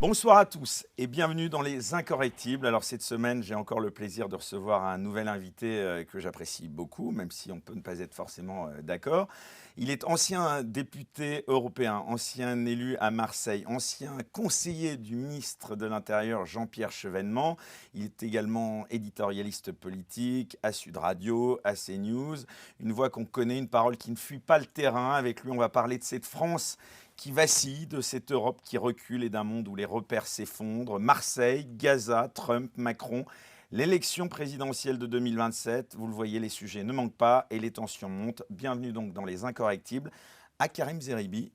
Bonsoir à tous et bienvenue dans Les Incorrectibles. Alors cette semaine, j'ai encore le plaisir de recevoir un nouvel invité que j'apprécie beaucoup, même si on peut ne pas être forcément d'accord. Il est ancien député européen, ancien élu à Marseille, ancien conseiller du ministre de l'Intérieur Jean-Pierre Chevènement. Il est également éditorialiste politique à Sud Radio, à CNews. Une voix qu'on connaît, une parole qui ne fuit pas le terrain. Avec lui, on va parler de cette France qui vacille, de cette Europe qui recule et d'un monde où les repères s'effondrent. Marseille, Gaza, Trump, Macron, l'élection présidentielle de 2027, vous le voyez, les sujets ne manquent pas et les tensions montent. Bienvenue donc dans Les Incorrectibles à Karim Zeribi.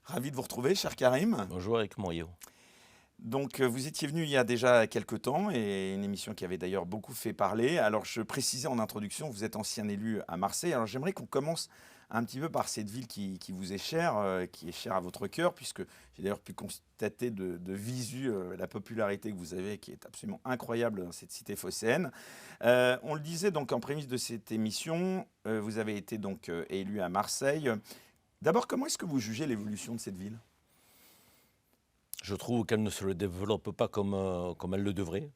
Ravi de vous retrouver, cher Karim. Bonjour Eric Morio. Donc, vous étiez venu il y a déjà quelques temps et une émission qui avait d'ailleurs beaucoup fait parler. Alors, je précisais en introduction, vous êtes ancien élu à Marseille. Alors, j'aimerais qu'on commence un petit peu par cette ville qui vous est chère, qui est chère à votre cœur, puisque j'ai d'ailleurs pu constater de visu la popularité que vous avez, qui est absolument incroyable dans cette cité phocéenne. On le disait donc en prémisse de cette émission, vous avez été donc élu à Marseille. D'abord, comment est-ce que vous jugez l'évolution de cette ville ? Je trouve qu'elle ne se développe pas comme elle le devrait.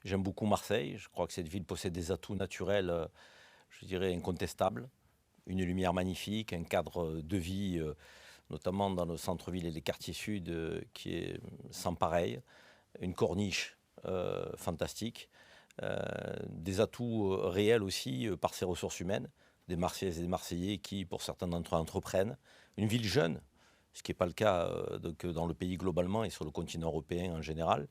J'aime beaucoup Marseille. Je crois que cette ville possède des atouts naturels, je dirais, incontestables. Une lumière magnifique, un cadre de vie, notamment dans le centre-ville et les quartiers sud, qui est sans pareil. Une corniche fantastique. Des atouts réels aussi par ses ressources humaines. Des Marseillaises et des Marseillais qui, pour certains d'entre eux, entreprennent. Une ville jeune, ce qui n'est pas le cas donc, dans le pays globalement et sur le continent européen en général.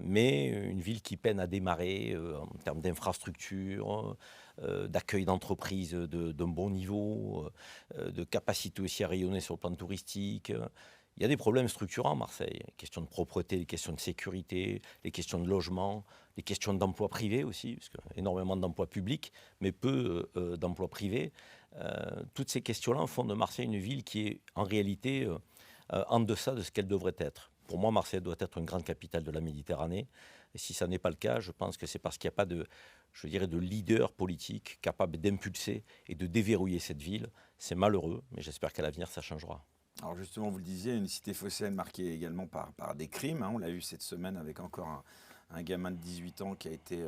Mais une ville qui peine à démarrer en termes d'infrastructures, d'accueil d'entreprises d'un bon niveau, de capacité aussi à rayonner sur le plan touristique. Il y a des problèmes structurants à Marseille. Les questions de propreté, les questions de sécurité, les questions de logement, les questions d'emploi privé aussi, parce qu'il y a énormément d'emplois publics, mais peu d'emplois privés. Toutes ces questions-là font de Marseille une ville qui est en réalité en deçà de ce qu'elle devrait être. Pour moi, Marseille doit être une grande capitale de la Méditerranée. Et si ça n'est pas le cas, je pense que c'est parce qu'il n'y a pas de, je dirais, de leader politique capable d'impulser et de déverrouiller cette ville. C'est malheureux, mais j'espère qu'à l'avenir, ça changera. Alors justement, vous le disiez, une cité phocéenne marquée également par des crimes. On l'a eu cette semaine avec encore un gamin de 18 ans qui a été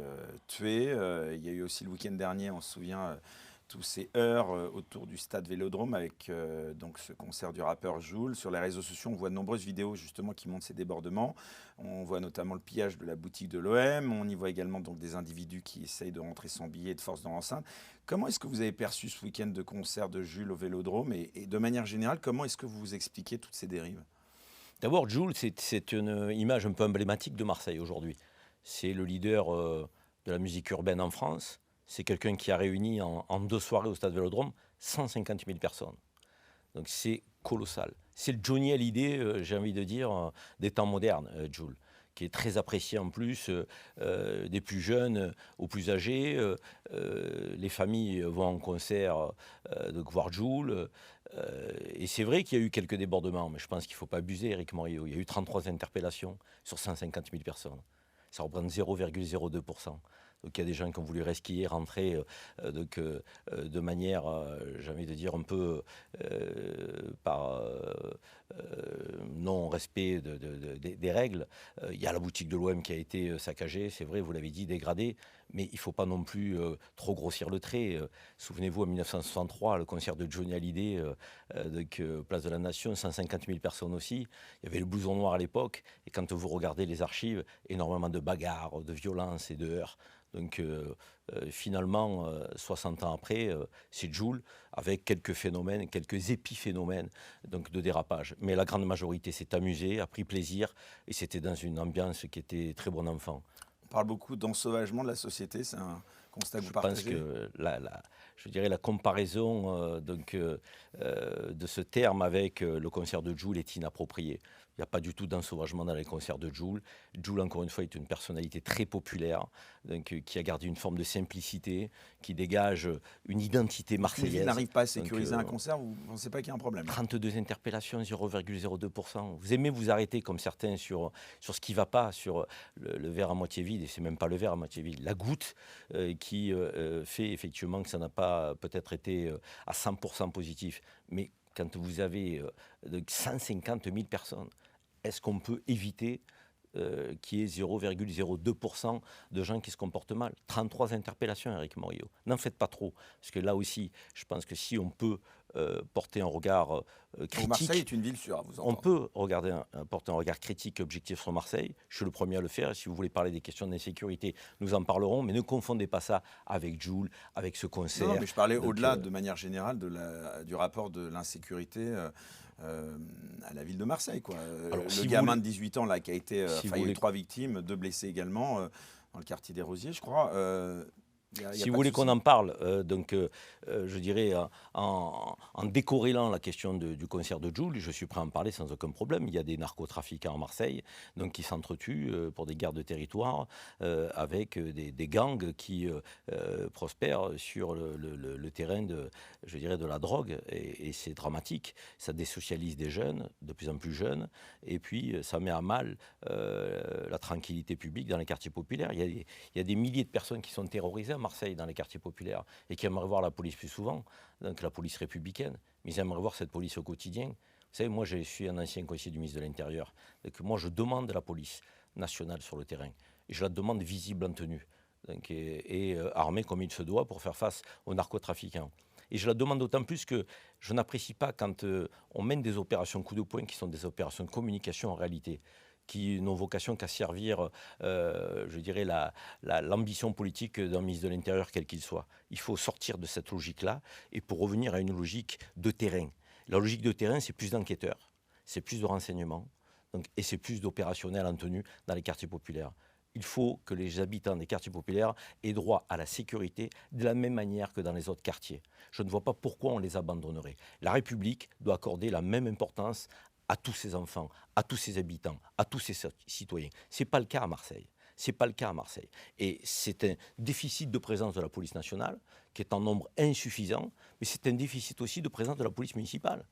tué. Il y a eu aussi le week-end dernier, on se souvient, tous ces heurts autour du stade Vélodrome avec donc ce concert du rappeur Jul. Sur les réseaux sociaux, on voit de nombreuses vidéos justement qui montrent ces débordements. On voit notamment le pillage de la boutique de l'OM. On y voit également donc des individus qui essayent de rentrer sans billet de force dans l'enceinte. Comment est-ce que vous avez perçu ce week-end de concert de Jules au Vélodrome et de manière générale, comment est-ce que vous vous expliquez toutes ces dérives ? D'abord, Jules, c'est une image un peu emblématique de Marseille aujourd'hui. C'est le leader de la musique urbaine en France. C'est quelqu'un qui a réuni en 2 soirées au stade Vélodrome 150 000 personnes. Donc c'est colossal. C'est le Johnny Hallyday, j'ai envie de dire, des temps modernes, Jules, qui est très apprécié en plus des plus jeunes aux plus âgés. Les familles vont en concert donc voir Jules. Et c'est vrai qu'il y a eu quelques débordements, mais je pense qu'il ne faut pas abuser, Eric Morio. Il y a eu 33 interpellations sur 150 000 personnes. Ça représente 0,02%. Donc il y a des gens qui ont voulu resquiller, rentrer de manière, j'ai envie de dire, un peu par non-respect des règles. Il y a la boutique de l'OM qui a été saccagée, c'est vrai, vous l'avez dit, dégradée, mais il ne faut pas non plus trop grossir le trait. Souvenez-vous, en 1963, le concert de Johnny Hallyday, Place de la Nation, 150 000 personnes aussi. Il y avait le blouson noir à l'époque, et quand vous regardez les archives, énormément de bagarres, de violences et de heurts. Donc finalement, 60 ans après, c'est Joule avec quelques phénomènes, quelques épiphénomènes donc, de dérapage. Mais la grande majorité s'est amusée, a pris plaisir et c'était dans une ambiance qui était très bon enfant. On parle beaucoup d'ensauvagement de la société, c'est un constat que vous Je pense partagez ? que je dirais la comparaison de ce terme avec le concert de Jul est inappropriée. Il n'y a pas du tout d'ensauvagement dans les concerts de Jul. Jul, encore une fois, est une personnalité très populaire, qui a gardé une forme de simplicité, qui dégage une identité Parce qu'une ville marseillaise. n'arrive pas à Donc, sécuriser un concert, vous ne pensez pas qu'il y a un problème ? 32 interpellations, 0,02%. Vous aimez vous arrêter, comme certains, sur ce qui ne va pas, sur le verre à moitié vide, et c'est même pas le verre à moitié vide, la goutte qui fait effectivement que ça n'a pas peut-être été à 100% positif. Mais quand vous avez 150 000 personnes, est-ce qu'on peut éviter qu'il y ait 0,02% de gens qui se comportent mal. 33 interpellations, Éric Morillo. N'en faites pas trop, parce que là aussi, je pense que si on peut porter un regard critique... Marseille est une ville sûre, à vous entendre. On peut porter un regard critique et objectif sur Marseille. Je suis le premier à le faire. Et si vous voulez parler des questions d'insécurité, nous en parlerons. Mais ne confondez pas ça avec Joule, avec ce concert. Non, mais je parlais au-delà, de manière générale, du rapport de l'insécurité à la ville de Marseille, quoi. Alors, le gamin de 18 ans là, qui a été... il y a eu 3 victimes, 2 blessés également, dans le quartier des Rosiers, je crois. Si vous voulez qu'on en parle, je dirais en décorrélant la question du concert de Joule, je suis prêt à en parler sans aucun problème. Il y a des narcotrafiquants à Marseille qui s'entretuent pour des guerres de territoire avec des gangs qui prospèrent sur le terrain de la drogue. Et c'est dramatique. Ça désocialise des jeunes, de plus en plus jeunes, et puis ça met à mal la tranquillité publique dans les quartiers populaires. Il y a des milliers de personnes qui sont terrorisées à Marseille, dans les quartiers populaires, et qui aimeraient voir la police plus souvent, donc la police républicaine, mais ils aimeraient voir cette police au quotidien. Vous savez, moi, je suis un ancien conseiller du ministre de l'Intérieur, donc moi, je demande la police nationale sur le terrain, et je la demande visible en tenue, donc, et armée comme il se doit pour faire face aux narcotrafiquants. Et je la demande d'autant plus que je n'apprécie pas quand on mène des opérations coup de poing qui sont des opérations de communication en réalité, qui n'ont vocation qu'à servir, je dirais, l'ambition politique d'un ministre de l'Intérieur, quel qu'il soit. Il faut sortir de cette logique-là et pour revenir à une logique de terrain. La logique de terrain, c'est plus d'enquêteurs, c'est plus de renseignements et c'est plus d'opérationnels en tenue dans les quartiers populaires. Il faut que les habitants des quartiers populaires aient droit à la sécurité de la même manière que dans les autres quartiers. Je ne vois pas pourquoi on les abandonnerait. La République doit accorder la même importance à tous ses enfants, à tous ses habitants, à tous ses citoyens. Ce n'est pas le cas à Marseille. Ce n'est pas le cas à Marseille. Et c'est un déficit de présence de la police nationale, qui est en nombre insuffisant, mais c'est un déficit aussi de présence de la police municipale.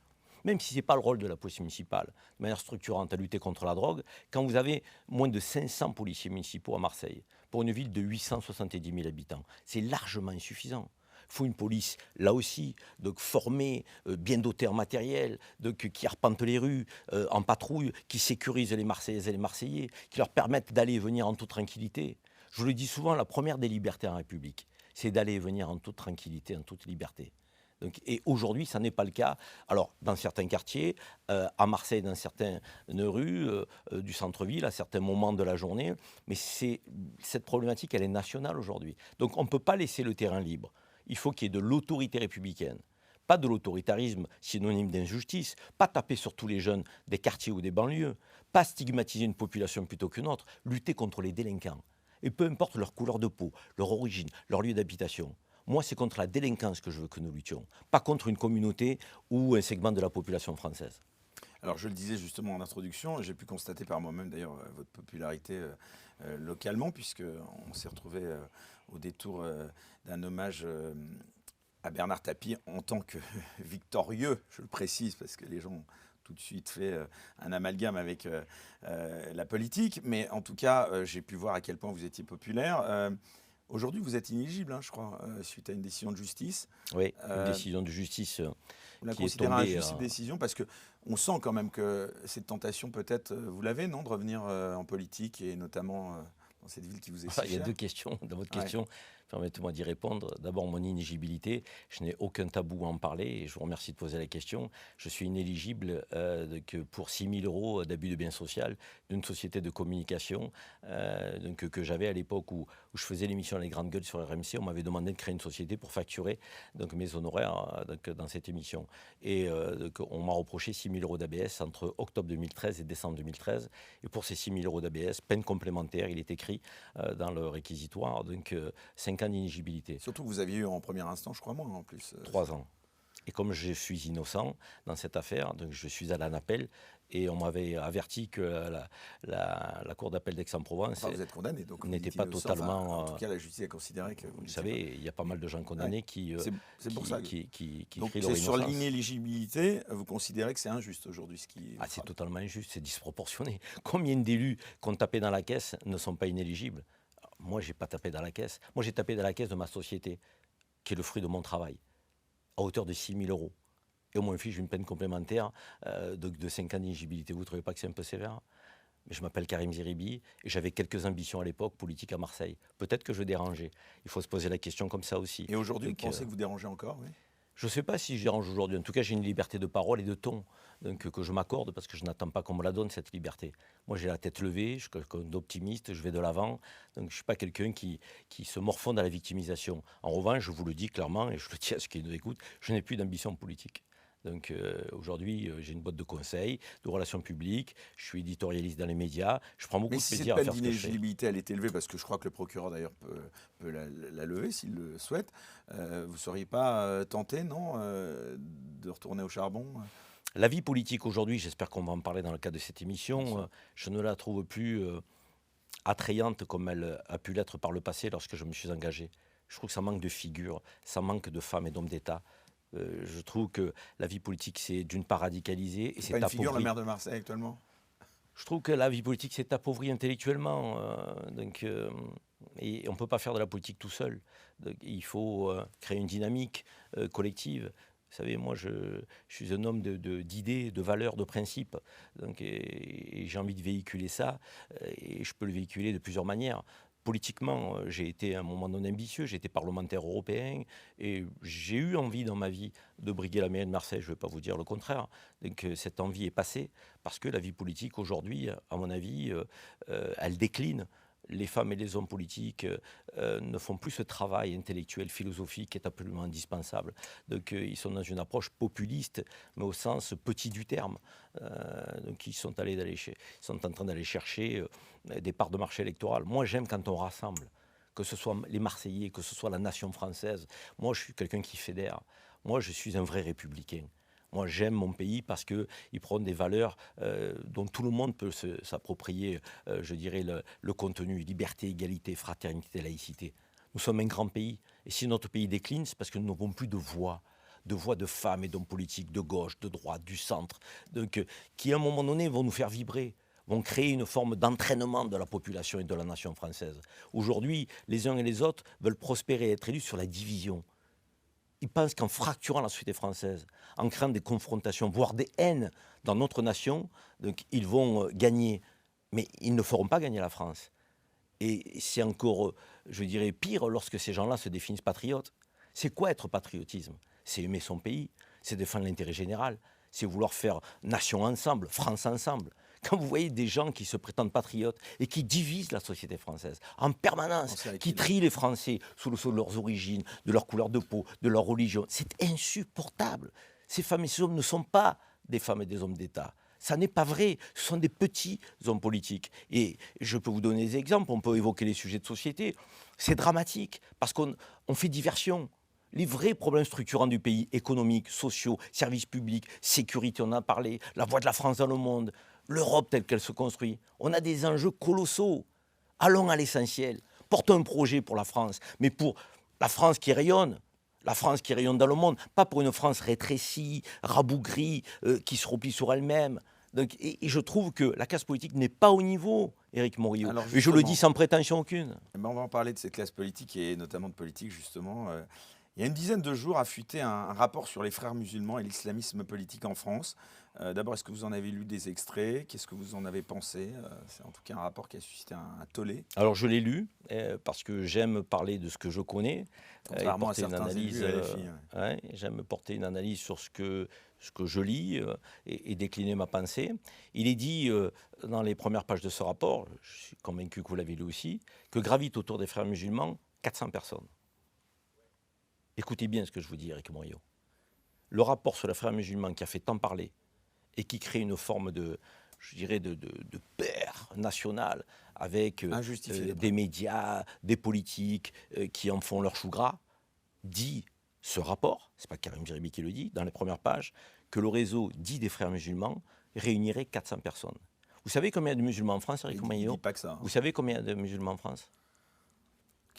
Même si ce n'est pas le rôle de la police municipale, de manière structurante à lutter contre la drogue, quand vous avez moins de 500 policiers municipaux à Marseille, pour une ville de 870 000 habitants, c'est largement insuffisant. Il faut une police, là aussi, donc formée, bien dotée en matériel, qui arpente les rues, en patrouille, qui sécurise les Marseillaises et les Marseillais, qui leur permettent d'aller et venir en toute tranquillité. Je vous le dis souvent, la première des libertés en République, c'est d'aller et venir en toute tranquillité, en toute liberté. Donc, et aujourd'hui, ça n'est pas le cas. Alors, dans certains quartiers, à Marseille, dans certaines rues du centre-ville, à certains moments de la journée, mais cette problématique, elle est nationale aujourd'hui. Donc, on ne peut pas laisser le terrain libre. Il faut qu'il y ait de l'autorité républicaine, pas de l'autoritarisme synonyme d'injustice, pas taper sur tous les jeunes des quartiers ou des banlieues, pas stigmatiser une population plutôt qu'une autre, lutter contre les délinquants. Et peu importe leur couleur de peau, leur origine, leur lieu d'habitation. Moi, c'est contre la délinquance que je veux que nous luttions, pas contre une communauté ou un segment de la population française. Alors, je le disais justement en introduction, j'ai pu constater par moi-même d'ailleurs votre popularité localement, puisqu'on s'est retrouvé au détour d'un hommage à Bernard Tapie en tant que victorieux, je le précise, parce que les gens ont tout de suite fait un amalgame avec la politique, mais en tout cas, j'ai pu voir à quel point vous étiez populaire. Aujourd'hui, vous êtes inéligible, je crois, suite à une décision de justice. Oui, une décision de justice vous la qui est considérez tombée... injuste, cette décision, parce qu'on sent quand même que cette tentation, peut-être, vous l'avez, non, de revenir en politique, et notamment dans cette ville qui vous est si chère. Il y a deux questions dans votre question. Permettez-moi d'y répondre. D'abord, mon inéligibilité. Je n'ai aucun tabou à en parler et je vous remercie de poser la question. Je suis inéligible pour 6 000 € d'abus de biens social d'une société de communication que j'avais à l'époque où je faisais l'émission Les Grandes Gueules sur RMC. On m'avait demandé de créer une société pour facturer mes honoraires dans cette émission. Et on m'a reproché 6 000 € d'ABS entre octobre 2013 et décembre 2013. Et pour ces 6 000 € d'ABS, peine complémentaire, il est écrit dans le réquisitoire, 5 ans d'inéligibilité. Surtout que vous aviez eu en premier instant, je crois, moins en plus. 3 ans. Et comme je suis innocent dans cette affaire, donc je suis allé en appel et on m'avait averti que la Cour d'appel d'Aix-en-Provence vous êtes condamné, donc n'était pas totalement... en tout cas, la justice a considéré que vous savez, il y a pas mal de gens condamnés qui pour ça crient donc leur innocence. Sur l'inéligibilité, vous considérez que c'est injuste aujourd'hui ce qui... c'est totalement injuste, c'est disproportionné. Combien d'élus qui ont tapé dans la caisse ne sont pas inéligibles? Moi, je n'ai pas tapé dans la caisse. Moi, j'ai tapé dans la caisse de ma société, qui est le fruit de mon travail, à hauteur de 6 000 €. et on m'inflige une peine complémentaire de 5 ans d'inéligibilité. Vous ne trouvez pas que c'est un peu sévère? Mais je m'appelle Karim Zeribi et j'avais quelques ambitions à l'époque politiques à Marseille. Peut-être que je dérangeais. Il faut se poser la question comme ça aussi. Et aujourd'hui, vous Donc, pensez que vous dérangez encore, oui? je ne sais pas si je dérange aujourd'hui. En tout cas, j'ai une liberté de parole et de ton donc, que je m'accorde parce que je n'attends pas qu'on me la donne, cette liberté. Moi, j'ai la tête levée, je suis quelqu'un d'optimiste, je vais de l'avant. Donc, je ne suis pas quelqu'un qui se morfonde à la victimisation. En revanche, je vous le dis clairement, et je le dis à ceux qui nous écoutent, je n'ai plus d'ambition politique. Donc aujourd'hui, j'ai une boîte de conseils, de relations publiques, je suis éditorialiste dans les médias, je prends beaucoup Mais de si cette plaisir à peine faire ce que je fais. d'inéligibilité, elle est élevée, parce que je crois que le procureur d'ailleurs peut la lever s'il le souhaite, vous ne seriez pas tenté, non, de retourner au charbon? La vie politique aujourd'hui, j'espère qu'on va en parler dans le cadre de cette Bien émission, sûr. je ne la trouve plus attrayante comme elle a pu l'être par le passé lorsque je me suis engagé. Je trouve que ça manque de figures, ça manque de femmes et d'hommes d'État. Je trouve que la vie politique, c'est d'une part radicalisé et C'est c'est pas une figure, la appauvri. maire de Marseille actuellement? Je trouve que la vie politique s'est appauvrie intellectuellement. Et on ne peut pas faire de la politique tout seul. Donc, il faut créer une dynamique collective. Vous savez, moi, je suis un homme d'idées, de valeurs, de principes. Donc, et j'ai envie de véhiculer ça. Et je peux le véhiculer de plusieurs manières. Politiquement, j'ai été à un moment donné ambitieux, j'ai été parlementaire européen et j'ai eu envie dans ma vie de briguer la mairie de Marseille, je ne vais pas vous dire le contraire. Donc cette envie est passée parce que la vie politique aujourd'hui, à mon avis, elle décline. Les femmes et les hommes politiques ne font plus ce travail intellectuel, philosophique qui est absolument indispensable. Donc ils sont dans une approche populiste, mais au sens petit du terme. Donc ils sont en train d'aller chercher des parts de marché électoral. Moi j'aime quand on rassemble, que ce soit les Marseillais, que ce soit la nation française. Moi je suis quelqu'un qui fédère. Moi je suis un vrai républicain. Moi, j'aime mon pays parce qu'il prône des valeurs dont tout le monde peut s'approprier, je dirais, le contenu, liberté, égalité, fraternité, laïcité. Nous sommes un grand pays. Et si notre pays décline, c'est parce que nous n'avons plus de voix de femmes et d'hommes politiques, de gauche, de droite, du centre, donc, qui à un moment donné vont nous faire vibrer, vont créer une forme d'entraînement de la population et de la nation française. Aujourd'hui, les uns et les autres veulent prospérer et être élus sur la division. Ils pensent qu'en fracturant la société française, en créant des confrontations, voire des haines dans notre nation, donc ils vont gagner. Mais ils ne feront pas gagner la France. Et c'est encore, je dirais, pire lorsque ces gens-là se définissent patriotes. C'est quoi être patriotisme? C'est aimer son pays, c'est défendre l'intérêt général, c'est vouloir faire nation ensemble, France ensemble. Quand vous voyez des gens qui se prétendent patriotes et qui divisent la société française en permanence, qui trient les Français sous le sceau de leurs origines, de leur couleur de peau, de leur religion, c'est insupportable. Ces femmes et ces hommes ne sont pas des femmes et des hommes d'État. Ça n'est pas vrai. Ce sont des petits hommes politiques. Et je peux vous donner des exemples. On peut évoquer les sujets de société. C'est dramatique parce qu'on fait diversion. Les vrais problèmes structurants du pays, économiques, sociaux, services publics, sécurité, on en a parlé, la voix de la France dans le monde, l'Europe telle qu'elle se construit. On a des enjeux colossaux. Allons à l'essentiel. Portons un projet pour la France, mais pour la France qui rayonne. La France qui rayonne dans le monde, pas pour une France rétrécie, rabougrie, qui se replie sur elle-même. Donc, et je trouve que la classe politique n'est pas au niveau, Éric Morillo. Et je le dis sans prétention aucune. On va en parler de cette classe politique et notamment de politique justement. Il y a une dizaine de jours a fuité un rapport sur les frères musulmans et l'islamisme politique en France. D'abord, est-ce que vous en avez lu des extraits? Qu'est-ce que vous en avez pensé? C'est en tout cas un rapport qui a suscité un tollé. Alors je l'ai lu parce que j'aime parler de ce que je connais. Contrairement à certains élus LFI. Ouais, j'aime porter une analyse sur ce que je lis et décliner ma pensée. Il est dit dans les premières pages de ce rapport, je suis convaincu que vous l'avez lu aussi, que gravitent autour des frères musulmans 400 personnes. Écoutez bien ce que je vous dis, Éric Morillo. Le rapport sur les frères musulmans qui a fait tant parler et qui crée une forme de, je dirais, de paix nationale avec des médias, des politiques qui en font leur chou gras, dit ce rapport, c'est pas Karim Zeribi qui le dit, dans les premières pages, que le réseau dit des frères musulmans réunirait 400 personnes. Vous savez combien il y a de musulmans en France, Éric Morillo? Il dit pas que ça. Hein. Vous savez combien il y a de musulmans en France?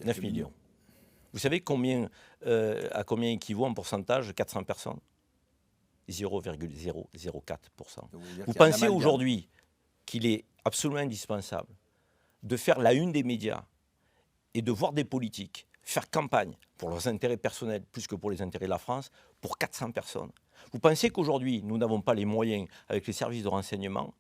9 millions. Vous savez à combien équivaut en pourcentage 400 personnes? 0,004%. Vous pensez aujourd'hui qu'il est absolument indispensable de faire la une des médias et de voir des politiques faire campagne pour leurs intérêts personnels plus que pour les intérêts de la France pour 400 personnes? Vous pensez qu'aujourd'hui, nous n'avons pas les moyens, avec les services de renseignement,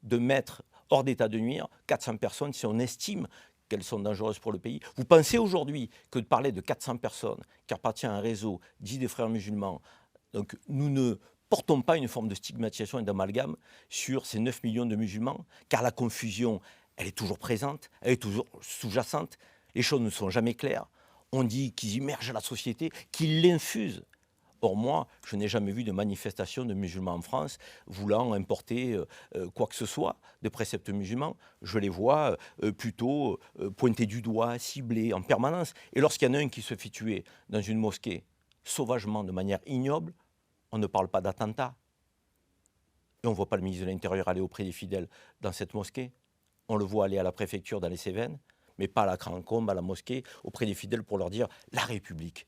de mettre hors d'état de nuire 400 personnes si on estime qu'elles sont dangereuses pour le pays? Vous pensez aujourd'hui que de parler de 400 personnes qui appartiennent à un réseau dit des frères musulmans, donc nous ne portons pas une forme de stigmatisation et d'amalgame sur ces 9 millions de musulmans, car la confusion, elle est toujours présente, elle est toujours sous-jacente, les choses ne sont jamais claires. On dit qu'ils immergent la société, qu'ils l'infusent. Or, moi, je n'ai jamais vu de manifestation de musulmans en France voulant importer quoi que ce soit de préceptes musulmans. Je les vois plutôt pointés du doigt, ciblés en permanence. Et lorsqu'il y en a un qui se fait tuer dans une mosquée, sauvagement, de manière ignoble, on ne parle pas d'attentat. Et on ne voit pas le ministre de l'Intérieur aller auprès des fidèles dans cette mosquée. On le voit aller à la préfecture dans les Cévennes, mais pas à la Grand-Combe, à la mosquée, auprès des fidèles pour leur dire « la République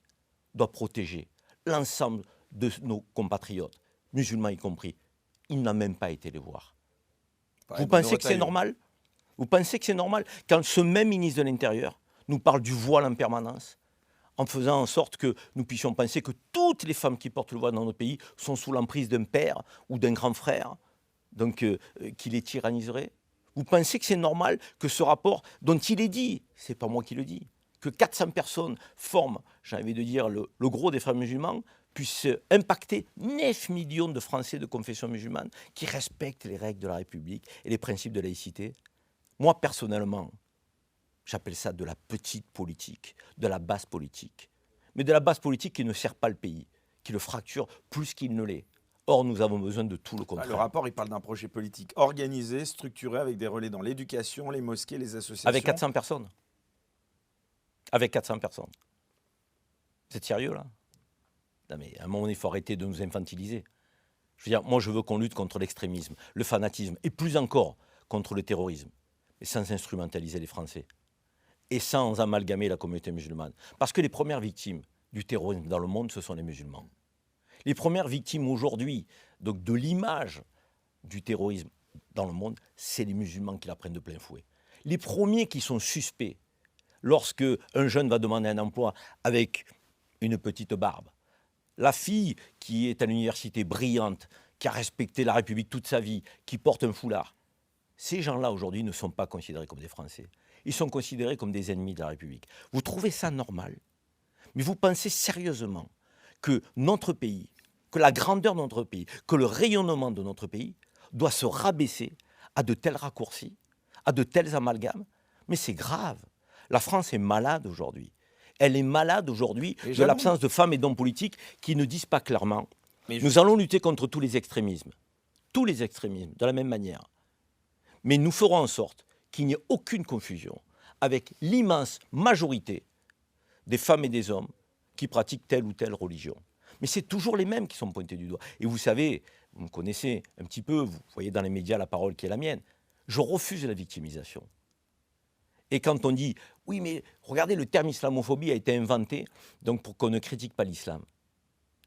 doit protéger l'ensemble de nos compatriotes, musulmans y compris. » Il n'a même pas été les voir. Vous pensez que c'est normal? Vous pensez que c'est normal quand ce même ministre de l'Intérieur nous parle du voile en permanence, en faisant en sorte que nous puissions penser que toutes les femmes qui portent le voile dans notre pays sont sous l'emprise d'un père ou d'un grand frère, donc qui les tyranniserait? Vous pensez que c'est normal que ce rapport dont il est dit, c'est pas moi qui le dis, que 400 personnes forment, j'ai envie de dire, le gros des frères musulmans, puisse impacter 9 millions de Français de confession musulmane qui respectent les règles de la République et les principes de laïcité? Moi, personnellement, j'appelle ça de la petite politique, de la basse politique. Mais de la basse politique qui ne sert pas le pays, qui le fracture plus qu'il ne l'est. Or, nous avons besoin de tout le contraire. Le rapport, il parle d'un projet politique organisé, structuré, avec des relais dans l'éducation, les mosquées, les associations. Avec 400 personnes. Avec 400 personnes. Vous êtes sérieux, là? Non, mais à un moment, il faut arrêter de nous infantiliser. Je veux dire, moi, je veux qu'on lutte contre l'extrémisme, le fanatisme, et plus encore, contre le terrorisme. Mais sans instrumentaliser les Français. Et sans amalgamer la communauté musulmane. Parce que les premières victimes du terrorisme dans le monde, ce sont les musulmans. Les premières victimes aujourd'hui donc de l'image du terrorisme dans le monde, c'est les musulmans qui la prennent de plein fouet. Les premiers qui sont suspects lorsque un jeune va demander un emploi avec une petite barbe, la fille qui est à l'université brillante, qui a respecté la République toute sa vie, qui porte un foulard, ces gens-là aujourd'hui ne sont pas considérés comme des Français. Ils sont considérés comme des ennemis de la République. Vous trouvez ça normal? Mais vous pensez sérieusement que notre pays, que la grandeur de notre pays, que le rayonnement de notre pays doit se rabaisser à de tels raccourcis, à de tels amalgames? Mais c'est grave. La France est malade aujourd'hui. Elle est malade aujourd'hui de l'absence de femmes et d'hommes politiques qui ne disent pas clairement « Nous allons lutter contre tous les extrémismes, de la même manière. Mais nous ferons en sorte qu'il n'y ait aucune confusion avec l'immense majorité des femmes et des hommes qui pratiquent telle ou telle religion. » Mais c'est toujours les mêmes qui sont pointés du doigt. Et vous savez, vous me connaissez un petit peu, vous voyez dans les médias la parole qui est la mienne. Je refuse la victimisation. Et quand on dit, oui mais regardez, le terme islamophobie a été inventé donc pour qu'on ne critique pas l'islam.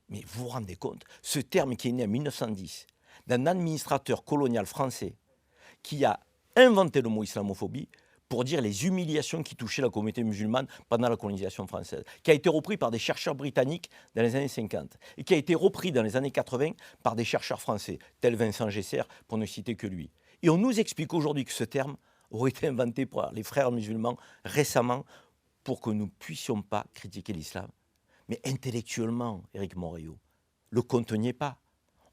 Mais vous vous rendez compte, ce terme qui est né en 1910, d'un administrateur colonial français qui a inventé le mot islamophobie pour dire les humiliations qui touchaient la communauté musulmane pendant la colonisation française, qui a été repris par des chercheurs britanniques dans les années 50 et qui a été repris dans les années 80 par des chercheurs français, tels Vincent Gesser, pour ne citer que lui. Et on nous explique aujourd'hui que ce terme aurait été inventé par les frères musulmans récemment pour que nous ne puissions pas critiquer l'islam. Mais intellectuellement, Éric Montréau, le compte n'y est pas.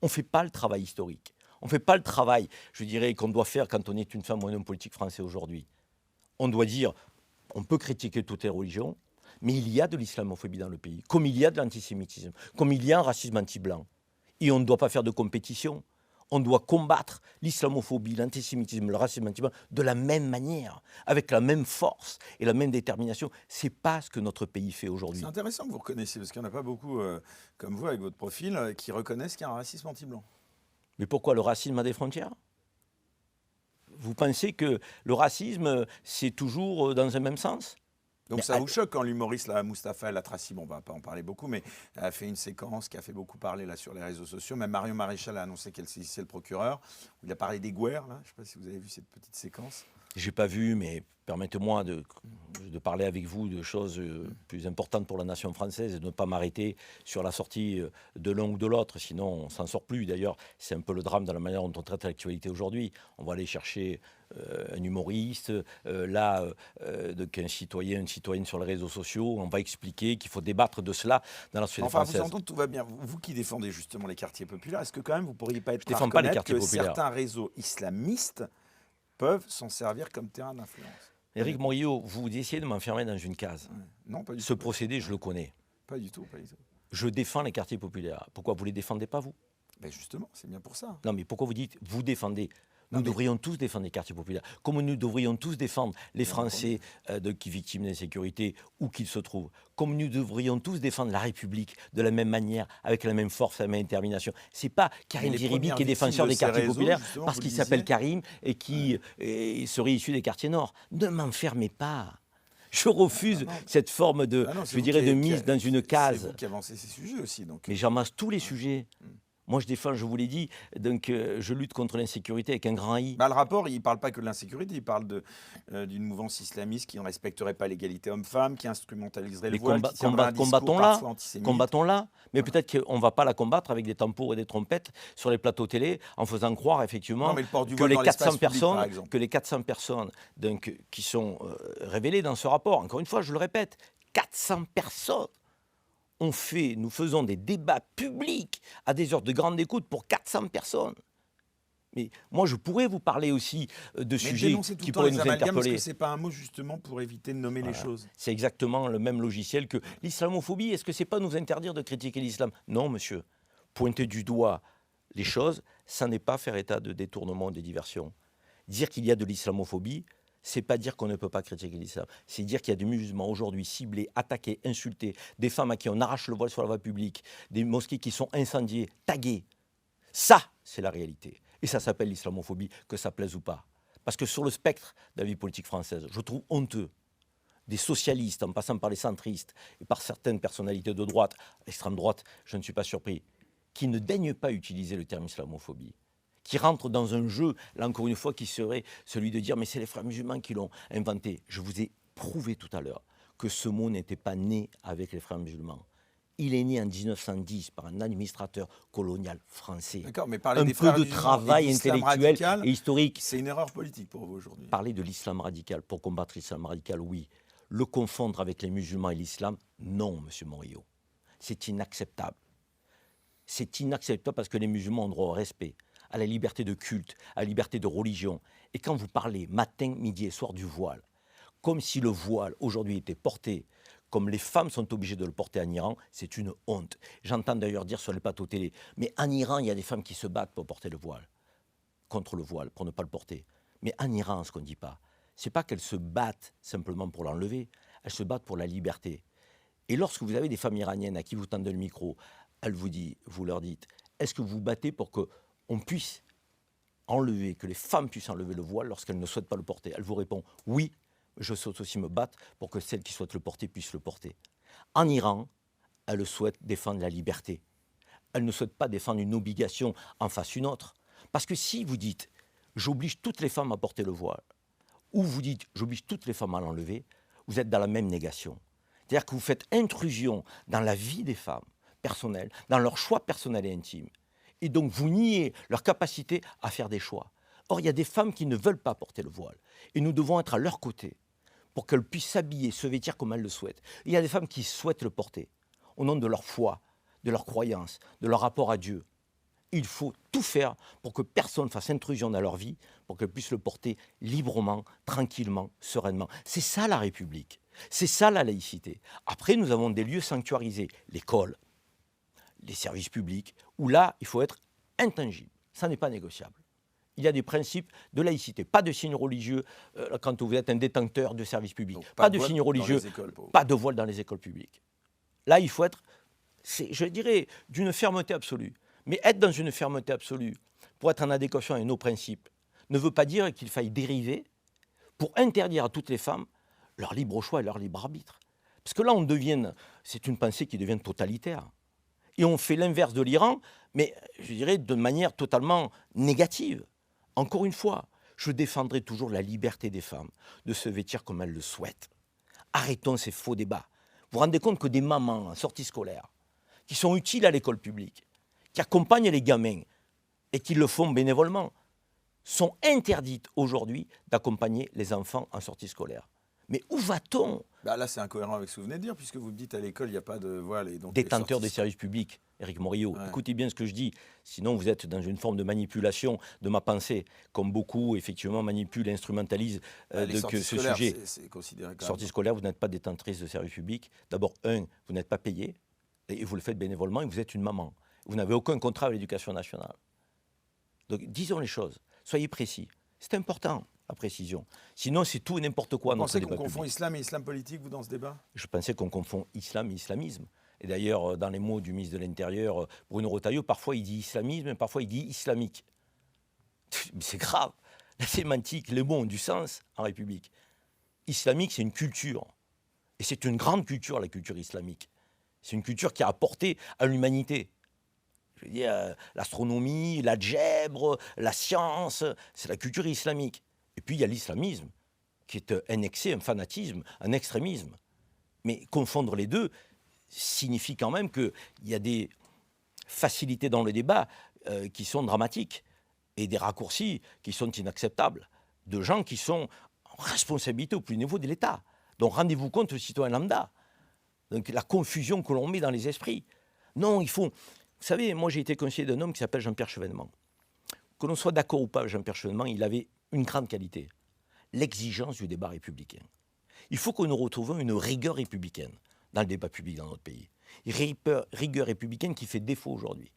On ne fait pas le travail historique. On ne fait pas le travail, je dirais, qu'on doit faire quand on est une femme ou un homme politique français aujourd'hui. On doit dire, on peut critiquer toutes les religions, mais il y a de l'islamophobie dans le pays, comme il y a de l'antisémitisme, comme il y a un racisme anti-blanc. Et on ne doit pas faire de compétition. On doit combattre l'islamophobie, l'antisémitisme, le racisme anti-blanc de la même manière, avec la même force et la même détermination. Ce n'est pas ce que notre pays fait aujourd'hui. C'est intéressant que vous reconnaissiez, parce qu'il n'y en a pas beaucoup, comme vous, avec votre profil, qui reconnaissent qu'il y a un racisme anti-blanc. Mais pourquoi le racisme a des frontières? Vous pensez que le racisme, c'est toujours dans un même sens? Donc mais ça vous choque quand l'humoriste là, Mustapha El Atrassi, bon, on ne va pas en parler beaucoup, mais a fait une séquence qui a fait beaucoup parler là, sur les réseaux sociaux. Même Marion Maréchal a annoncé qu'elle saisissait le procureur. Où il a parlé des Gouers, là. Je ne sais pas si vous avez vu cette petite séquence. Je n'ai pas vu, mais permettez-moi de parler avec vous de choses plus importantes pour la nation française et de ne pas m'arrêter sur la sortie de l'un ou de l'autre, sinon on ne s'en sort plus. D'ailleurs, c'est un peu le drame dans la manière dont on traite l'actualité aujourd'hui. On va aller chercher un humoriste, qu'un citoyen, une citoyenne sur les réseaux sociaux, on va expliquer qu'il faut débattre de cela dans la société Enfin, française. vous entendez, tout va bien. Vous qui défendez justement les quartiers populaires, est-ce que quand même vous pourriez pas être Je ne défends pas les quartiers que populaires. certains réseaux islamistes peuvent s'en servir comme terrain d'influence? Éric Morillo, vous essayez de m'enfermer dans une case. Ouais. Non, pas du Ce tout. procédé, je le connais. Pas du tout, pas du tout. Je défends les quartiers populaires. Pourquoi vous ne les défendez pas, vous? Ben justement, c'est bien pour ça. Non, mais pourquoi vous dites vous défendez? Nous Non, mais- devrions tous défendre les quartiers populaires, comme nous devrions tous défendre les Bien Français qui victimes d'insécurité, où qu'ils se trouvent. Comme nous devrions tous défendre la République de la même manière, avec la même force, la même détermination. C'est pas Karim les Zeribi premières qui est défenseur victimes des de ces quartiers réseaux, populaires justement, parce vous qu'il le s'appelle disiez. Karim et qui serait issu des quartiers nord. Ne m'enfermez pas. Je refuse non. cette forme de, Ah non, c'est je vous dirais, qui- de qui- mise dans une C'est case. vous qui avancez ces sujets aussi. Donc. Mais j'amasse tous les sujets. Moi, je défends, je vous l'ai dit, donc je lutte contre l'insécurité avec un grand I. Bah, le rapport, il ne parle pas que de l'insécurité, il parle d'une mouvance islamiste qui ne respecterait pas l'égalité homme-femme, qui instrumentaliserait le Mais voile, qui tiendrait un discours combattons-la, parfois antisémite. combattons-la. Mais peut-être qu'on ne va pas la combattre avec des tambours et des trompettes sur les plateaux télé en faisant croire effectivement Non, mais le port du que voile les dans l'espace 400 public, personnes, par exemple. que les 400 personnes donc, qui sont révélées dans ce rapport, encore une fois, je le répète, 400 personnes nous faisons des débats publics à des heures de grande écoute pour 400 personnes. Mais moi, je pourrais vous parler aussi de Mais sujets dénoncez tout qui le temps pourraient les nous amalgames, interpeller. est-ce que ce n'est pas un mot justement pour éviter de nommer les choses? C'est exactement le même logiciel que l'islamophobie. Est-ce que c'est pas nous interdire de critiquer l'islam? Non, monsieur. Pointer du doigt les choses, ça n'est pas faire état de détournement, de diversion. Dire qu'il y a de l'islamophobie, c'est pas dire qu'on ne peut pas critiquer l'islam. C'est dire qu'il y a des musulmans aujourd'hui ciblés, attaqués, insultés, des femmes à qui on arrache le voile sur la voie publique, des mosquées qui sont incendiées, taguées. Ça, c'est la réalité. Et ça s'appelle l'islamophobie, que ça plaise ou pas. Parce que sur le spectre de la vie politique française, je trouve honteux des socialistes, en passant par les centristes et par certaines personnalités de droite, extrême droite, je ne suis pas surpris, qui ne daignent pas utiliser le terme islamophobie, qui rentrent dans un jeu, là encore une fois, qui serait celui de dire mais c'est les frères musulmans qui l'ont inventé. Je vous ai prouvé tout à l'heure que ce mot n'était pas né avec les frères musulmans. Il est né en 1910 par un administrateur colonial français. D'accord, mais parler Un des peu frères de musulmans travail et d'islam intellectuel radical, et historique. c'est une erreur politique pour vous aujourd'hui. Parler de l'islam radical pour combattre l'islam radical, oui. Le confondre avec les musulmans et l'islam, non, monsieur Morillo. C'est inacceptable. C'est inacceptable parce que les musulmans ont droit au respect, à la liberté de culte, à la liberté de religion. Et quand vous parlez matin, midi et soir du voile, comme si le voile aujourd'hui était porté, comme les femmes sont obligées de le porter en Iran, c'est une honte. J'entends d'ailleurs dire sur les plateaux télé, mais en Iran, il y a des femmes qui se battent pour porter le voile, contre le voile, pour ne pas le porter. Mais en Iran, ce qu'on ne dit pas, c'est pas qu'elles se battent simplement pour l'enlever, elles se battent pour la liberté. Et lorsque vous avez des femmes iraniennes à qui vous tendez le micro, vous leur dites, est-ce que vous vous battez pour qu'on puisse enlever, que les femmes puissent enlever le voile lorsqu'elles ne souhaitent pas le porter? Elle vous répond, oui, je souhaite aussi me battre pour que celles qui souhaitent le porter puissent le porter. En Iran, elle souhaite défendre la liberté. Elle ne souhaite pas défendre une obligation en face une autre. Parce que si vous dites, j'oblige toutes les femmes à porter le voile, ou vous dites, j'oblige toutes les femmes à l'enlever, vous êtes dans la même négation. C'est-à-dire que vous faites intrusion dans la vie des femmes personnelles, dans leurs choix personnels et intimes. Et donc vous niez leur capacité à faire des choix. Or, il y a des femmes qui ne veulent pas porter le voile. Et nous devons être à leur côté pour qu'elles puissent s'habiller, se vêtir comme elles le souhaitent. Et il y a des femmes qui souhaitent le porter, au nom de leur foi, de leur croyance, de leur rapport à Dieu. Il faut tout faire pour que personne fasse intrusion dans leur vie, pour qu'elles puissent le porter librement, tranquillement, sereinement. C'est ça la République. C'est ça la laïcité. Après, nous avons des lieux sanctuarisés, l'école, les services publics, où là, il faut être intangible. Ça n'est pas négociable. Il y a des principes de laïcité. Pas de signes religieux quand vous êtes un détenteur de services publics. Donc, pas de voile signes dans religieux, les écoles, pour vous. pas de voile dans les écoles publiques. Là, il faut être, je dirais, d'une fermeté absolue. Mais être dans une fermeté absolue, pour être en adéquation avec nos principes, ne veut pas dire qu'il faille dériver pour interdire à toutes les femmes leur libre choix et leur libre arbitre. Parce que là, c'est une pensée qui devient totalitaire. Et on fait l'inverse de l'Iran, mais je dirais de manière totalement négative. Encore une fois, Je défendrai toujours la liberté des femmes de se vêtir comme elles le souhaitent. Arrêtons ces faux débats. Vous vous rendez compte que des mamans en sortie scolaire, qui sont utiles à l'école publique, qui accompagnent les gamins et qui le font bénévolement, sont interdites aujourd'hui d'accompagner les enfants en sortie scolaire. Mais où va-t-on? Bah là, c'est incohérent avec ce que vous venez de dire, puisque vous me dites à l'école, il n'y a pas de voile. Et donc Détenteur des services publics, Éric Morillo, Ouais. écoutez bien ce que je dis, sinon vous êtes dans une forme de manipulation de ma pensée, comme beaucoup effectivement manipulent, instrumentalisent Les ce sorties scolaires, sujet. c'est considéré comme... Sortie scolaire, vous n'êtes pas détentrice de service public. D'abord, vous n'êtes pas payé, et vous le faites bénévolement, et vous êtes une maman. Vous n'avez aucun contrat avec l'éducation nationale. Donc disons les choses, soyez précis. C'est important, la précision. Sinon, c'est tout et n'importe quoi. Vous pensez qu'on débat confond public. islam et islam politique, vous, dans ce débat? Je pensais qu'on confond islam et islamisme. Et d'ailleurs, dans les mots du ministre de l'Intérieur, Bruno Retailleau, parfois il dit islamisme, et parfois il dit islamique. Mais c'est grave. La sémantique, les mots ont du sens en République. Islamique, c'est une culture. Et c'est une grande culture, la culture islamique. C'est une culture qui a apporté à l'humanité. Je veux dire, l'astronomie, l'algèbre, la science, c'est la culture islamique. Et puis il y a l'islamisme, qui est un excès, un fanatisme, un extrémisme. Mais confondre les deux signifie quand même qu'il y a des facilités dans le débat qui sont dramatiques et des raccourcis qui sont inacceptables de gens qui sont en responsabilité au plus haut niveau de l'État. Donc rendez-vous compte, le citoyen lambda. Donc la confusion que l'on met dans les esprits. Non, il faut... Vous savez, moi j'ai été conseiller d'un homme qui s'appelle Jean-Pierre Chevènement. Que l'on soit d'accord ou pas avec Jean-Pierre Chevènement, il avait une grande qualité, l'exigence du débat républicain. Il faut que nous retrouvions une rigueur républicaine dans le débat public dans notre pays. Rigueur républicaine qui fait défaut aujourd'hui.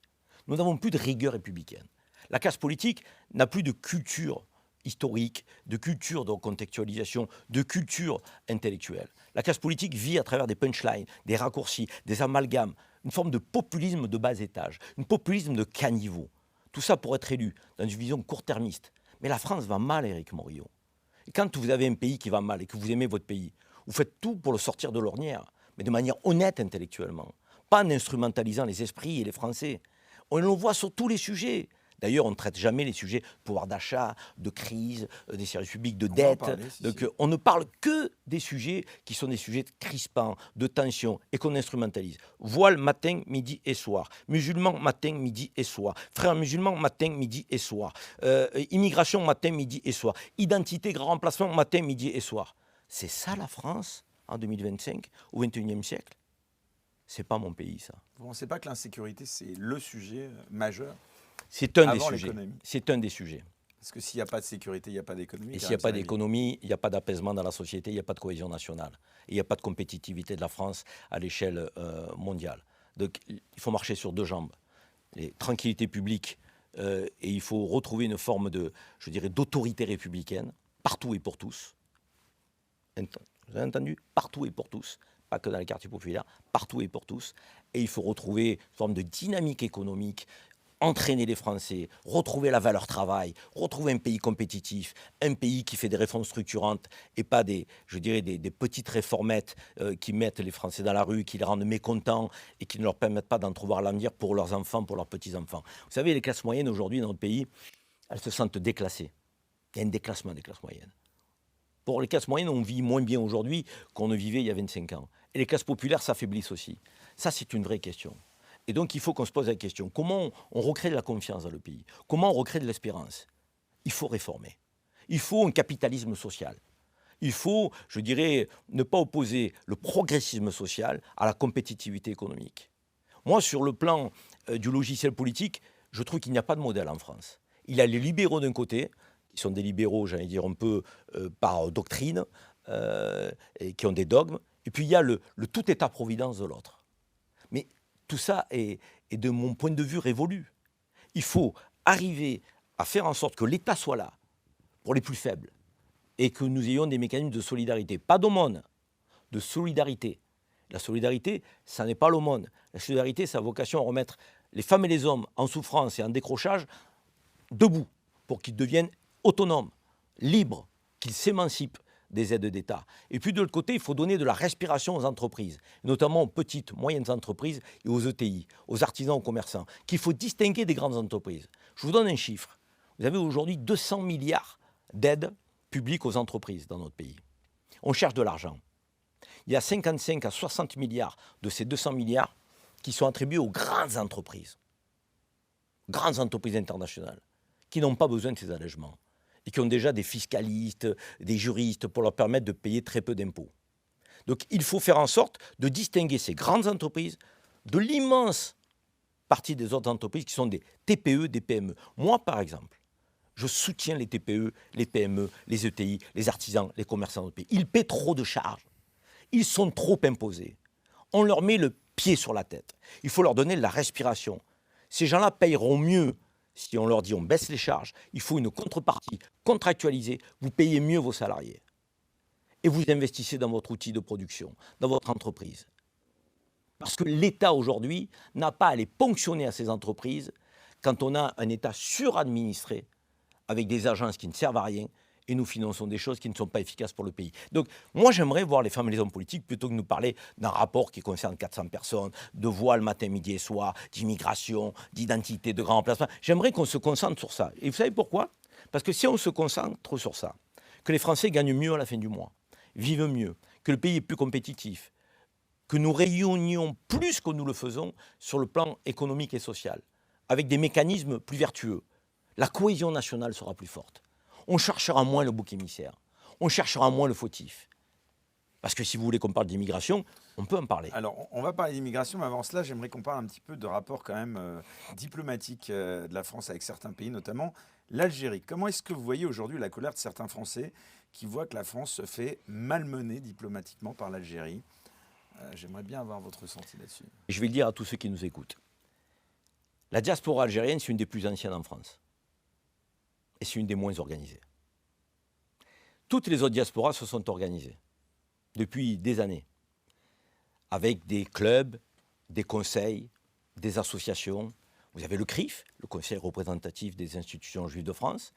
Nous n'avons plus de rigueur républicaine. La classe politique n'a plus de culture historique, de culture de contextualisation, de culture intellectuelle. La classe politique vit à travers des punchlines, des raccourcis, des amalgames, une forme de populisme de bas étage, un populisme de caniveau. Tout ça pour être élu dans une vision court-termiste. Mais la France va mal, Éric Morillo. Et quand vous avez un pays qui va mal et que vous aimez votre pays, vous faites tout pour le sortir de l'ornière, mais de manière honnête intellectuellement, pas en instrumentalisant les esprits et les Français. On le voit sur tous les sujets. D'ailleurs, on ne traite jamais les sujets de pouvoir d'achat, de crise, des services publics, de dette. On ne parle que des sujets qui sont des sujets crispants, de tension, et qu'on instrumentalise. Voile matin, midi et soir. Musulmans matin, midi et soir. Frères musulmans matin, midi et soir. Immigration matin, midi et soir. Identité, grand remplacement matin, midi et soir. C'est ça la France en 2025, au XXIe siècle? C'est pas mon pays, ça. Vous ne pensez pas que l'insécurité, c'est le sujet majeur? C'est un des Avant sujets. l'économie. C'est un des sujets. Parce que s'il n'y a pas de sécurité, il n'y a pas d'économie. Et s'il n'y a pas d'économie, il n'y a pas d'apaisement dans la société, il n'y a pas de cohésion nationale. Et il n'y a pas de compétitivité de la France à l'échelle mondiale. Donc il faut marcher sur deux jambes. Et tranquillité publique, et il faut retrouver une forme de, je dirais, d'autorité républicaine, partout et pour tous. Vous avez entendu? Partout et pour tous. Pas que dans les quartiers populaires, partout et pour tous. Et il faut retrouver une forme de dynamique économique, entraîner les Français, retrouver la valeur travail, retrouver un pays compétitif, un pays qui fait des réformes structurantes et pas des petites réformettes qui mettent les Français dans la rue, qui les rendent mécontents et qui ne leur permettent pas d'entrevoir l'avenir pour leurs enfants, pour leurs petits-enfants. Vous savez, les classes moyennes aujourd'hui dans notre pays, elles se sentent déclassées. Il y a un déclassement des classes moyennes. Pour les classes moyennes, on vit moins bien aujourd'hui qu'on ne vivait il y a 25 ans. Et les classes populaires s'affaiblissent aussi. Ça, c'est une vraie question. Et donc, il faut qu'on se pose la question, comment on recrée de la confiance dans le pays? Comment on recrée de l'espérance? Il faut réformer. Il faut un capitalisme social. Il faut, je dirais, ne pas opposer le progressisme social à la compétitivité économique. Moi, sur le plan du logiciel politique, je trouve qu'il n'y a pas de modèle en France. Il y a les libéraux d'un côté, qui sont des libéraux, j'allais dire, un peu par doctrine, et qui ont des dogmes, et puis il y a le tout État-providence de l'autre. Mais tout ça est, de mon point de vue, révolu. Il faut arriver à faire en sorte que l'État soit là pour les plus faibles et que nous ayons des mécanismes de solidarité. Pas d'aumône, de solidarité. La solidarité, ça n'est pas l'aumône. La solidarité, ça a vocation à remettre les femmes et les hommes en souffrance et en décrochage debout pour qu'ils deviennent autonomes, libres, qu'ils s'émancipent des aides d'État. Et puis de l'autre côté, il faut donner de la respiration aux entreprises, notamment aux petites, moyennes entreprises et aux ETI, aux artisans, aux commerçants, qu'il faut distinguer des grandes entreprises. Je vous donne un chiffre. Vous avez aujourd'hui 200 milliards d'aide publique aux entreprises dans notre pays. On cherche de l'argent. Il y a 55 à 60 milliards de ces 200 milliards qui sont attribués aux grandes entreprises internationales, qui n'ont pas besoin de ces allègements et qui ont déjà des fiscalistes, des juristes pour leur permettre de payer très peu d'impôts. Donc il faut faire en sorte de distinguer ces grandes entreprises de l'immense partie des autres entreprises qui sont des TPE, des PME. Moi, par exemple, je soutiens les TPE, les PME, les ETI, les artisans, les commerçants de notre pays. Ils paient trop de charges. Ils sont trop imposés. On leur met le pied sur la tête. Il faut leur donner de la respiration. Ces gens-là payeront mieux si on leur dit on baisse les charges. Il faut une contrepartie contractualisée. Vous payez mieux vos salariés. Et vous investissez dans votre outil de production, dans votre entreprise. Parce que l'État aujourd'hui n'a pas à les ponctionner à ces entreprises quand on a un État suradministré avec des agences qui ne servent à rien et nous finançons des choses qui ne sont pas efficaces pour le pays. Donc moi j'aimerais voir les femmes et les hommes politiques plutôt que de nous parler d'un rapport qui concerne 400 personnes, de voile matin, midi et soir, d'immigration, d'identité, de grand remplacement. J'aimerais qu'on se concentre sur ça. Et vous savez pourquoi ? Parce que si on se concentre sur ça, que les Français gagnent mieux à la fin du mois, vivent mieux, que le pays est plus compétitif, que nous rayonnions plus que nous le faisons sur le plan économique et social, avec des mécanismes plus vertueux, la cohésion nationale sera plus forte. On cherchera moins le bouc émissaire, on cherchera moins le fautif. Parce que si vous voulez qu'on parle d'immigration, on peut en parler. Alors, on va parler d'immigration, mais avant cela, j'aimerais qu'on parle un petit peu de rapport quand même diplomatique de la France avec certains pays, notamment l'Algérie. Comment est-ce que vous voyez aujourd'hui la colère de certains Français qui voient que la France se fait malmener diplomatiquement par l'Algérie ? J'aimerais bien avoir votre ressenti là-dessus. Je vais le dire à tous ceux qui nous écoutent. La diaspora algérienne, c'est une des plus anciennes en France. Et c'est une des moins organisées. Toutes les autres diasporas se sont organisées depuis des années, avec des clubs, des conseils, des associations. Vous avez le CRIF, le Conseil représentatif des institutions juives de France.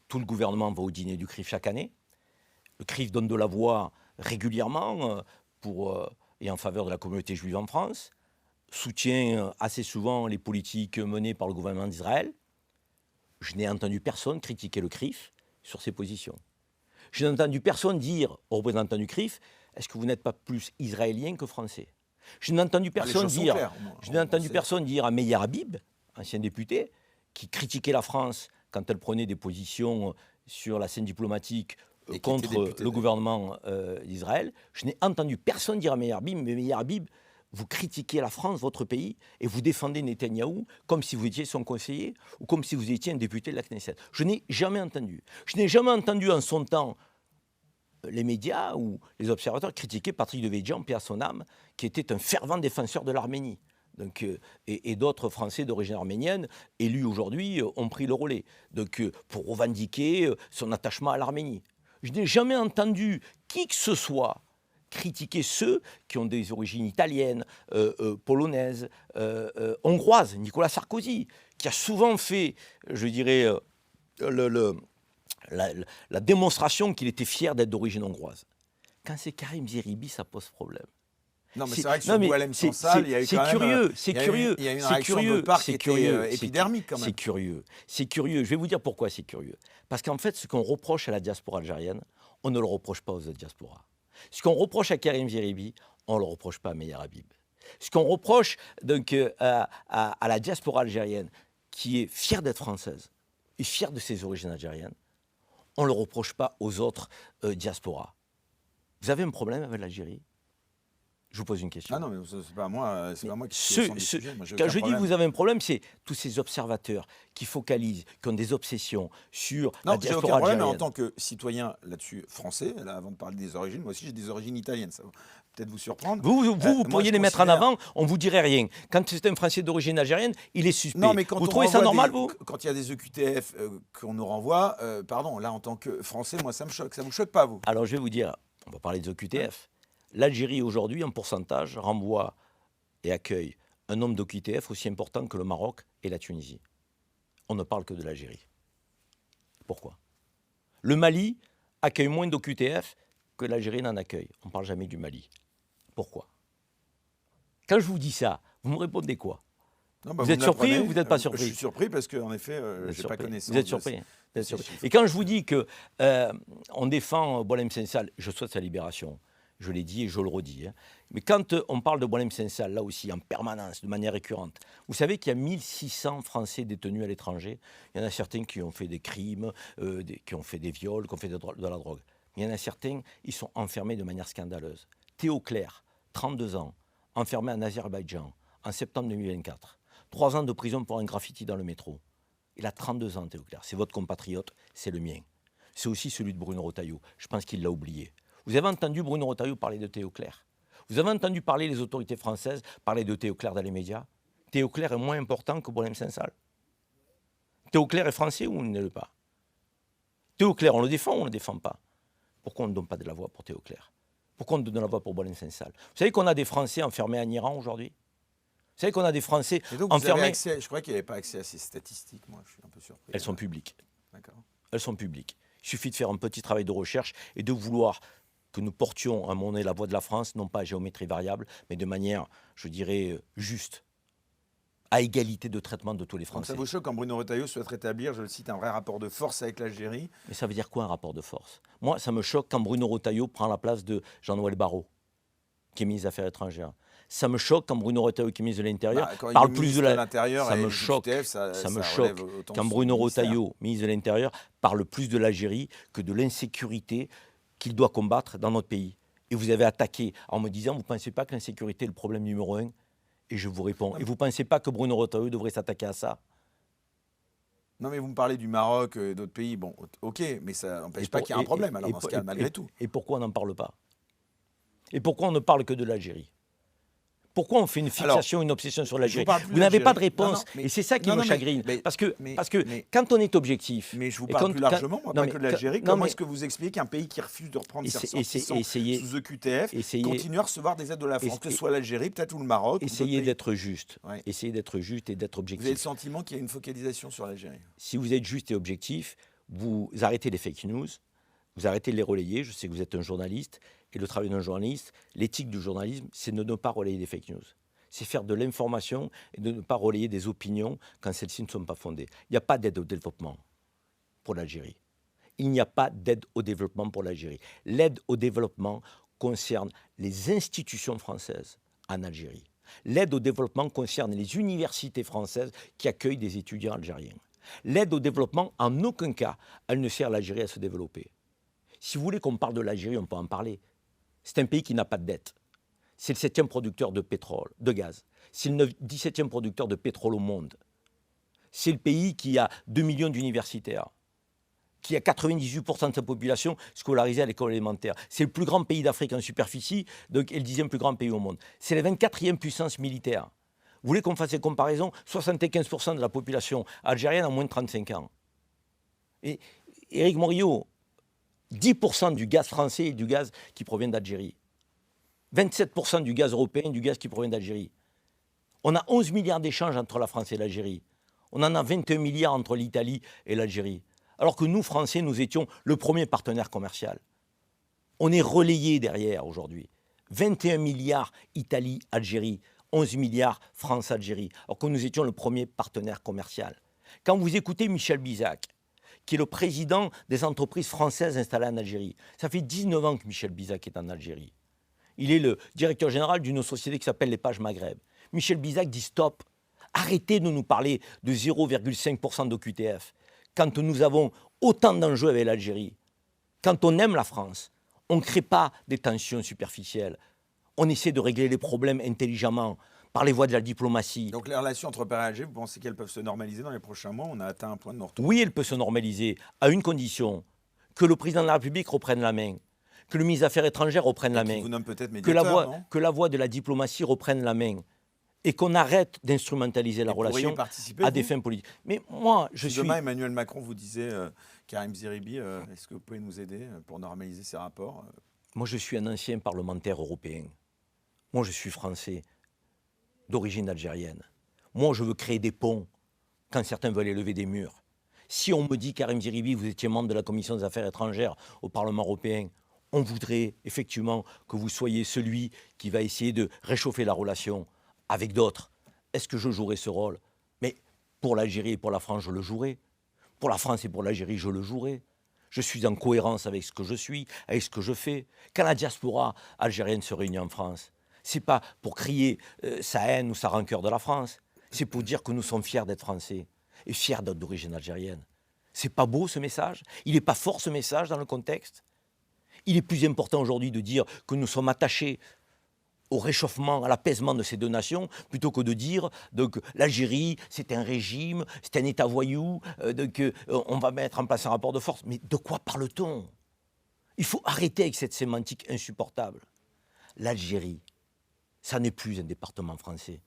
Tout le gouvernement va au dîner du CRIF chaque année. Le CRIF donne de la voix régulièrement et en faveur de la communauté juive en France, soutient assez souvent les politiques menées par le gouvernement d'Israël. Je n'ai entendu personne critiquer le CRIF sur ses positions. Je n'ai entendu personne dire aux représentants du CRIF « Est-ce que vous n'êtes pas plus israélien que français ?» Je n'ai entendu personne dire à Meir Habib, ancien député, qui critiquait la France quand elle prenait des positions sur la scène diplomatique contre le gouvernement d'Israël. Je n'ai entendu personne dire à Meir Habib, mais Meir Habib, vous critiquez la France, votre pays, et vous défendez Netanyahou comme si vous étiez son conseiller ou comme si vous étiez un député de la Knesset. Je n'ai jamais entendu. Je n'ai jamais entendu en son temps les médias ou les observateurs critiquer Patrick Devedjian, paix à son âme, qui était un fervent défenseur de l'Arménie. Donc, et d'autres Français d'origine arménienne, élus aujourd'hui, ont pris le relais pour revendiquer son attachement à l'Arménie. Je n'ai jamais entendu qui que ce soit critiquer ceux qui ont des origines italiennes, polonaises, hongroises. Nicolas Sarkozy, qui a souvent fait, je dirais, la démonstration qu'il était fier d'être d'origine hongroise. Quand c'est Karim Zeribi, ça pose problème. Non, mais c'est vrai que sur Boualem Sansal, il y a eu quand même... C'est curieux. Il y a eu une réaction de part qui était épidermique quand même. C'est curieux. Je vais vous dire pourquoi c'est curieux. Parce qu'en fait, ce qu'on reproche à la diaspora algérienne, on ne le reproche pas aux autres diasporas. Ce qu'on reproche à Karim Zeribi, on ne le reproche pas à Meir Habib. Ce qu'on reproche donc, à la diaspora algérienne, qui est fière d'être française et fière de ses origines algériennes, on ne le reproche pas aux autres diasporas. Vous avez un problème avec l'Algérie ? Je vous pose une question. Ah non, mais c'est pas moi qui suis au centre du sujet. Moi, quand je dis que vous avez un problème, c'est tous ces observateurs qui focalisent, qui ont des obsessions sur la diaspora algérienne. Non, j'ai aucun problème, mais en tant que citoyen là-dessus français, là, avant de parler des origines, moi aussi j'ai des origines italiennes, ça va peut-être vous surprendre. Vous pourriez les mettre en avant, on ne vous dirait rien. Quand c'est un Français d'origine algérienne, il est suspect. Non, mais quand vous trouvez ça normal, vous ? Quand il y a des EQTF qu'on nous renvoie, pardon, là en tant que Français, moi ça me choque. Ça ne vous choque pas, vous ? Alors je vais vous dire, on va parler des EQTF. L'Algérie, aujourd'hui, en pourcentage, renvoie et accueille un nombre d'OQTF aussi important que le Maroc et la Tunisie. On ne parle que de l'Algérie. Pourquoi ? Le Mali accueille moins d'OQTF que l'Algérie n'en accueille. On ne parle jamais du Mali. Pourquoi ? Quand je vous dis ça, vous me répondez quoi ? Non, bah, Vous êtes me surpris l'apprenez. ou vous n'êtes pas Je surpris? suis surpris parce qu'en effet, Vous êtes je n'ai pas surpris. connaissance Vous êtes de surpris. Vous êtes ces surpris. chiffres. Et quand je vous dis que on défend Boualem Sansal, je souhaite sa libération. Je l'ai dit et je le redis. Hein. Mais quand on parle de Boualem Sansal, là aussi, en permanence, de manière récurrente, vous savez qu'il y a 1600 Français détenus à l'étranger. Il y en a certains qui ont fait des crimes, qui ont fait des viols, qui ont fait de la drogue. Mais il y en a certains, ils sont enfermés de manière scandaleuse. Théo Clair, 32 ans, enfermé en Azerbaïdjan, en septembre 2024. 3 ans de prison pour un graffiti dans le métro. Il a 32 ans, Théo Clair. C'est votre compatriote, c'est le mien. C'est aussi celui de Bruno Retailleau. Je pense qu'il l'a oublié. Vous avez entendu Bruno Retailleau parler de Théo Clair? Vous avez entendu parler les autorités françaises parler de Théo Clair dans les médias? Théo Clair est moins important que Boualem Sansal. Théo Clair est français ou il ne l'est pas? Théo Clair, on le défend ou on ne le défend pas? Pourquoi on ne donne pas de la voix pour Théo Clair? Pourquoi on donne de la voix pour Boualem Sansal? Vous savez qu'on a des Français enfermés en Iran aujourd'hui? Vous savez qu'on a des Français Et donc, vous avez enfermés... accès, je crois qu'il n'y avait pas accès à ces statistiques, moi, je suis un peu surpris. Elles sont publiques. D'accord. Elles sont publiques. Il suffit de faire un petit travail de recherche et de vouloir que nous portions à un moment donné la voix de la France, non pas à géométrie variable, mais de manière, je dirais, juste, à égalité de traitement de tous les Donc Français. ça vous choque quand Bruno Retailleau souhaite rétablir, je le cite, un vrai rapport de force avec l'Algérie? Mais ça veut dire quoi un rapport de force? Moi, ça me choque quand Bruno Retailleau prend la place de Jean-Noël Barrot, qui est ministre des Affaires étrangères. Ça me choque quand Bruno Retailleau, qui est ministre de l'Intérieur, parle plus de l'Intérieur. Ça me choque. Ça me choque quand Bruno Retailleau, ministre de l'Intérieur, parle plus de l'Algérie que de l'insécurité qu'il doit combattre dans notre pays. Et vous avez attaqué en me disant, vous ne pensez pas que l'insécurité est le problème numéro 1? Et je vous réponds, et vous ne pensez pas que Bruno Retailleau devrait s'attaquer à ça? Non, mais vous me parlez du Maroc et d'autres pays. Bon, ok, mais ça n'empêche pas qu'il y a un problème, alors dans ce cas, malgré tout. Et pourquoi on n'en parle pas? Et pourquoi on ne parle que de l'Algérie? Pourquoi on fait une fixation, une obsession sur l'Algérie? Vous n'avez pas de réponse. Et c'est ça qui me chagrine. Parce que quand on est objectif... Mais je vous parle plus largement, moi, pas que de l'Algérie. Comment est-ce que vous expliquez qu'un pays qui refuse de reprendre ses ressortissants sous EQTF continue à recevoir des aides de la France, que ce soit l'Algérie, peut-être, ou le Maroc? Essayez d'être juste. Essayez d'être juste et d'être objectif. Vous avez le sentiment qu'il y a une focalisation sur l'Algérie? Si vous êtes juste et objectif, vous arrêtez les fake news, vous arrêtez de les relayer. Je sais que vous êtes un journaliste. Et le travail d'un journaliste, l'éthique du journalisme, c'est de ne pas relayer des fake news. C'est faire de l'information et de ne pas relayer des opinions quand celles-ci ne sont pas fondées. Il n'y a pas d'aide au développement pour l'Algérie. Il n'y a pas d'aide au développement pour l'Algérie. L'aide au développement concerne les institutions françaises en Algérie. L'aide au développement concerne les universités françaises qui accueillent des étudiants algériens. L'aide au développement, en aucun cas, elle ne sert l'Algérie à se développer. Si vous voulez qu'on parle de l'Algérie, on peut en parler. C'est un pays qui n'a pas de dette. C'est le 7e producteur de pétrole, de gaz. C'est le 17e producteur de pétrole au monde. C'est le pays qui a 2 millions d'universitaires, qui a 98% de sa population scolarisée à l'école élémentaire. C'est le plus grand pays d'Afrique en superficie et le 10e plus grand pays au monde. C'est la 24e puissance militaire. Vous voulez qu'on fasse des comparaisons? 75% de la population algérienne a moins de 35 ans. Et Éric Morillo, 10% du gaz français est du gaz qui provient d'Algérie. 27% du gaz européen, du gaz qui provient d'Algérie. On a 11 milliards d'échanges entre la France et l'Algérie. On en a 21 milliards entre l'Italie et l'Algérie. Alors que nous, Français, nous étions le premier partenaire commercial. On est relayé derrière aujourd'hui. 21 milliards Italie, Algérie. 11 milliards France, Algérie. Alors que nous étions le premier partenaire commercial. Quand vous écoutez Michel Bizac, qui est le président des entreprises françaises installées en Algérie. Ça fait 19 ans que Michel Bizac est en Algérie. Il est le directeur général d'une société qui s'appelle Les Pages Maghreb. Michel Bizac dit stop, arrêtez de nous parler de 0,5% d'OQTF. Quand nous avons autant d'enjeux avec l'Algérie, quand on aime la France, on ne crée pas des tensions superficielles. On essaie de régler les problèmes intelligemment, par les voies de la diplomatie. Donc les relations entre Paris et Alger, vous pensez qu'elles peuvent se normaliser dans les prochains mois? On a atteint un point de non-retour. Oui, elles peuvent se normaliser, à une condition, que le président de la République reprenne la main, que le ministre des Affaires étrangères reprenne la main, vous nomme peut-être médiateur, que la voie de la diplomatie reprenne la main, et qu'on arrête d'instrumentaliser la relation à des fins politiques. Mais moi, Demain, Emmanuel Macron vous disait, Karim Zeribi, est-ce que vous pouvez nous aider pour normaliser ces rapports? Moi, je suis un ancien parlementaire européen. Moi, je suis français, d'origine algérienne. Moi, je veux créer des ponts quand certains veulent élever des murs. Si on me dit, Karim Zeribi, vous étiez membre de la Commission des Affaires étrangères au Parlement européen, on voudrait effectivement que vous soyez celui qui va essayer de réchauffer la relation avec d'autres, est-ce que je jouerai ce rôle? Mais pour l'Algérie et pour la France, je le jouerai. Pour la France et pour l'Algérie, je le jouerai. Je suis en cohérence avec ce que je suis, avec ce que je fais. Quand la diaspora algérienne se réunit en France, ce n'est pas pour crier sa haine ou sa rancœur de la France. C'est pour dire que nous sommes fiers d'être français et fiers d'être d'origine algérienne. C'est pas beau ce message? Il n'est pas fort ce message dans le contexte? Il est plus important aujourd'hui de dire que nous sommes attachés au réchauffement, à l'apaisement de ces deux nations, plutôt que de dire que l'Algérie, c'est un régime, c'est un État voyou, qu'on va mettre en place un rapport de force. Mais de quoi parle-t-on? Il faut arrêter avec cette sémantique insupportable. L'Algérie, ça n'est plus un département français.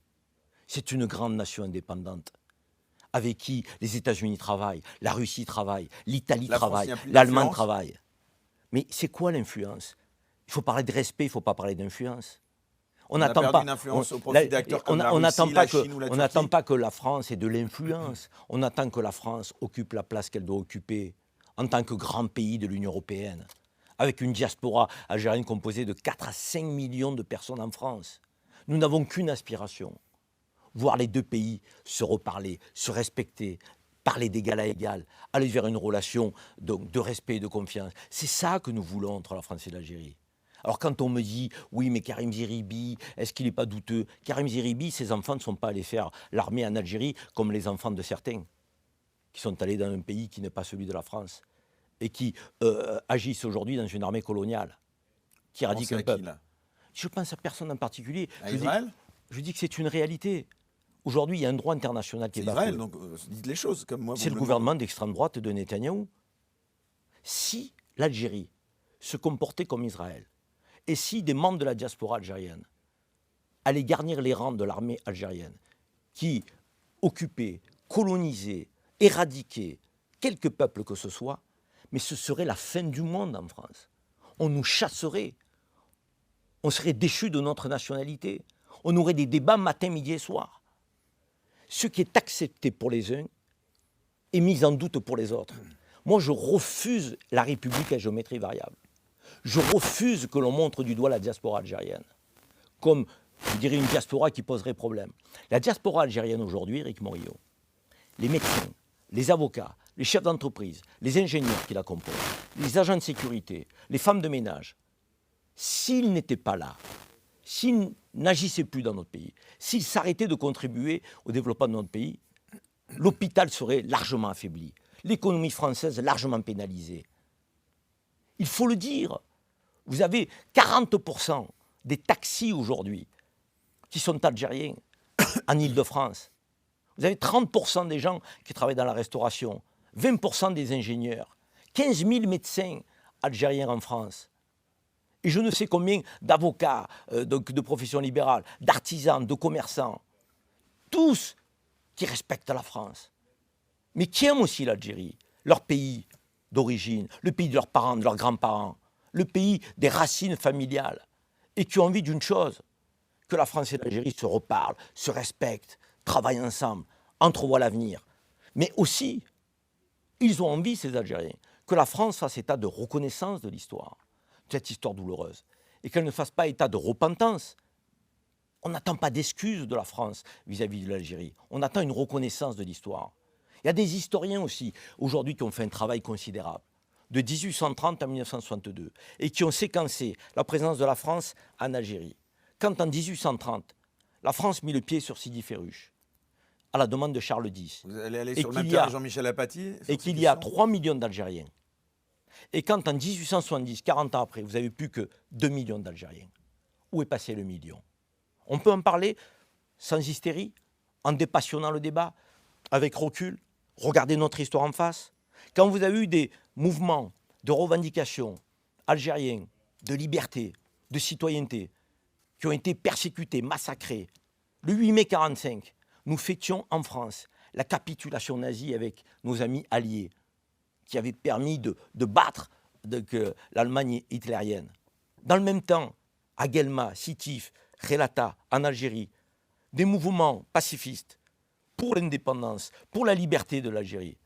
C'est une grande nation indépendante, avec qui les États-Unis travaillent, la Russie travaille, l'Italie travaille, l'Allemagne travaille. Mais c'est quoi l'influence? Il faut parler de respect, il ne faut pas parler d'influence. On n'attend pas une influence au profit d'acteurs comme la Russie, la Chine ou la Turquie. On n'attend pas que la France ait de l'influence. On attend que la France occupe la place qu'elle doit occuper en tant que grand pays de l'Union européenne, avec une diaspora algérienne composée de 4 à 5 millions de personnes en France. Nous n'avons qu'une aspiration, voir les deux pays se reparler, se respecter, parler d'égal à égal, aller vers une relation de respect et de confiance. C'est ça que nous voulons entre la France et l'Algérie. Alors quand on me dit, oui mais Karim Zeribi, est-ce qu'il n'est pas douteux? Karim Zeribi, ses enfants ne sont pas allés faire l'armée en Algérie comme les enfants de certains, qui sont allés dans un pays qui n'est pas celui de la France, et qui agissent aujourd'hui dans une armée coloniale, qui éradique un peuple. Je pense à personne en particulier. À Israël? Je dis que c'est une réalité. Aujourd'hui, il y a un droit international qui est bafoué. Israël, donc dites les choses comme moi. C'est le gouvernement d'extrême droite de Netanyahou. Si l'Algérie se comportait comme Israël, et si des membres de la diaspora algérienne allaient garnir les rangs de l'armée algérienne, qui occupait, colonisait, éradiquait quelque peuple que ce soit, mais ce serait la fin du monde en France. On nous chasserait. On serait déchus de notre nationalité. On aurait des débats matin, midi et soir. Ce qui est accepté pour les uns est mis en doute pour les autres. Moi, je refuse la République à géométrie variable. Je refuse que l'on montre du doigt la diaspora algérienne comme, je dirais, une diaspora qui poserait problème. La diaspora algérienne aujourd'hui, Éric Morillo, les médecins, les avocats, les chefs d'entreprise, les ingénieurs qui la composent, les agents de sécurité, les femmes de ménage, s'ils n'étaient pas là, s'ils n'agissaient plus dans notre pays, s'ils s'arrêtaient de contribuer au développement de notre pays, l'hôpital serait largement affaibli, l'économie française largement pénalisée. Il faut le dire. Vous avez 40% des taxis aujourd'hui qui sont algériens en Île-de-France. Vous avez 30% des gens qui travaillent dans la restauration, 20% des ingénieurs, 15 000 médecins algériens en France. Et je ne sais combien d'avocats, de professions libérales, d'artisans, de commerçants, tous qui respectent la France, mais qui aiment aussi l'Algérie, leur pays d'origine, le pays de leurs parents, de leurs grands-parents, le pays des racines familiales, et qui ont envie d'une chose, que la France et l'Algérie se reparlent, se respectent, travaillent ensemble, entrevoient l'avenir. Mais aussi, ils ont envie, ces Algériens, que la France fasse état de reconnaissance de l'histoire, de cette histoire douloureuse, et qu'elle ne fasse pas état de repentance. On n'attend pas d'excuses de la France vis-à-vis de l'Algérie, on attend une reconnaissance de l'histoire. Il y a des historiens aussi, aujourd'hui, qui ont fait un travail considérable, de 1830 à 1962, et qui ont séquencé la présence de la France en Algérie. Quand en 1830, la France mit le pied sur Sidi Ferruche, à la demande de Charles X. Vous allez aller sur le même terrain Jean-Michel Apathy? Et qu'il y a 3 millions d'Algériens. Et quand en 1870, 40 ans après, vous n'avez plus que 2 millions d'Algériens, où est passé le million? On peut en parler sans hystérie, en dépassionnant le débat, avec recul, regarder notre histoire en face. Quand vous avez eu des mouvements de revendication algériens, de liberté, de citoyenneté, qui ont été persécutés, massacrés, le 8 mai 1945, nous fêtions en France la capitulation nazie avec nos amis alliés, qui avait permis de battre l'Allemagne hitlérienne. Dans le même temps, à Guelma, Sétif, Relata, en Algérie, des mouvements pacifistes pour l'indépendance, pour la liberté de l'Algérie,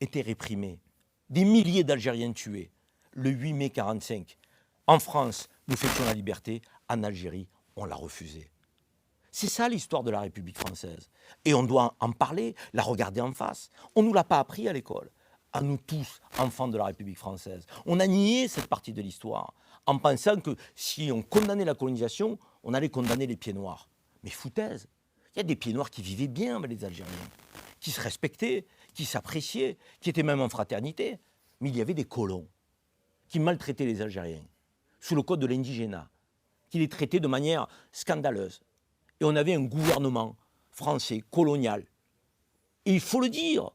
étaient réprimés. Des milliers d'Algériens tués. Le 8 mai 1945, en France, nous fêtions la liberté. En Algérie, on l'a refusée. C'est ça l'histoire de la République française. Et on doit en parler, la regarder en face. On ne nous l'a pas appris à l'école, à nous tous, enfants de la République française. On a nié cette partie de l'histoire en pensant que si on condamnait la colonisation, on allait condamner les pieds noirs. Mais foutaise, il y a des pieds noirs qui vivaient bien avec les Algériens, qui se respectaient, qui s'appréciaient, qui étaient même en fraternité. Mais il y avait des colons qui maltraitaient les Algériens, sous le code de l'indigénat, qui les traitaient de manière scandaleuse. Et on avait un gouvernement français, colonial. Et il faut le dire,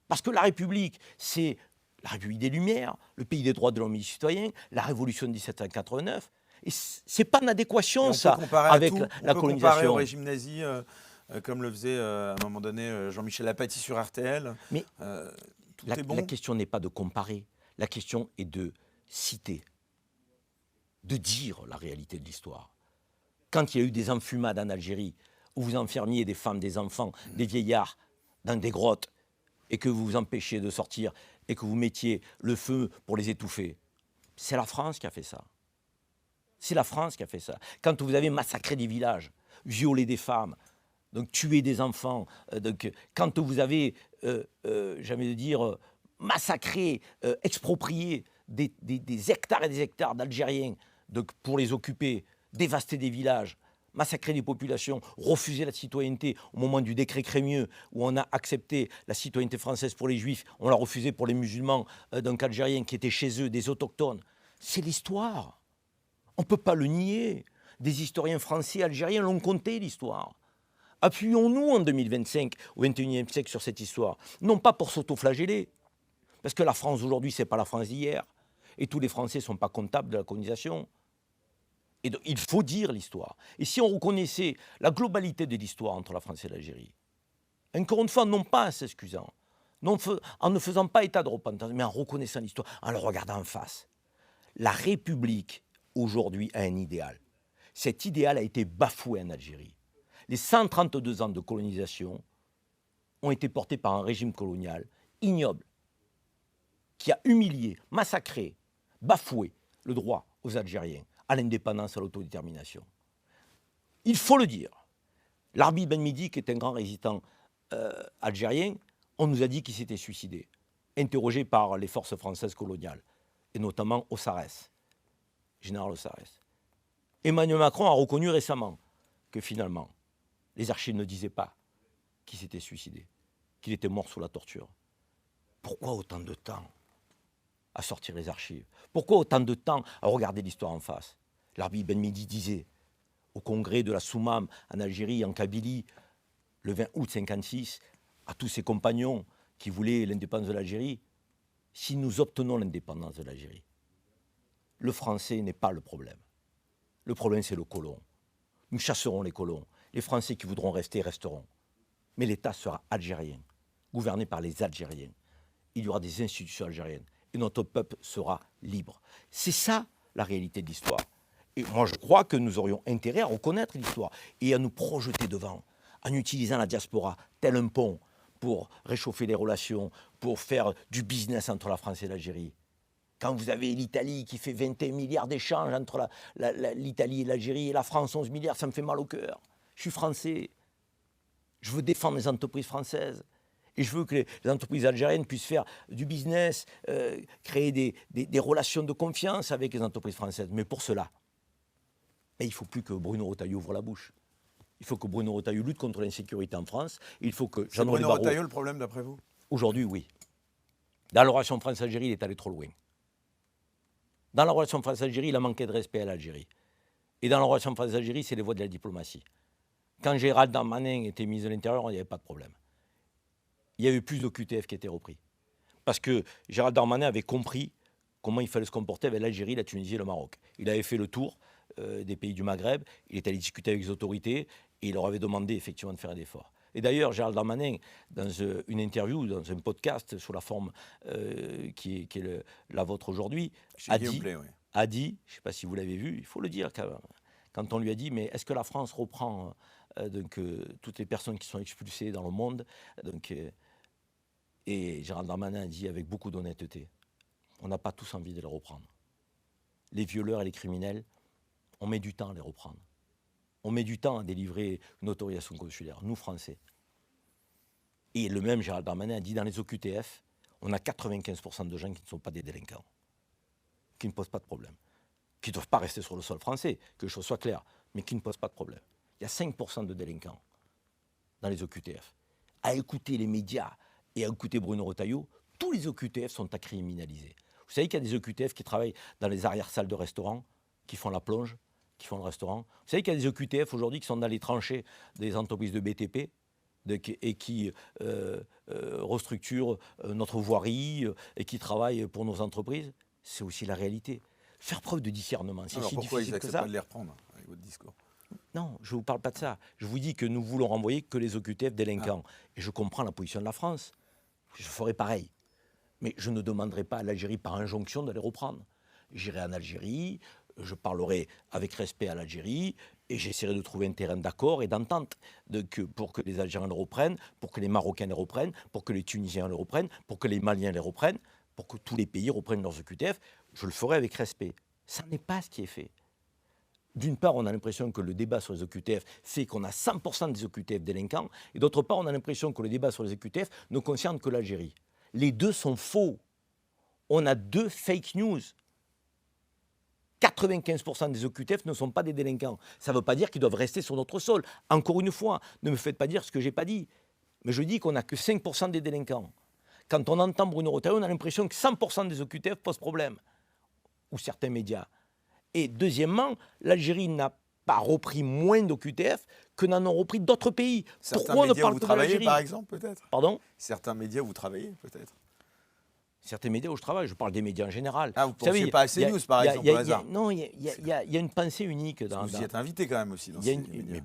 parce que la République, c'est la République des Lumières, le pays des droits de l'homme et du citoyen, la Révolution de 1789. Et c'est pas en adéquation, ça, avec la colonisation. On peut comparer au régime nazi, comme le faisait à un moment donné Jean-Michel Apathy sur RTL. Mais tout est bon. La question n'est pas de comparer, la question est de citer, de dire la réalité de l'histoire. Quand il y a eu des enfumades en Algérie, où vous enfermiez des femmes, des enfants, des vieillards dans des grottes, et que vous vous empêchiez de sortir, et que vous mettiez le feu pour les étouffer, c'est la France qui a fait ça. C'est la France qui a fait ça. Quand vous avez massacré des villages, violé des femmes, donc tué des enfants, quand vous avez, jamais de dire, massacré, exproprié des hectares et des hectares d'Algériens pour les occuper, dévaster des villages, massacrer des populations, refuser la citoyenneté au moment du décret Crémieux, où on a accepté la citoyenneté française pour les juifs, on l'a refusé pour les musulmans, donc algériens qui étaient chez eux, des autochtones. C'est l'histoire. On ne peut pas le nier. Des historiens français, algériens l'ont compté, l'histoire. Appuyons-nous en 2025, au XXIe siècle, sur cette histoire. Non pas pour s'autoflageller, parce que la France d'aujourd'hui, ce n'est pas la France d'hier. Et tous les Français ne sont pas comptables de la colonisation. Et donc, il faut dire l'histoire. Et si on reconnaissait la globalité de l'histoire entre la France et l'Algérie, encore une fois, non pas en s'excusant, en ne faisant pas état de repentance, mais en reconnaissant l'histoire, en le regardant en face. La République, aujourd'hui, a un idéal. Cet idéal a été bafoué en Algérie. Les 132 ans de colonisation ont été portés par un régime colonial ignoble, qui a humilié, massacré, bafoué le droit aux Algériens à l'indépendance, à l'autodétermination. Il faut le dire. Larbi Ben Midi, qui est un grand résistant algérien, on nous a dit qu'il s'était suicidé, interrogé par les forces françaises coloniales, et notamment Ossarès, général Ossarès. Emmanuel Macron a reconnu récemment que finalement, les archives ne disaient pas qu'il s'était suicidé, qu'il était mort sous la torture. Pourquoi autant de temps à sortir les archives? Pourquoi autant de temps à regarder l'histoire en face? Larbi Ben Midi disait au congrès de la Soumam en Algérie, en Kabylie, le 20 août 1956, à tous ses compagnons qui voulaient l'indépendance de l'Algérie, si nous obtenons l'indépendance de l'Algérie, le français n'est pas le problème. Le problème, c'est le colon. Nous chasserons les colons. Les Français qui voudront rester, resteront. Mais l'État sera algérien, gouverné par les Algériens. Il y aura des institutions algériennes. Et notre peuple sera libre. C'est ça, la réalité de l'histoire. Et moi, je crois que nous aurions intérêt à reconnaître l'histoire et à nous projeter devant, en utilisant la diaspora tel un pont pour réchauffer les relations, pour faire du business entre la France et l'Algérie. Quand vous avez l'Italie qui fait 21 milliards d'échanges entre l'Italie et l'Algérie et la France 11 milliards, ça me fait mal au cœur. Je suis français. Je veux défendre les entreprises françaises. Et je veux que les entreprises algériennes puissent faire du business, créer des relations de confiance avec les entreprises françaises. Mais pour cela, il ne faut plus que Bruno Retailleau ouvre la bouche. Il faut que Bruno Retailleau lutte contre l'insécurité en France. Il faut que Jean-Noël Barrot... C'est Bruno Retailleau le problème, d'après vous? Aujourd'hui, oui. Dans la relation France-Algérie, il est allé trop loin. Dans la relation France-Algérie, il a manqué de respect à l'Algérie. Et dans la relation France-Algérie, c'est les voies de la diplomatie. Quand Gérald Darmanin était ministre de l'Intérieur, il n'y avait pas de problème. Il y a eu plus d'OQTF qui étaient repris. Parce que Gérald Darmanin avait compris comment il fallait se comporter avec l'Algérie, la Tunisie et le Maroc. Il avait fait le tour des pays du Maghreb, il est allé discuter avec les autorités et il leur avait demandé effectivement de faire un effort. Et d'ailleurs, Gérald Darmanin, dans une interview, dans un podcast sous la forme qui est la vôtre aujourd'hui, a dit, je ne sais pas si vous l'avez vu, il faut le dire quand on lui a dit, mais est-ce que la France reprend toutes les personnes qui sont expulsées dans le monde et Gérald Darmanin a dit avec beaucoup d'honnêteté, on n'a pas tous envie de les reprendre. Les violeurs et les criminels, on met du temps à les reprendre. On met du temps à délivrer une autorisation consulaire, nous Français. Et le même Gérald Darmanin a dit dans les OQTF, on a 95% de gens qui ne sont pas des délinquants, qui ne posent pas de problème, qui ne doivent pas rester sur le sol français, que les choses soient claires, mais qui ne posent pas de problème. Il y a 5% de délinquants dans les OQTF. À écouter les médias et à écouter Bruno Retailleau, tous les OQTF sont à criminaliser. Vous savez qu'il y a des OQTF qui travaillent dans les arrière-salles de restaurants, qui font la plonge, qui font le restaurant. Vous savez qu'il y a des OQTF aujourd'hui qui sont dans les tranchées des entreprises de BTP et qui restructurent notre voirie et qui travaillent pour nos entreprises. C'est aussi la réalité. Faire preuve de discernement, c'est si pourquoi ils difficile que n'acceptent ça. pas de les reprendre avec votre discours? Non, je ne vous parle pas de ça. Je vous dis que nous voulons renvoyer que les OQTF délinquants. Et je comprends la position de la France. Je ferai pareil. Mais je ne demanderai pas à l'Algérie par injonction de les reprendre. J'irai en Algérie, je parlerai avec respect à l'Algérie et j'essaierai de trouver un terrain d'accord et d'entente pour que les Algériens les reprennent, pour que les Marocains les reprennent, pour que les Tunisiens les reprennent, pour que les Maliens les reprennent, pour que tous les pays reprennent leurs OQTF. Je le ferai avec respect. Ça n'est pas ce qui est fait. D'une part, on a l'impression que le débat sur les OQTF fait qu'on a 100% des OQTF délinquants, et d'autre part, on a l'impression que le débat sur les OQTF ne concerne que l'Algérie. Les deux sont faux. On a deux fake news. 95% des OQTF ne sont pas des délinquants. Ça ne veut pas dire qu'ils doivent rester sur notre sol. Encore une fois, ne me faites pas dire ce que je n'ai pas dit. Mais je dis qu'on n'a que 5% des délinquants. Quand on entend Bruno Retailleau, on a l'impression que 100% des OQTF posent problème. Ou certains médias. Et deuxièmement, l'Algérie n'a pas repris moins d'OQTF que n'en ont repris d'autres pays. Certains Pourquoi on ne médias où parle vous que de travaillez, l'Algérie par exemple, peut-être? Pardon? Certains médias où vous travaillez, peut-être? Certains médias où je travaille, je parle des médias en général. Ah, vous ne pensiez pas à CNews, par exemple, au hasard? Non, il y a une pensée unique. Vous y êtes invité quand même aussi dans ces médias. Mais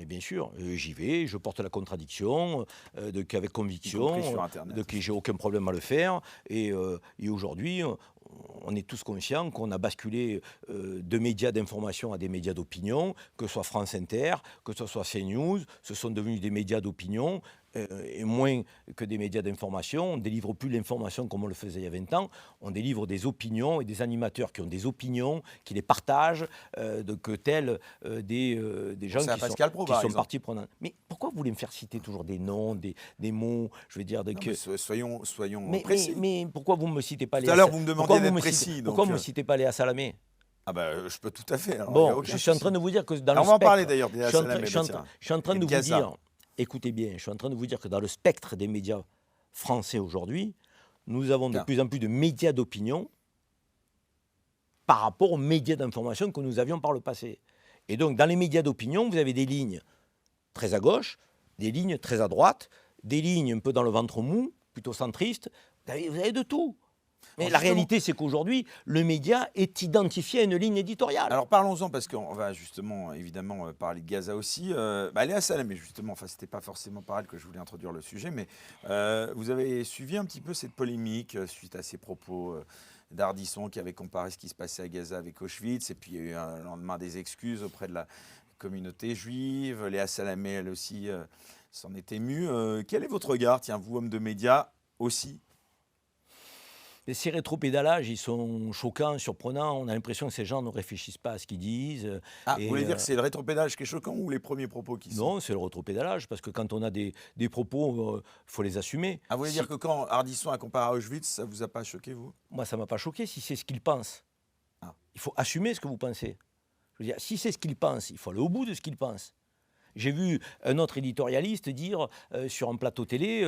bien sûr. J'y vais, je porte la contradiction, avec conviction, sur Internet. j'ai aucun problème à le faire. Et aujourd'hui, on est tous conscients qu'on a basculé de médias d'information à des médias d'opinion, que ce soit France Inter, que ce soit CNews, ce sont devenus des médias d'opinion. Et moins que des médias d'information. On ne délivre plus l'information comme on le faisait il y a 20 ans. On délivre des opinions et des animateurs qui ont des opinions, qui les partagent, des gens qui sont partie prenante. Mais pourquoi vous voulez me faire citer toujours des noms, des mots, je veux dire... Soyons précis. Mais pourquoi vous ne me citez pas Tout à l'heure, vous me demandez d'être précis. Pourquoi vous ne me citez pas Léa Salamé? Ah ben, je peux tout à fait. Alors, bon, je suis en train de vous dire que dans le spectre... On va en parler d'ailleurs, Léa Salamé. Je suis en train de vous dire... Écoutez bien, je suis en train de vous dire que dans le spectre des médias français aujourd'hui, nous avons de plus en plus de médias d'opinion par rapport aux médias d'information que nous avions par le passé. Et donc, dans les médias d'opinion, vous avez des lignes très à gauche, des lignes très à droite, des lignes un peu dans le ventre mou, plutôt centristes. Vous avez de tout. Mais la réalité, c'est qu'aujourd'hui, le média est identifié à une ligne éditoriale. Alors parlons-en, parce qu'on va justement, évidemment, parler de Gaza aussi. Léa Salamé, justement, enfin, c'était pas forcément par elle que je voulais introduire le sujet, mais vous avez suivi un petit peu cette polémique suite à ces propos d'Ardisson qui avait comparé ce qui se passait à Gaza avec Auschwitz, et puis il y a eu un lendemain des excuses auprès de la communauté juive. Léa Salamé, elle aussi, s'en est émue. Quel est votre regard, tiens, vous, homme de médias, aussi? Ces rétropédalages, ils sont choquants, surprenants. On a l'impression que ces gens ne réfléchissent pas à ce qu'ils disent. Vous voulez dire que c'est le rétropédalage qui est choquant ou les premiers propos qui sont... Non, c'est le rétropédalage, parce que quand on a des propos, il faut les assumer. Vous voulez dire que quand Ardisson a comparé à Auschwitz, ça ne vous a pas choqué, vous? Moi, ça ne m'a pas choqué si c'est ce qu'il pense. Il faut assumer ce que vous pensez. Je veux dire, si c'est ce qu'il pense, il faut aller au bout de ce qu'il pense. J'ai vu un autre éditorialiste dire sur un plateau télé,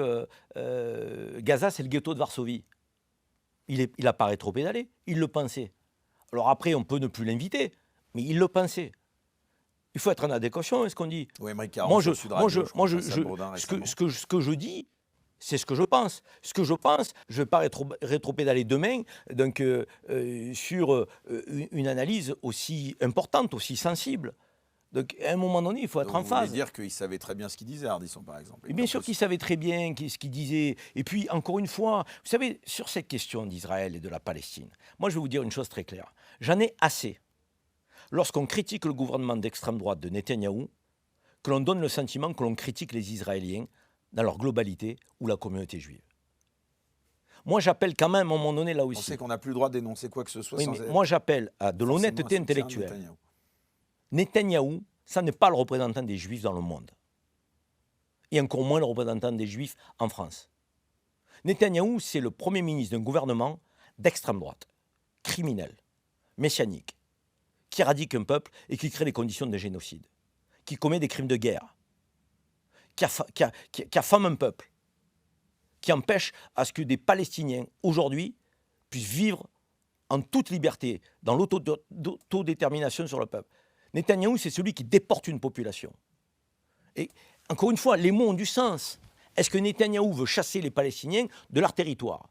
Gaza, c'est le ghetto de Varsovie. Il n'a pas rétropédalé, il le pensait. Alors après, on peut ne plus l'inviter, mais il le pensait. Il faut être en adéquation avec ce qu'on dit. Oui, ce que je dis, c'est ce que je pense. Ce que je pense, je ne vais pas rétropédaler demain sur une analyse aussi importante, aussi sensible. Donc, à un moment donné, il faut être en phase. Vous voulez dire qu'il savait très bien ce qu'il disait, Ardisson, par exemple? Et bien sûr qu'il savait très bien ce qu'il disait. Et puis, encore une fois, vous savez, sur cette question d'Israël et de la Palestine, moi, je vais vous dire une chose très claire. J'en ai assez. Lorsqu'on critique le gouvernement d'extrême droite de Netanyahou, que l'on donne le sentiment que l'on critique les Israéliens dans leur globalité ou la communauté juive. Moi, j'appelle quand même, à un moment donné, là aussi... On sait qu'on n'a plus le droit de dénoncer quoi que ce soit. Oui, mais moi, j'appelle à de l'honnêteté intellectuelle. Netanyahou ça n'est pas le représentant des Juifs dans le monde. Et encore moins le représentant des Juifs en France. Netanyahou, c'est le Premier ministre d'un gouvernement d'extrême droite, criminel, messianique, qui éradique un peuple et qui crée les conditions d'un génocide, qui commet des crimes de guerre, qui affame un peuple, qui empêche à ce que des Palestiniens, aujourd'hui, puissent vivre en toute liberté, dans l'autodétermination sur le peuple. Netanyahou, c'est celui qui déporte une population. Et encore une fois, les mots ont du sens. Est-ce que Netanyahou veut chasser les Palestiniens de leur territoire?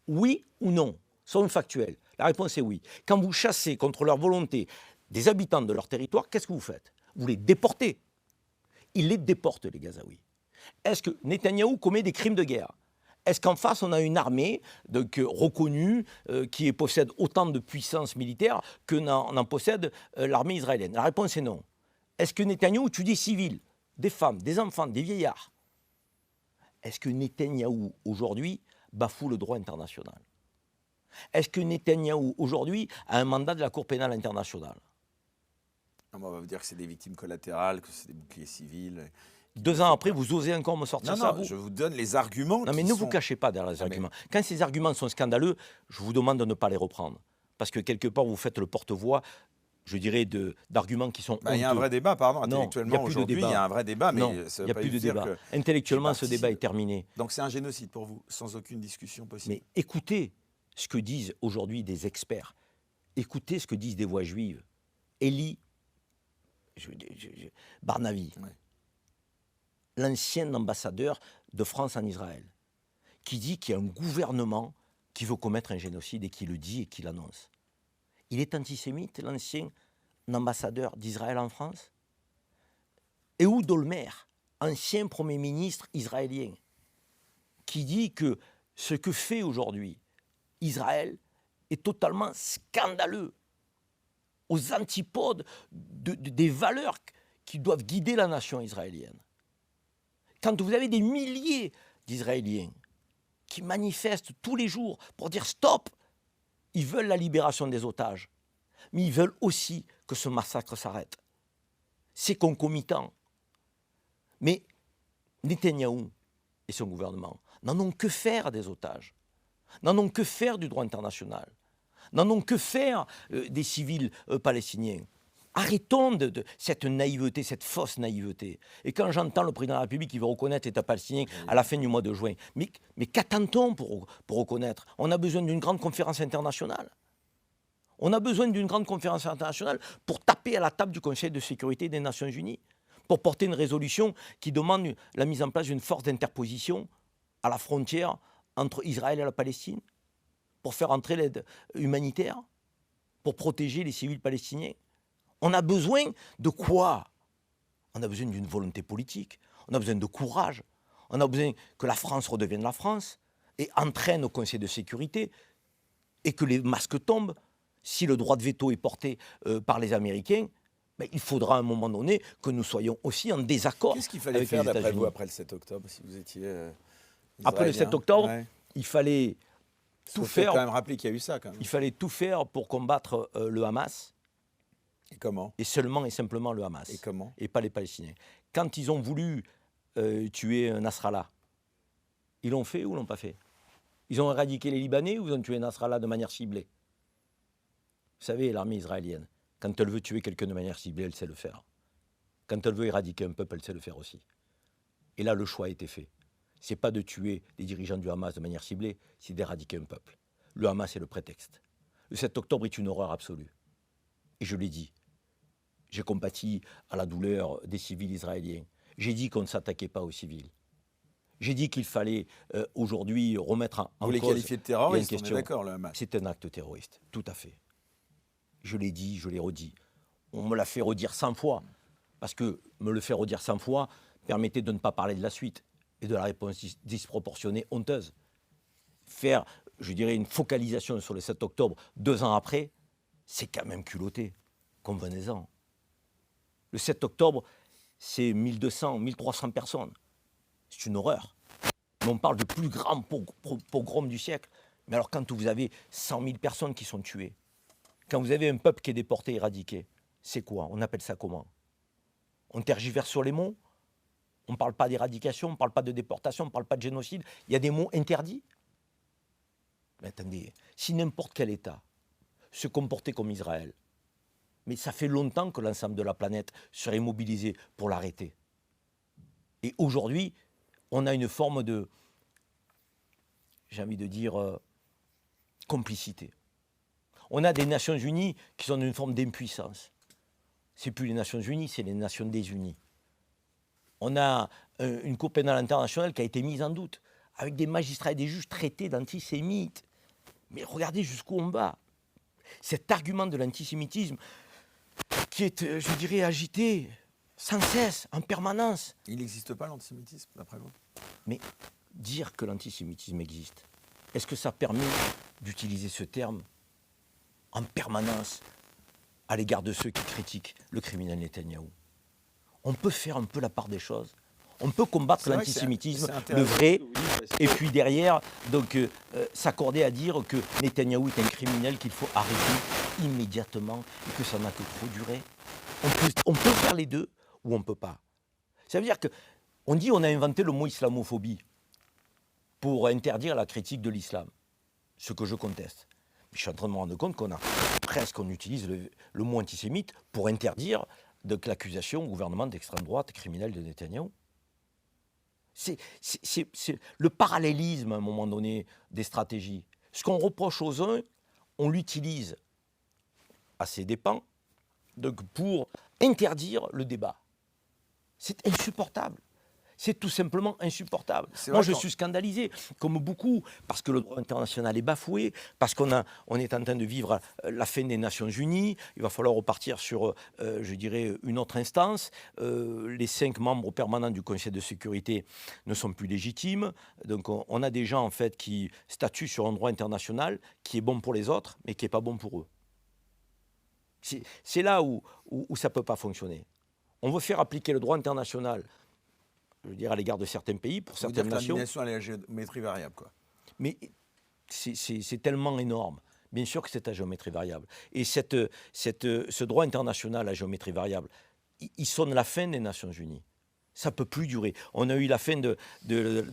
Oui ou non? Soyons factuels. La réponse est oui. Quand vous chassez contre leur volonté des habitants de leur territoire, qu'est-ce que vous faites? Vous les déportez. Il les déporte, les Gazaouis. Est-ce que Netanyahou commet des crimes de guerre? Est-ce qu'en face, on a une armée reconnue qui possède autant de puissance militaire que n'en possède l'armée israélienne? La réponse est non. Est-ce que Netanyahou tue des civils, des femmes, des enfants, des vieillards? Est-ce que Netanyahou, aujourd'hui, bafoue le droit international? Est-ce que Netanyahou, aujourd'hui, a un mandat de la Cour pénale internationale? On va vous dire que c'est des victimes collatérales, que c'est des boucliers civils. 2 ans après, vous osez encore me sortir ça? Non, je vous donne les arguments. Non, mais ne vous cachez pas derrière les arguments. Quand ces arguments sont scandaleux, je vous demande de ne pas les reprendre. Parce que quelque part, vous faites le porte-voix, je dirais, d'arguments qui sont il y a un vrai débat, pardon, intellectuellement aujourd'hui, il y a un vrai débat, mais non, ça il veut n'y a pas plus de dire débat. que Intellectuellement, ce débat est terminé. Donc c'est un génocide pour vous, sans aucune discussion possible. Mais écoutez ce que disent aujourd'hui des experts. Écoutez ce que disent des voix juives. Elie Barnavi, Ouais. l'ancien ambassadeur de France en Israël, qui dit qu'il y a un gouvernement qui veut commettre un génocide et qui le dit et qui l'annonce. Il est antisémite, l'ancien ambassadeur d'Israël en France? Ehud Olmer, ancien Premier ministre israélien, qui dit que ce que fait aujourd'hui Israël est totalement scandaleux, aux antipodes des valeurs qui doivent guider la nation israélienne. Quand vous avez des milliers d'Israéliens qui manifestent tous les jours pour dire stop, ils veulent la libération des otages, mais ils veulent aussi que ce massacre s'arrête. C'est concomitant. Mais Netanyahou et son gouvernement n'en ont que faire des otages, n'en ont que faire du droit international, n'en ont que faire des civils palestiniens. Arrêtons de cette naïveté, cette fausse naïveté. Et quand j'entends le président de la République qui veut reconnaître l'État palestinien à la fin du mois de juin, mais qu'attend-on pour reconnaître? On a besoin d'une grande conférence internationale. On a besoin d'une grande conférence internationale pour taper à la table du Conseil de sécurité des Nations Unies, pour porter une résolution qui demande la mise en place d'une force d'interposition à la frontière entre Israël et la Palestine, pour faire entrer l'aide humanitaire, pour protéger les civils palestiniens. On a besoin de quoi? On a besoin d'une volonté politique, on a besoin de courage, on a besoin que la France redevienne la France et entraîne au Conseil de sécurité et que les masques tombent. Si le droit de veto est porté par les Américains, il faudra à un moment donné que nous soyons aussi en désaccord. Qu'est-ce qu'il fallait faire d'après vous après le 7 octobre, si vous étiez après le 7 octobre, il fallait tout faire. Quand même rappeler qu'il y a eu ça quand même. Il fallait tout faire pour combattre le Hamas. Et comment? Et seulement et simplement le Hamas. Et comment? Et pas les Palestiniens. Quand ils ont voulu tuer Nasrallah, ils l'ont fait ou l'ont pas fait? Ils ont éradiqué les Libanais ou ils ont tué Nasrallah de manière ciblée? Vous savez, l'armée israélienne, quand elle veut tuer quelqu'un de manière ciblée, elle sait le faire. Quand elle veut éradiquer un peuple, elle sait le faire aussi. Et là, le choix a été fait. Ce n'est pas de tuer les dirigeants du Hamas de manière ciblée, c'est d'éradiquer un peuple. Le Hamas est le prétexte. Le 7 octobre est une horreur absolue. Et je l'ai dit. J'ai compati à la douleur des civils israéliens. J'ai dit qu'on ne s'attaquait pas aux civils. J'ai dit qu'il fallait aujourd'hui remettre en cause... Vous les qualifiez de terroristes, on est question. d'accord, le Hamas. C'est un acte terroriste, tout à fait. Je l'ai dit, je l'ai redit. On me l'a fait redire 100 fois. Parce que me le faire redire 100 fois permettait de ne pas parler de la suite et de la réponse disproportionnée, honteuse. Faire, je dirais, une focalisation sur le 7 octobre 2 ans après, c'est quand même culotté. Convenez-en. Le 7 octobre, c'est 1200, 1300 personnes. C'est une horreur. Mais on parle du plus grand pogrom du siècle. Mais alors quand vous avez 100 000 personnes qui sont tuées, quand vous avez un peuple qui est déporté, éradiqué, c'est quoi? On appelle ça comment? On tergiverse sur les mots. On ne parle pas d'éradication, on ne parle pas de déportation, on ne parle pas de génocide. Il y a des mots interdits. Mais attendez, si n'importe quel État se comportait comme Israël, mais ça fait longtemps que l'ensemble de la planète serait mobilisé pour l'arrêter. Et aujourd'hui, on a une forme de, j'ai envie de dire, complicité. On a des Nations Unies qui sont dans une forme d'impuissance. Ce n'est plus les Nations Unies, c'est les Nations désunies. On a une Cour pénale internationale qui a été mise en doute, avec des magistrats et des juges traités d'antisémites. Mais regardez jusqu'où on va. Cet argument de l'antisémitisme qui est, je dirais, agité sans cesse, en permanence. Il n'existe pas l'antisémitisme, d'après vous? Mais dire que l'antisémitisme existe, est-ce que ça permet d'utiliser ce terme en permanence à l'égard de ceux qui critiquent le criminel Netanyahou? On peut faire un peu la part des choses. On peut combattre l'antisémitisme, le vrai, et puis derrière, donc, s'accorder à dire que Netanyahou est un criminel qu'il faut arrêter immédiatement et que ça n'a que trop duré. On peut faire les deux ou on ne peut pas. Ça veut dire qu'on dit qu'on a inventé le mot islamophobie pour interdire la critique de l'islam, ce que je conteste. Mais je suis en train de me rendre compte qu'on utilise le mot antisémite pour interdire donc, l'accusation au gouvernement d'extrême droite criminelle de Netanyahou. C'est le parallélisme, à un moment donné, des stratégies. Ce qu'on reproche aux uns, on l'utilise à ses dépens donc pour interdire le débat. C'est insupportable. C'est tout simplement insupportable. Moi, je suis scandalisé, comme beaucoup, parce que le droit international est bafoué, parce qu'on est en train de vivre la fin des Nations Unies. Il va falloir repartir sur, je dirais, une autre instance. Les 5 membres permanents du Conseil de sécurité ne sont plus légitimes. Donc, on a des gens, en fait, qui statuent sur un droit international qui est bon pour les autres, mais qui n'est pas bon pour eux. C'est là où ça ne peut pas fonctionner. On veut faire appliquer le droit international, je veux dire, à l'égard de certains pays, pour certaines nations. L'aliénation à la géométrie variable, quoi. Mais c'est tellement énorme. Bien sûr que c'est à géométrie variable. Et ce droit international à géométrie variable, il sonne la fin des Nations Unies. Ça ne peut plus durer. On a eu la fin de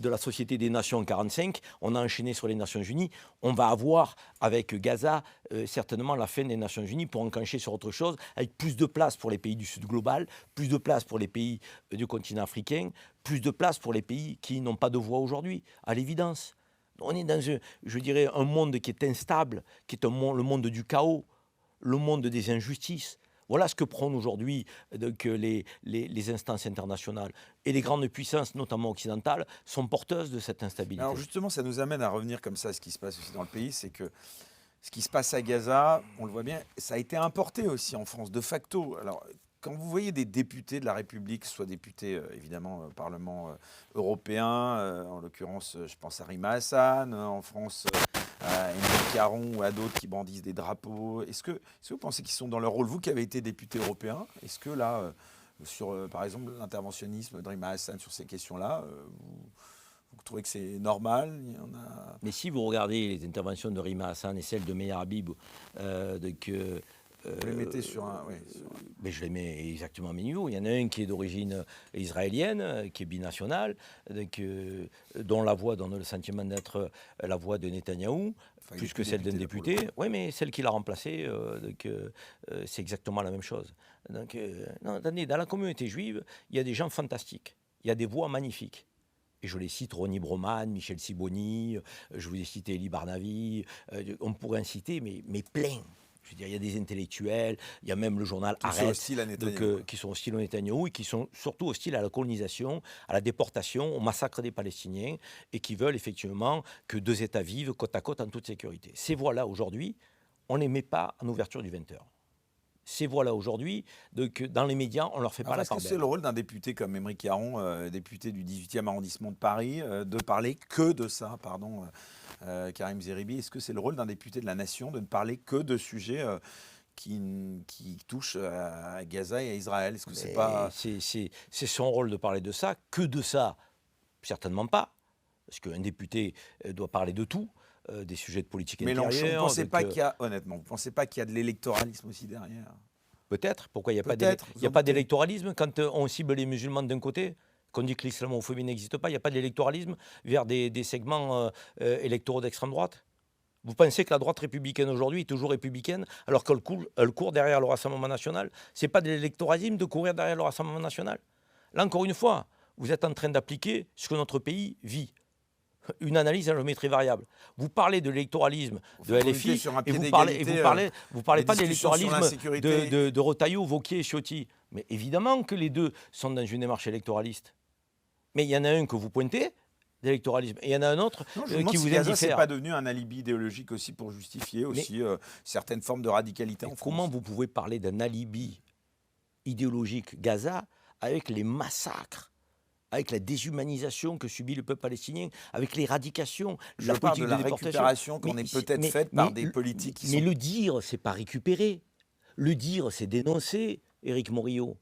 la Société des Nations en 1945, on a enchaîné sur les Nations Unies. On va avoir, avec Gaza, certainement la fin des Nations Unies pour enclencher sur autre chose, avec plus de place pour les pays du Sud global, plus de place pour les pays du continent africain, plus de place pour les pays qui n'ont pas de voix aujourd'hui, à l'évidence. On est dans, je dirais, un monde qui est instable, qui est le monde du chaos, le monde des injustices. Voilà ce que prônent aujourd'hui les instances internationales. Et les grandes puissances, notamment occidentales, sont porteuses de cette instabilité. Alors justement, ça nous amène à revenir comme ça à ce qui se passe aussi dans le pays. C'est que ce qui se passe à Gaza, on le voit bien, ça a été importé aussi en France, de facto. Alors, quand vous voyez des députés de la République, soit députés évidemment au Parlement européen, en l'occurrence, je pense à Rima Hassan, en France, à Émeric Caron ou à d'autres qui brandissent des drapeaux, est-ce que vous pensez qu'ils sont dans leur rôle? Vous qui avez été député européen, est-ce que là, sur par exemple l'interventionnisme de Rima Hassan sur ces questions-là, vous trouvez que c'est normal? Il y en a... Mais si vous regardez les interventions de Rima Hassan et celles de Meir Habib, vous les mettez sur un... Oui, mais je les mets exactement à mes niveaux. Il y en a un qui est d'origine israélienne, qui est binational, dont la voix donne le sentiment d'être la voix de Netanyahou, plus que celle d'un député. Oui, mais celle qui l'a remplacé, c'est exactement la même chose. Donc, non, attendez, dans la communauté juive, il y a des gens fantastiques. Il y a des voix magnifiques. Et je les cite, Ronnie Broman, Michel Siboni, je vous ai cité Elie Barnavi, on pourrait en citer, mais plein. Je veux dire, il y a des intellectuels, il y a même le journal Haaretz, qui sont hostiles à Netanyahou et qui sont surtout hostiles à la colonisation, à la déportation, au massacre des Palestiniens et qui veulent effectivement que 2 États vivent côte à côte en toute sécurité. Ces voix-là, aujourd'hui, on ne les met pas en ouverture du 20h. Ces voix-là, aujourd'hui, dans les médias, on ne leur fait pas la part belle. Est-ce que c'est le rôle d'un député comme Émeric Caron, député du 18e arrondissement de Paris, de parler que de ça, pardon Karim Zeribi, est-ce que c'est le rôle d'un député de la Nation de ne parler que de sujets qui touchent à Gaza et à Israël? Est-ce que c'est pas... C'est son rôle de parler de ça. Que de ça? Certainement pas. Parce qu'un député doit parler de tout, des sujets de politique intérieure. Mais vous ne pensez pas qu'il y a, honnêtement, vous ne pensez pas qu'il y a de l'électoralisme aussi derrière? Peut-être. Pourquoi il n'y a Peut-être, vous il y a en pas doutez. d'électoralisme quand on cible les musulmans d'un côté, qu'on dit que l'islamophobie n'existe pas, il n'y a pas d'électoralisme vers des segments électoraux d'extrême droite? Vous pensez que la droite républicaine aujourd'hui est toujours républicaine alors elle court derrière le Rassemblement national? C'est pas de l'électoralisme de courir derrière le Rassemblement national? Là, encore une fois, vous êtes en train d'appliquer ce que notre pays vit. Une analyse à géométrie variable. Vous parlez de l'électoralisme de Vous mettez LFI sur un et pied vous parlez, d'égalité vous parlez les pas de discussions sur l'électoralisme l'insécurité. de Retailleau, Wauquiez et Ciotti. Mais évidemment que les deux sont dans une démarche électoraliste. Mais il y en a un que vous pointez, d'électoralisme, et il y en a un autre Non, je me demande qui si vous Gaza, c'est indiffère. pas devenu un alibi idéologique aussi pour justifier aussi certaines formes de radicalité en Comment France. vous pouvez parler d'un alibi idéologique Gaza avec les massacres, avec la déshumanisation que subit le peuple palestinien, avec l'éradication, Je la parle politique de la déportation. récupération qu'on Mais est c'est- peut-être mais- faite mais par des le- politiques qui Mais sont... le dire, c'est pas récupérer. Le dire, c'est dénoncer, Éric Morillo.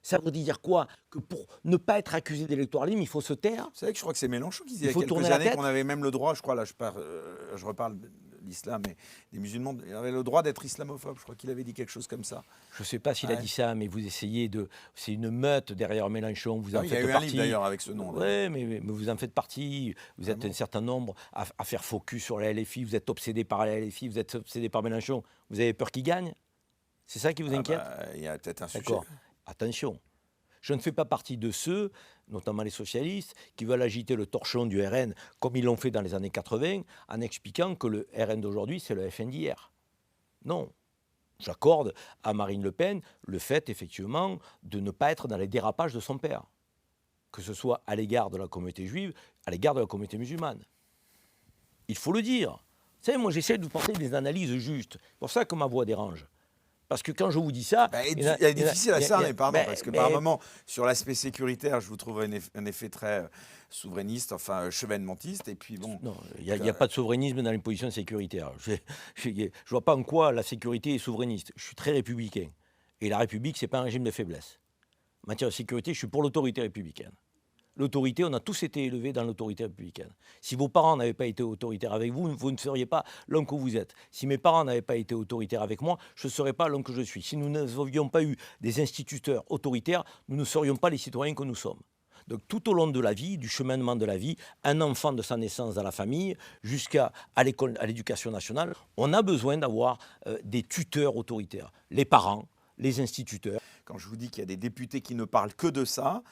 Ça veut dire quoi? Que pour ne pas être accusé d'électoralisme, il faut se taire? Vous savez que je crois que c'est Mélenchon qui disait Il il y faut a quelques tourner la années tête. qu'on avait même le droit, je crois, là je reparle de l'islam, mais des musulmans, ils avaient le droit d'être islamophobe. Je crois qu'il avait dit quelque chose comme ça. Je ne sais pas s'il a Ouais. dit ça, mais vous essayez de... C'est une meute derrière Mélenchon, vous Ah en oui, il y a faites eu un partie. livre d'ailleurs avec ce nom. Oui, mais vous en faites partie. Vous êtes Vraiment. un certain nombre à faire focus sur la LFI. Vous êtes obsédé par la LFI, vous êtes obsédé par Mélenchon. Vous avez peur qu'il gagne? C'est ça qui vous Ah inquiète? bah, il y a peut-être un sujet. D'accord. Attention. Je ne fais pas partie de ceux, notamment les socialistes, qui veulent agiter le torchon du RN comme ils l'ont fait dans les années 80 en expliquant que le RN d'aujourd'hui, c'est le FN d'hier. Non. J'accorde à Marine Le Pen le fait, effectivement, de ne pas être dans les dérapages de son père, que ce soit à l'égard de la communauté juive, à l'égard de la communauté musulmane. Il faut le dire. Vous savez, moi, j'essaie de vous porter des analyses justes. C'est pour ça que ma voix dérange. Parce que quand je vous dis ça... Bah, il y en a- elle est il y en a- difficile à il y a- cerner, pardon, mais- parce que mais- par moment, sur l'aspect sécuritaire, je vous trouve un effet très souverainiste, enfin chevènementiste, et puis bon... Non, il n'y a pas de souverainisme dans les positions sécuritaires. Je ne vois pas en quoi la sécurité est souverainiste. Je suis très républicain. Et la République, ce n'est pas un régime de faiblesse. En matière de sécurité, je suis pour l'autorité républicaine. L'autorité, on a tous été élevés dans l'autorité républicaine. Si vos parents n'avaient pas été autoritaires avec vous, vous ne seriez pas l'homme que vous êtes. Si mes parents n'avaient pas été autoritaires avec moi, je ne serais pas l'homme que je suis. Si nous n'avions pas eu des instituteurs autoritaires, nous ne serions pas les citoyens que nous sommes. Donc tout au long de la vie, du cheminement de la vie, un enfant de sa naissance dans la famille jusqu'à l'école, à l'éducation nationale, on a besoin d'avoir des tuteurs autoritaires. Les parents, les instituteurs. Quand je vous dis qu'il y a des députés qui ne parlent que de ça,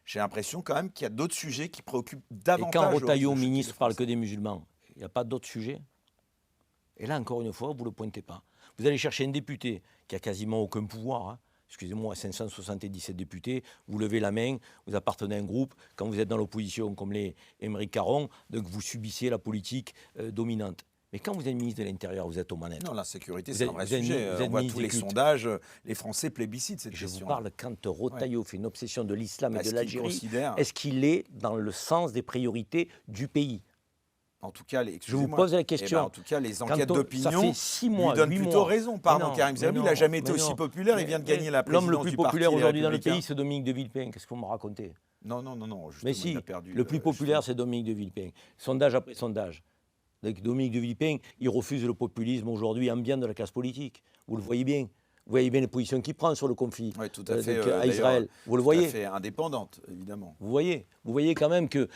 j'ai l'impression quand même qu'il y a d'autres sujets qui préoccupent Et davantage... quand le Retailleau, reste de ministre, les parle Français. que des musulmans, il n'y a pas d'autres sujets. Et là, encore une fois, vous ne le pointez pas. Vous allez chercher un député qui a quasiment aucun pouvoir. Hein. Excusez-moi, 577 députés, vous levez la main, vous appartenez à un groupe. Quand vous êtes dans l'opposition, comme les Émeric Caron, donc vous subissez la politique dominante. Mais quand vous êtes ministre de l'Intérieur, vous êtes aux manettes. Non, la sécurité, Vous c'est êtes- un vrai vous êtes- sujet. vous êtes On voit ministre tous les des cultes. sondages, les Français plébiscitent cette Je vous question. parle quand Retailleau fait une obsession de l'islam et Parce de qu'il l'Algérie. considère, Est-ce qu'il est dans le sens des priorités du pays? en tout cas, Je vous pose la question. en tout cas, les Quand enquêtes ça d'opinion fait 6 mois, lui donnent 8 plutôt mois. raison. Mais Pardon, non, Karim mais Zerbi, il non, n'a jamais été mais aussi non. populaire. Il vient de gagner la présidence L'homme le plus du parti populaire Les aujourd'hui dans le Républicains. pays, c'est Dominique de Villepin. Qu'est-ce que vous me racontez? Non, justement, Mais il si, a perdu. le plus populaire, c'est Dominique de Villepin. Sondage après sondage. Donc, Dominique de Villepin, il refuse le populisme aujourd'hui ambiant de la classe politique. Vous le voyez bien. Vous voyez bien les positions qu'il prend sur le conflit Oui, tout à fait. à d'ailleurs, Israël. Vous le tout à voyez. fait indépendante, évidemment. Vous voyez quand même que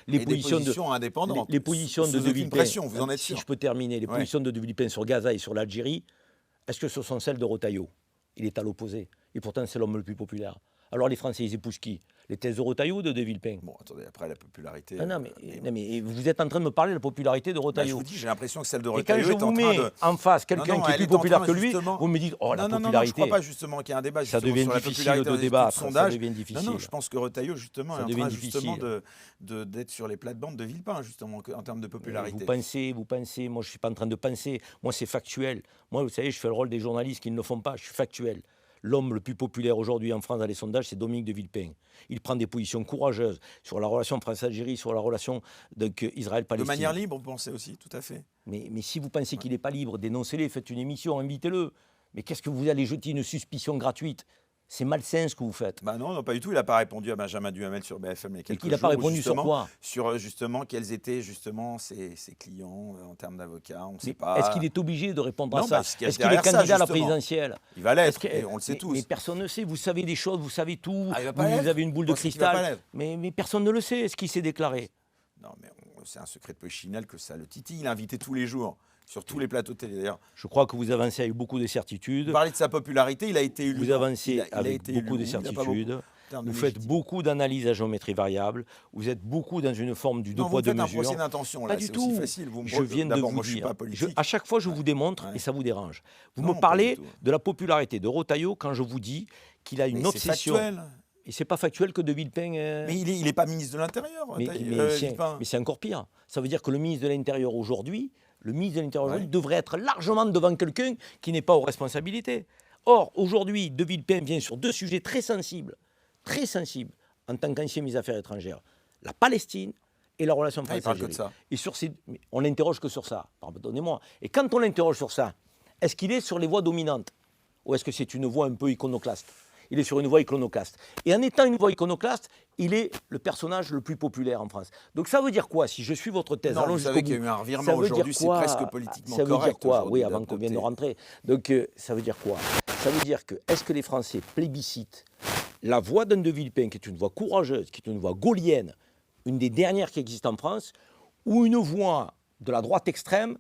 les Et positions des positions indépendantes. les positions de sous De aucune Villepin, pression, vous en êtes si sûr. je peux terminer, les Ouais. positions de Villepin sur Gaza et sur l'Algérie, est-ce que ce sont celles de Retailleau? Il est à l'opposé. Et pourtant, c'est l'homme le plus populaire. Alors les Français, ils épousent qui? Les thèses de Retailleau ou de Villepin? Bon, attendez, après la popularité. Ah non, mais vous êtes en train de me parler de la popularité de Bah, je Retailleau. vous dis, j'ai l'impression que celle de Et quand Retailleau je est en vous train mets de. en face quelqu'un Non, qui est elle plus est en populaire train, que lui, justement- vous me dites, oh, la non, je popularité. ne crois pas justement qu'il y a un débat Ça justement devient sur la difficile popularité de des débattre, ça sondages. devient difficile. Non, je pense que Retailleau, justement, Ça est en devient train justement difficile. d'être sur les plates-bandes de Villepin, justement, en termes de popularité. Vous pensez, moi je ne suis pas en train de penser, moi c'est factuel. Moi, vous savez, je fais le rôle des journalistes qui ne le font pas, je suis factuel. L'homme le plus populaire aujourd'hui en France dans les sondages, c'est Dominique de Villepin. Il prend des positions courageuses sur la relation France-Algérie, sur la relation De Israël-Palestine. manière libre, vous pensez aussi, tout à fait. Mais si vous pensez qu'il n'est pas libre, dénoncez-le, faites une émission, invitez-le. Mais qu'est-ce que vous allez jeter une suspicion gratuite? C'est malsain ce que vous faites. Bah non, non, pas du tout. Il n'a pas répondu à Benjamin Duhamel sur BFM il y a Et quelques qu'il n'a jours. pas répondu sur quoi? Sur justement quels étaient justement ses clients en termes d'avocats. On ne sait Est-ce pas. qu'il est obligé de répondre à Non, ça? parce qu'il y a Est-ce qu'il est derrière ça, candidat à la justement. présidentielle? Il va Est-ce l'être, que- et on le sait tous. mais personne ne sait. Vous savez des choses, vous savez tout. Ah, il va pas Vous l'être. avez une boule de Pensez qu'il va pas cristal. l'être. Mais personne ne le sait. Est-ce qu'il s'est déclaré? Non, mais c'est un secret de polichinelle que ça le titille. Il est invité tous les jours, sur tous les plateaux de télé d'ailleurs. Je crois que vous avancez avec beaucoup de certitude. Vous parlez de sa popularité, il a été élu. Vous avancez Il a avec été beaucoup élu, de il a pas certitude. beaucoup en termes de Vous faites légitimité. beaucoup d'analyses à géométrie variable. Vous êtes beaucoup dans une forme du deux Non, vous poids, me deux faites un mesures. procès d'intention, Pas là, du c'est aussi tout. facile. Vous me Je viens de D'abord, vous moi, je suis dire. pas politique. À chaque fois, je vous démontre Ouais. et ça vous dérange. Vous Non, me pas parlez du tout. de la popularité de Retailleau quand je vous dis qu'il a une Mais c'est obsession. factuel. Et c'est pas factuel que De Villepin. Mais il est pas ministre de l'Intérieur, Villepin. Mais c'est encore pire. Ça veut dire que le ministre de l'Intérieur aujourd'hui, Ouais. devrait être largement devant quelqu'un qui n'est pas aux responsabilités. Or, aujourd'hui, De Villepin vient sur deux sujets très sensibles en tant qu'ancien ministre des Affaires étrangères. La Palestine et la relation Ah, il parle que France-Algérie. de ça. Et on l'interroge que sur ça, pardonnez-moi. Et quand on l'interroge sur ça, est-ce qu'il est sur les voies dominantes? Ou est-ce que c'est une voie un peu iconoclaste? Il est sur une voie iconoclaste. Et en étant une voie iconoclaste, il est le personnage le plus populaire en France. Donc ça veut dire quoi? Si je suis votre thèse, Non, allons vous jusqu'au savez qu'il y a bout. eu un revirement Ça veut dire aujourd'hui, c'est quoi? presque politiquement Ça veut dire correct quoi? aujourd'hui Oui, avant qu'on vienne de d'adopter. rentrer. Donc ça veut dire quoi? Ça veut dire que, est-ce que les Français plébiscitent la voix d'un De Villepin, qui est une voix courageuse, qui est une voix gaulienne, une des dernières qui existe en France, ou une voix de la droite extrême,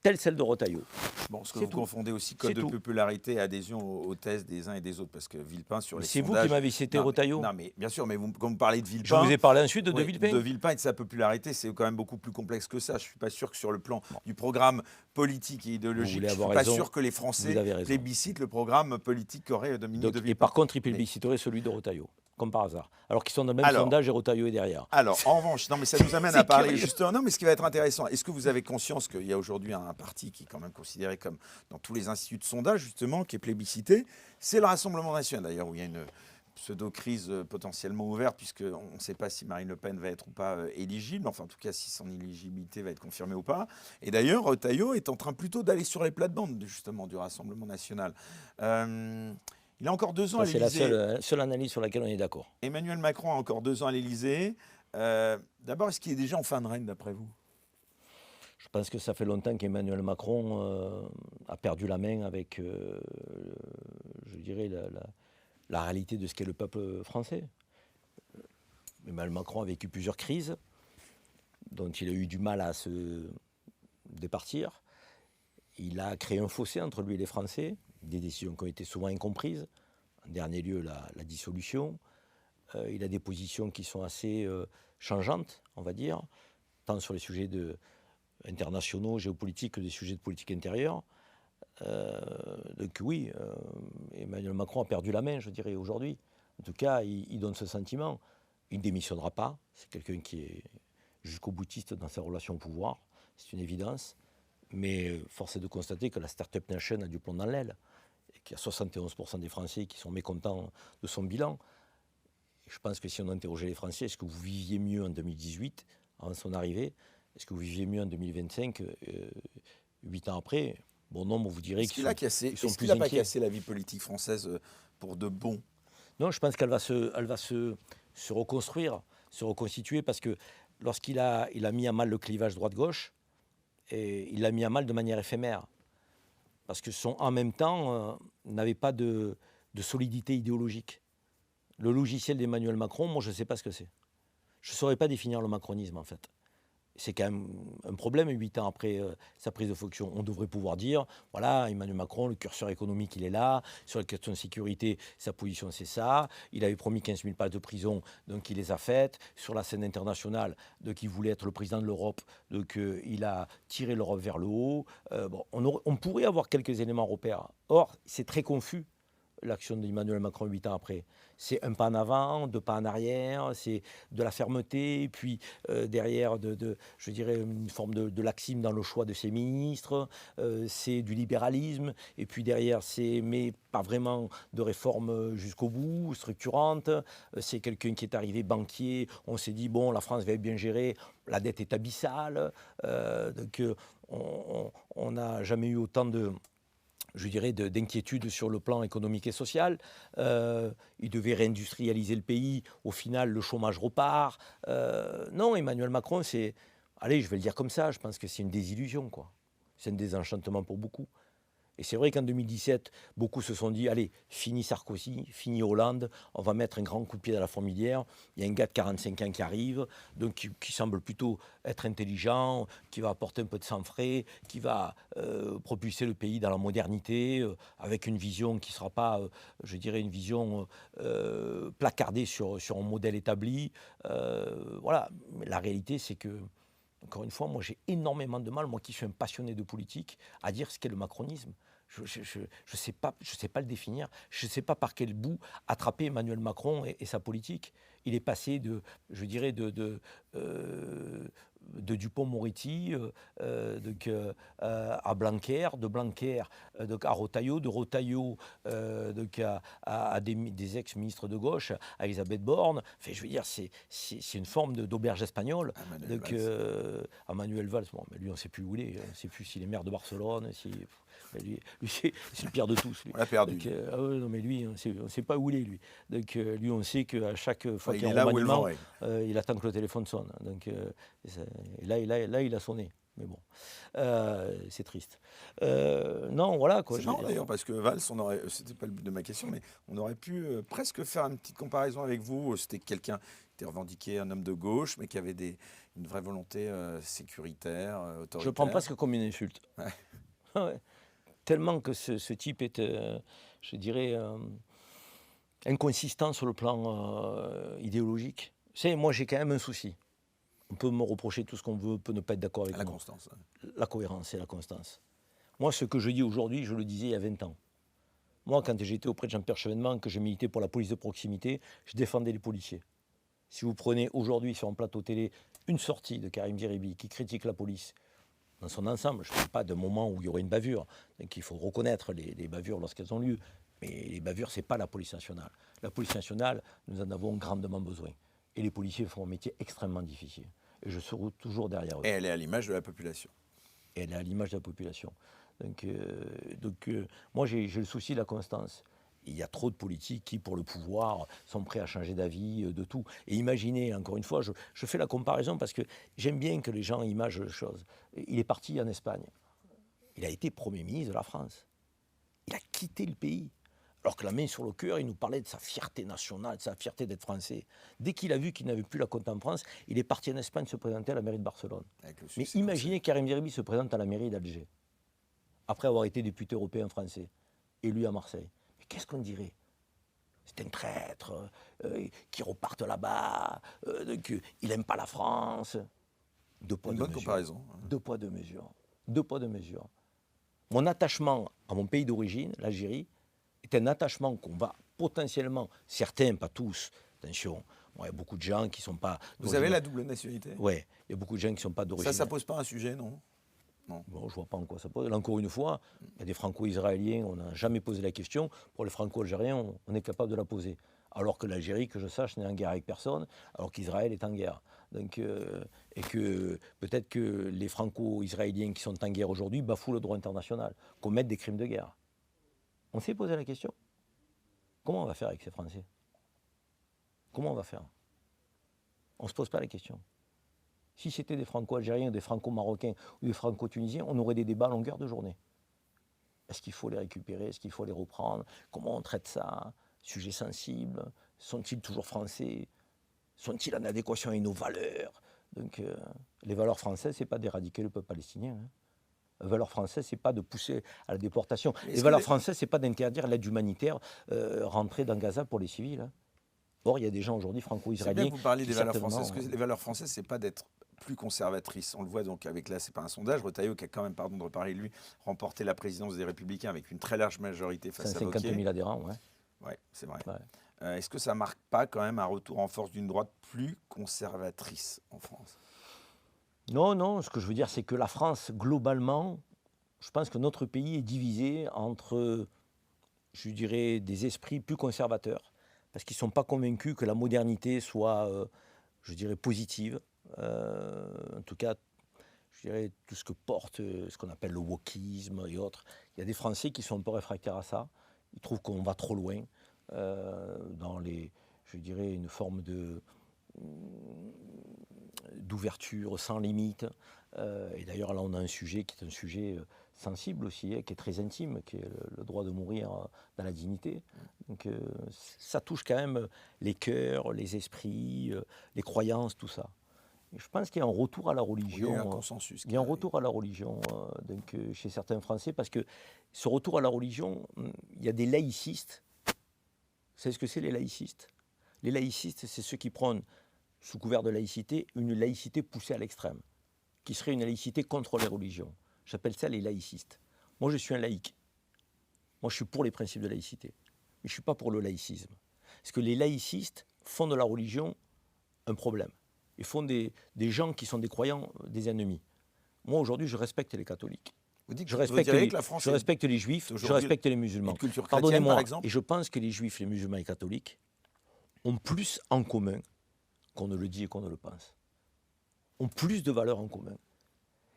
telle celle de Retailleau? Bon, ce que C'est vous tout. confondez aussi code C'est de tout. popularité et adhésion aux thèses des uns et des autres, parce que Villepin sur les C'est vous sondages... qui m'avez cité Non, mais- Retailleau. Non, mais bien sûr, mais quand vous parlez de Je Villepin... vous ai parlé ensuite de Oui, De Villepin. De Villepin et de sa popularité, c'est quand même beaucoup plus complexe que ça. Je ne suis pas sûr que sur le plan du programme politique et idéologique, voulez je ne suis avoir pas raison. sûr que les Vous Français avez raison. plébiscitent le programme politique qu'aurait Dominique Donc, de et Villepin. par contre, il plébisciterait celui de Retailleau, comme par hasard. Alors qu'ils sont dans le même Alors. sondage et Retailleau est derrière. Alors, en revanche, non, mais ça nous amène C'est à parler curieux. justement. Non, mais ce qui va être intéressant, est-ce que vous avez conscience qu'il y a aujourd'hui un parti qui est quand même considéré comme, dans tous les instituts de sondage, justement, qui est plébiscité? C'est le Rassemblement national, d'ailleurs, où il y a une pseudo-crise potentiellement ouverte, puisqu'on ne sait pas si Marine Le Pen va être ou pas éligible, enfin, en tout cas, si son éligibilité va être confirmée ou pas. Et d'ailleurs, Retailleau est en train plutôt d'aller sur les plates-bandes, justement, du Rassemblement national. Il a encore 2 ans à Ça, c'est la l'Élysée. seule analyse sur laquelle on est d'accord. Emmanuel Macron a encore 2 ans à l'Élysée. D'abord, est-ce qu'il est déjà en fin de règne, d'après vous? Je pense que ça fait longtemps qu'Emmanuel Macron a perdu la main avec, je dirais, la réalité de ce qu'est le peuple français. Emmanuel Macron a vécu plusieurs crises dont il a eu du mal à se départir. Il a créé un fossé entre lui et les Français, des décisions qui ont été souvent incomprises. En dernier lieu, la dissolution. Il a des positions qui sont assez changeantes, on va dire, tant sur les sujets internationaux, géopolitiques, que des sujets de politique intérieure. Donc oui, Emmanuel Macron a perdu la main, je dirais, aujourd'hui. En tout cas, il donne ce sentiment. Il ne démissionnera pas. C'est quelqu'un qui est jusqu'au boutiste dans sa relation au pouvoir. C'est une évidence. Mais force est de constater que la Startup Nation a du plomb dans l'aile. Et qu'il y a 71% des Français qui sont mécontents de son bilan. Et je pense que si on interrogeait les Français, est-ce que vous viviez mieux en 2018, avant son arrivée? Est-ce que vous viviez mieux en 2025, 8 ans après? Bon nombre vous dirait Est-ce qu'ils qu'il sont n'a plus pas inquiets. cassé la vie politique française pour de bon? Non, je pense qu'elle va se reconstruire, se reconstituer, parce que lorsqu'il a mis à mal le clivage droite-gauche, et il l'a mis à mal de manière éphémère. Parce que en même temps, n'avait pas de solidité idéologique. Le logiciel d'Emmanuel Macron, moi, je ne sais pas ce que c'est. Je ne saurais pas définir le macronisme, en fait. C'est quand même un problème, 8 ans après sa prise de fonction. On devrait pouvoir dire, voilà, Emmanuel Macron, le curseur économique, il est là. Sur la question de sécurité, sa position, c'est ça. Il avait promis 15 000 places de prison, donc il les a faites. Sur la scène internationale, donc il voulait être le président de l'Europe, donc il a tiré l'Europe vers le haut. Bon, on pourrait avoir quelques éléments repères. Or, c'est très confus, l'action d'Emmanuel Macron 8 ans après. C'est un pas en avant, 2 pas en arrière, c'est de la fermeté, puis derrière, je dirais, une forme de laxisme dans le choix de ses ministres, c'est du libéralisme, et puis derrière, mais pas vraiment de réforme jusqu'au bout, structurante. C'est quelqu'un qui est arrivé banquier, on s'est dit, bon, la France va être bien gérée, la dette est abyssale, donc on n'a jamais eu autant de je dirais, d'inquiétude sur le plan économique et social. Il devait réindustrialiser le pays. Au final, le chômage repart. Non, Emmanuel Macron, c'est... Allez, je vais le dire comme ça, je pense que c'est une désillusion, quoi. C'est un désenchantement pour beaucoup. Et c'est vrai qu'en 2017, beaucoup se sont dit, allez, fini Sarkozy, fini Hollande, on va mettre un grand coup de pied dans la fourmilière. Il y a un gars de 45 ans qui arrive, donc qui semble plutôt être intelligent, qui va apporter un peu de sang frais, qui va propulser le pays dans la modernité, avec une vision qui ne sera pas, je dirais, une vision placardée sur un modèle établi. Voilà, mais la réalité, c'est que, encore une fois, moi j'ai énormément de mal, moi qui suis un passionné de politique, à dire ce qu'est le macronisme. Je ne sais pas le définir, je ne sais pas par quel bout attraper Emmanuel Macron et sa politique. Il est passé de, je dirais, de Dupond-Moretti à Blanquer, de Blanquer donc à Retailleau, de Retailleau donc à des ex-ministres de gauche, à Elisabeth Borne. Enfin, je veux dire, c'est une forme d'auberge espagnole. À Manuel Valls, bon, mais lui, on ne sait plus où il est. On ne sait plus s'il est maire de Barcelone. Lui c'est le pire de tous. Lui. On l'a perdu. Donc, non, mais lui, on ne sait pas où il est, lui. Donc, lui, on sait qu'à chaque fois qu'il y a il est un là où remaniement, il attend que le téléphone sonne. Donc, et là, il a sonné. Mais bon, c'est triste. Non, voilà. C'est marrant d'ailleurs, parce que Valls, c'était pas le but de ma question, mais on aurait pu presque faire une petite comparaison avec vous. C'était quelqu'un qui était revendiqué, un homme de gauche, mais qui avait une vraie volonté sécuritaire, autoritaire. Je le prends presque comme une insulte. Ouais. Ouais. Tellement que ce type est, je dirais, inconsistant sur le plan idéologique. Moi, j'ai quand même un souci. On peut me reprocher tout ce qu'on veut, on peut ne pas être d'accord avec moi. La constance. La cohérence et la constance. Moi, ce que je dis aujourd'hui, je le disais il y a 20 ans. Moi, quand j'étais auprès de Jean-Pierre Chevènement, que je militais pour la police de proximité, je défendais les policiers. Si vous prenez aujourd'hui sur un plateau télé une sortie de Karim Zeribi qui critique la police dans son ensemble, je ne parle pas d'un moment où il y aurait une bavure, donc il faut reconnaître les bavures lorsqu'elles ont lieu, mais les bavures, ce n'est pas la police nationale. La police nationale, nous en avons grandement besoin. Et les policiers font un métier extrêmement difficile. Et je serai toujours derrière eux. Et elle est à l'image de la population. Et elle est à l'image de la population. Donc moi, j'ai le souci de la constance. Il y a trop de politiques qui, pour le pouvoir, sont prêts à changer d'avis, de tout. Et imaginez, encore une fois, je fais la comparaison parce que j'aime bien que les gens imagent les choses. Il est parti en Espagne. Il a été Premier ministre de la France. Il a quitté le pays. Alors que la main sur le cœur, il nous parlait de sa fierté nationale, de sa fierté d'être français. Dès qu'il a vu qu'il n'avait plus la compte en France, il est parti en Espagne se présenter à la mairie de Barcelone. Mais imaginez Karim Zeribi se présente à la mairie d'Alger, après avoir été député européen français, élu à Marseille. Mais qu'est-ce qu'on dirait? C'est un traître, qui reparte là-bas, il n'aime pas la France. Deux poids, deux mesures. Comparaison. Deux poids, deux mesures. Deux poids, deux mesures. Mon attachement à mon pays d'origine, l'Algérie, est un attachement qu'on va potentiellement, certains, pas tous, attention, il y a beaucoup de gens qui ne sont pas... Vous avez la double nationalité? Oui, il y a beaucoup de gens qui ne sont pas d'origine. Ça pose pas un sujet, non? Non. Bon, je ne vois pas en quoi ça pose. Là, encore une fois, il y a des franco-israéliens, on n'a jamais posé la question. Pour les franco-algériens, on est capable de la poser. Alors que l'Algérie, que je sache, n'est en guerre avec personne, alors qu'Israël est en guerre. Donc, et que peut-être que les franco-israéliens qui sont en guerre aujourd'hui bafouent le droit international, commettent des crimes de guerre. On s'est posé la question. Comment on va faire avec ces Français? Comment on va faire? On ne se pose pas la question. Si c'était des franco-algériens, des franco-marocains ou des franco-tunisiens, on aurait des débats à longueur de journée. Est-ce qu'il faut les récupérer? Est-ce qu'il faut les reprendre? Comment on traite ça? Sujet sensible? Sont-ils toujours français? Sont-ils en adéquation avec nos valeurs? Donc, les valeurs françaises, ce n'est pas d'éradiquer le peuple palestinien. Les valeurs françaises, ce n'est pas de pousser à la déportation. Les valeurs françaises, ce n'est pas d'interdire l'aide humanitaire rentrer dans Gaza pour les civils. Or, il y a des gens aujourd'hui franco-israéliens. C'est bien que vous parlez des valeurs françaises. Les valeurs françaises, ce n'est pas d'être plus conservatrice. On le voit donc avec là, c'est pas un sondage. Retailleau, qui a quand même, pardon de reparler de lui, remporté la présidence des Républicains avec une très large majorité face à Wauquiez. 150 000 adhérents, ouais. Ouais, c'est vrai. Ouais. Est-ce que ça marque pas quand même un retour en force d'une droite plus conservatrice en France? Non, non. Ce que je veux dire, c'est que la France, globalement, je pense que notre pays est divisé entre, je dirais, des esprits plus conservateurs, parce qu'ils ne sont pas convaincus que la modernité soit, je dirais, positive. En tout cas, je dirais, tout ce que porte ce qu'on appelle le wokisme et autres. Il y a des Français qui sont un peu réfractaires à ça. Ils trouvent qu'on va trop loin dans je dirais, une forme d'ouverture sans limite. Et d'ailleurs, là, on a un sujet qui est un sujet sensible aussi, qui est très intime, qui est le droit de mourir dans la dignité. Donc, ça touche quand même les cœurs, les esprits, les croyances, tout ça. Et je pense qu'il y a un retour à la religion. Il y a un consensus. Il y a un retour à la religion chez certains Français, parce que ce retour à la religion, il y a des laïcistes. Vous savez ce que c'est, les laïcistes? Les laïcistes, c'est ceux qui prennent, sous couvert de laïcité, une laïcité poussée à l'extrême, qui serait une laïcité contre les religions. J'appelle ça les laïcistes. Moi, je suis un laïc. Moi, je suis pour les principes de laïcité. Mais je ne suis pas pour le laïcisme. Parce que les laïcistes font de la religion un problème. Ils font des gens qui sont des croyants des ennemis. Moi, aujourd'hui, je respecte les catholiques. Je respecte les juifs, je respecte les musulmans. Pardonnez-moi, et je pense que les juifs, les musulmans et les catholiques ont plus en commun qu'on ne le dit et qu'on ne le pense. Ont plus de valeurs en commun.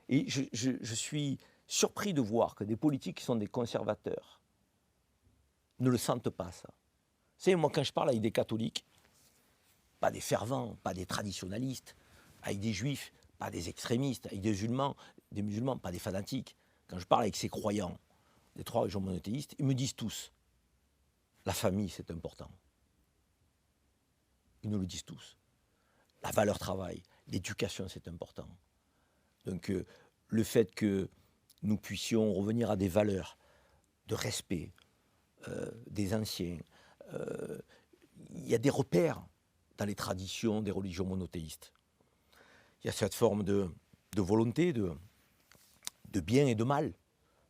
Et je suis surpris de voir que des politiques qui sont des conservateurs ne le sentent pas, ça. Vous savez, moi, quand je parle avec des catholiques, pas des fervents, pas des traditionalistes, avec des juifs, pas des extrémistes, avec des musulmans, pas des fanatiques. Quand je parle avec ces croyants des trois religions monothéistes, ils me disent tous, la famille c'est important. Ils nous le disent tous. La valeur travail, l'éducation c'est important. Donc le fait que nous puissions revenir à des valeurs de respect des anciens, il y a des repères dans les traditions des religions monothéistes. Il y a cette forme de volonté, de bien et de mal,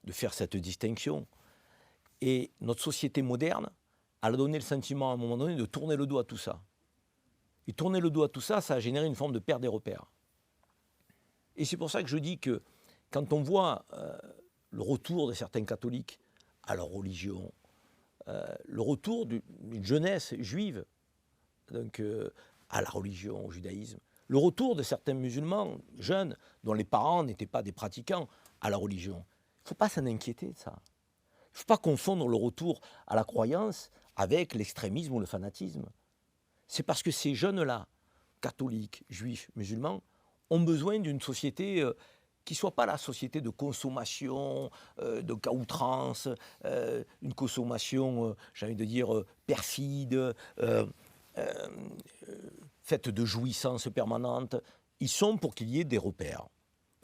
de faire cette distinction. Et notre société moderne, elle a donné le sentiment à un moment donné de tourner le dos à tout ça. Et tourner le dos à tout ça, ça a généré une forme de perte des repères. Et c'est pour ça que je dis que quand on voit le retour de certains catholiques à leur religion, le retour d'une jeunesse juive, donc à la religion, au judaïsme, le retour de certains musulmans jeunes, dont les parents n'étaient pas des pratiquants, à la religion. Il ne faut pas s'en inquiéter de ça. Il ne faut pas confondre le retour à la croyance avec l'extrémisme ou le fanatisme. C'est parce que ces jeunes-là, catholiques, juifs, musulmans, ont besoin d'une société qui ne soit pas la société de consommation, de qu'à outrance, une consommation, j'ai envie de dire, perfide, faite de jouissances permanentes. Ils sont pour qu'il y ait des repères,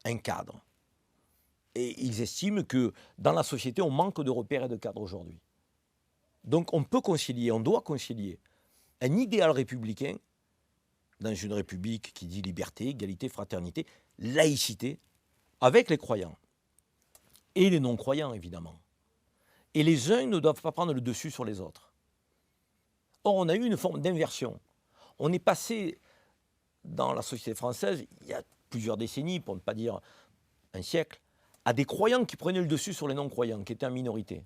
un cadre. Et ils estiment que dans la société, on manque de repères et de cadres aujourd'hui. Donc on peut concilier, on doit concilier un idéal républicain dans une république qui dit liberté, égalité, fraternité, laïcité, avec les croyants. Et les non-croyants, évidemment. Et les uns ne doivent pas prendre le dessus sur les autres. Or, on a eu une forme d'inversion. On est passé, dans la société française, il y a plusieurs décennies, pour ne pas dire un siècle, à des croyants qui prenaient le dessus sur les non-croyants, qui étaient en minorité,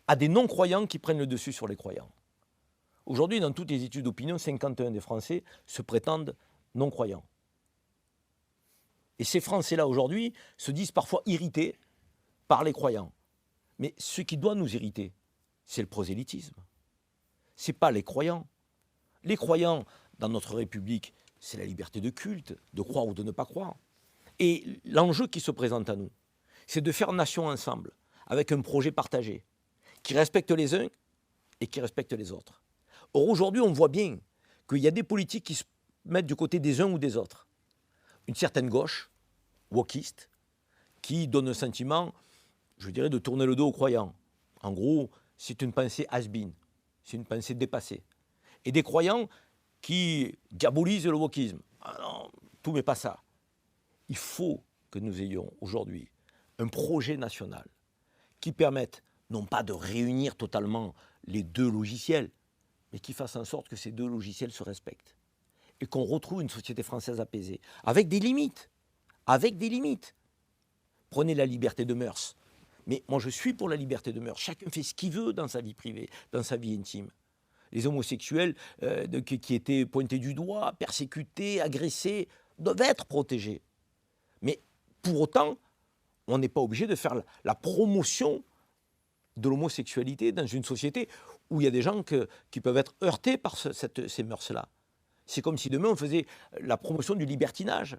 à des non-croyants qui prennent le dessus sur les croyants. Aujourd'hui, dans toutes les études d'opinion, 51 des Français se prétendent non-croyants. Et ces Français-là, aujourd'hui, se disent parfois irrités par les croyants. Mais ce qui doit nous irriter, c'est le prosélytisme. Ce n'est pas les croyants. Les croyants, dans notre République, c'est la liberté de culte, de croire ou de ne pas croire. Et l'enjeu qui se présente à nous, c'est de faire nation ensemble, avec un projet partagé, qui respecte les uns et qui respecte les autres. Or, aujourd'hui, on voit bien qu'il y a des politiques qui se mettent du côté des uns ou des autres. Une certaine gauche, wokiste, qui donne un sentiment, je dirais, de tourner le dos aux croyants. En gros, c'est une pensée has-been, c'est une pensée dépassée. Et des croyants qui diabolisent le wokisme. Ah non, tout n'est pas ça. Il faut que nous ayons aujourd'hui un projet national qui permette non pas de réunir totalement les deux logiciels, mais qui fasse en sorte que ces deux logiciels se respectent. Et qu'on retrouve une société française apaisée, avec des limites. Avec des limites. Prenez la liberté de mœurs. Mais moi, je suis pour la liberté de mœurs. Chacun fait ce qu'il veut dans sa vie privée, dans sa vie intime. Les homosexuels qui étaient pointés du doigt, persécutés, agressés, doivent être protégés. Mais Pour autant, on n'est pas obligé de faire la promotion de l'homosexualité dans une société où il y a des gens qui peuvent être heurtés par ces mœurs-là. C'est comme si demain on faisait la promotion du libertinage.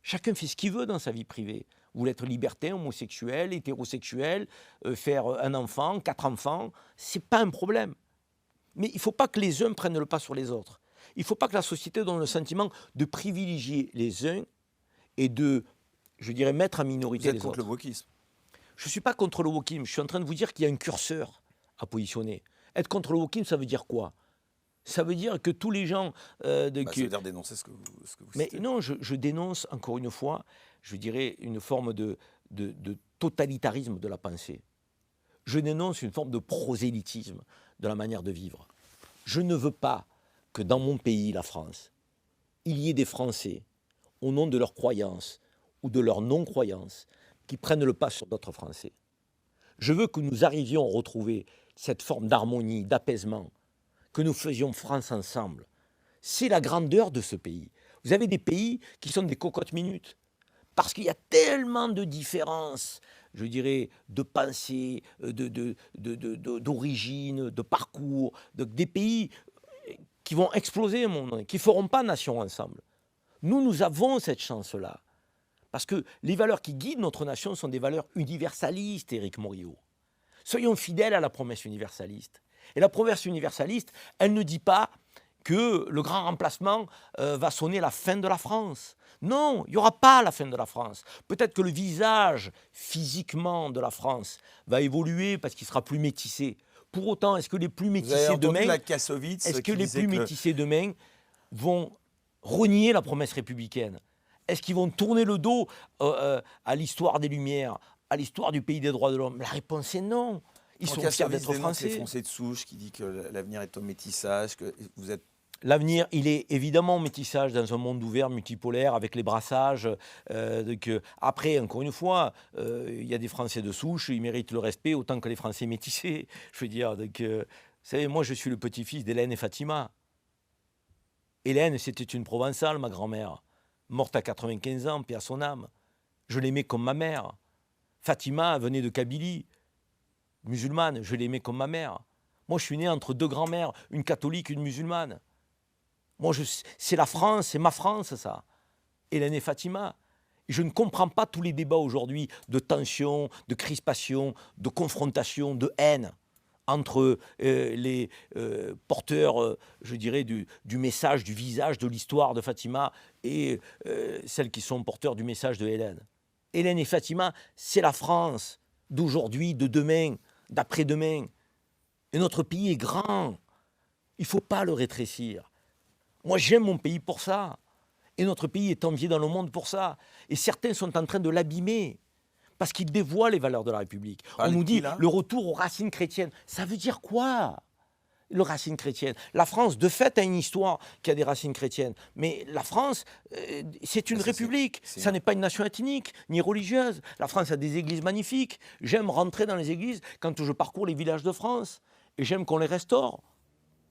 Chacun fait ce qu'il veut dans sa vie privée. Vous voulez être libertin, homosexuel, hétérosexuel, faire un enfant, 4 enfants, c'est pas un problème. Mais il ne faut pas que les uns prennent le pas sur les autres. Il ne faut pas que la société donne le sentiment de privilégier les uns et de, je dirais, mettre en minorité les autres. Vous êtes contre le wokisme? Je ne suis pas contre le wokisme, je suis en train de vous dire qu'il y a un curseur à positionner. Être contre le wokisme, ça veut dire quoi? Ça veut dire que tous les gens... Ça veut dire dénoncer ce que vous Mais citez. non, je dénonce, encore une fois, je dirais, une forme de totalitarisme de la pensée. Je dénonce une forme de prosélytisme de la manière de vivre. Je ne veux pas que dans mon pays, la France, il y ait des Français, au nom de leurs croyances ou de leur non-croyance, qui prennent le pas sur d'autres Français. Je veux que nous arrivions à retrouver cette forme d'harmonie, d'apaisement, que nous faisions France ensemble. C'est la grandeur de ce pays. Vous avez des pays qui sont des cocottes minutes, parce qu'il y a tellement de différences, je dirais, de pensée, d'origine, de parcours, des pays qui vont exploser, qui ne feront pas nation ensemble. Nous avons cette chance-là. Parce que les valeurs qui guident notre nation sont des valeurs universalistes, Éric Morillo. Soyons fidèles à la promesse universaliste. Et la promesse universaliste, elle ne dit pas que le grand remplacement va sonner la fin de la France. Non, il n'y aura pas la fin de la France. Peut-être que le visage physiquement de la France va évoluer parce qu'il sera plus métissé. Pour autant, est-ce que les plus métissés demain, métissés demain vont renier la promesse républicaine? Est-ce qu'ils vont tourner le dos à l'histoire des Lumières, à l'histoire du pays des droits de l'homme? La réponse est non. Ils sont fiers d'être français. Les Français de souche qui dit que l'avenir est au métissage, que vous êtes... L'avenir, il est évidemment au métissage dans un monde ouvert, multipolaire, avec les brassages. Après, encore une fois, il y a des Français de souche, ils méritent le respect autant que les Français métissés. Je veux dire, vous savez, moi je suis le petit-fils d'Hélène et Fatima. Hélène, c'était une Provençale, ma grand-mère, morte à 95 ans, paix à son âme. Je l'aimais comme ma mère. Fatima venait de Kabylie, musulmane, je l'aimais comme ma mère. Moi, je suis né entre 2 grand-mères, une catholique, une musulmane. Moi, c'est la France, c'est ma France, ça. Hélène et Fatima. Et je ne comprends pas tous les débats aujourd'hui de tension, de crispation, de confrontation, de haine entre les porteurs, je dirais, du message, du visage, de l'histoire de Fatima et celles qui sont porteurs du message de Hélène. Hélène et Fatima, c'est la France d'aujourd'hui, de demain, d'après-demain. Et notre pays est grand. Il ne faut pas le rétrécir. Moi, j'aime mon pays pour ça. Et notre pays est envié dans le monde pour ça. Et certains sont en train de l'abîmer. Parce qu'il dévoie les valeurs de la République. On nous dit le retour aux racines chrétiennes. Ça veut dire quoi, le racine chrétienne? La France, de fait, a une histoire qui a des racines chrétiennes. Mais la France, c'est une république. Ça n'est pas une nation ethnique, ni religieuse. La France a des églises magnifiques. J'aime rentrer dans les églises quand je parcours les villages de France. Et j'aime qu'on les restaure.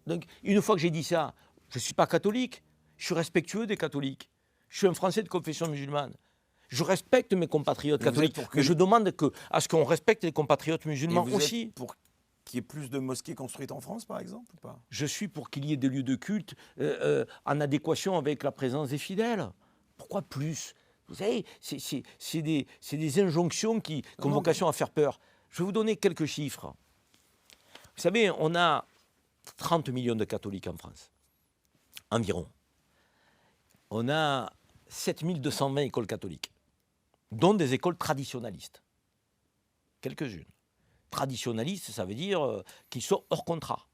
Donc, une fois que j'ai dit ça, je ne suis pas catholique. Je suis respectueux des catholiques. Je suis un Français de confession musulmane. Je respecte mes compatriotes catholiques, mais je demande à ce qu'on respecte les compatriotes musulmans aussi. Êtes pour qu'il y ait plus de mosquées construites en France, par exemple, ou pas? Je suis pour qu'il y ait des lieux de culte en adéquation avec la présence des fidèles. Pourquoi plus? Vous savez, c'est des injonctions qui ont vocation à faire peur. Je vais vous donner quelques chiffres. Vous savez, on a 30 millions de catholiques en France, environ. On a 7220 écoles catholiques, dont des écoles traditionnalistes. Quelques-unes. Traditionnalistes, ça veut dire qu'ils sont hors contrat.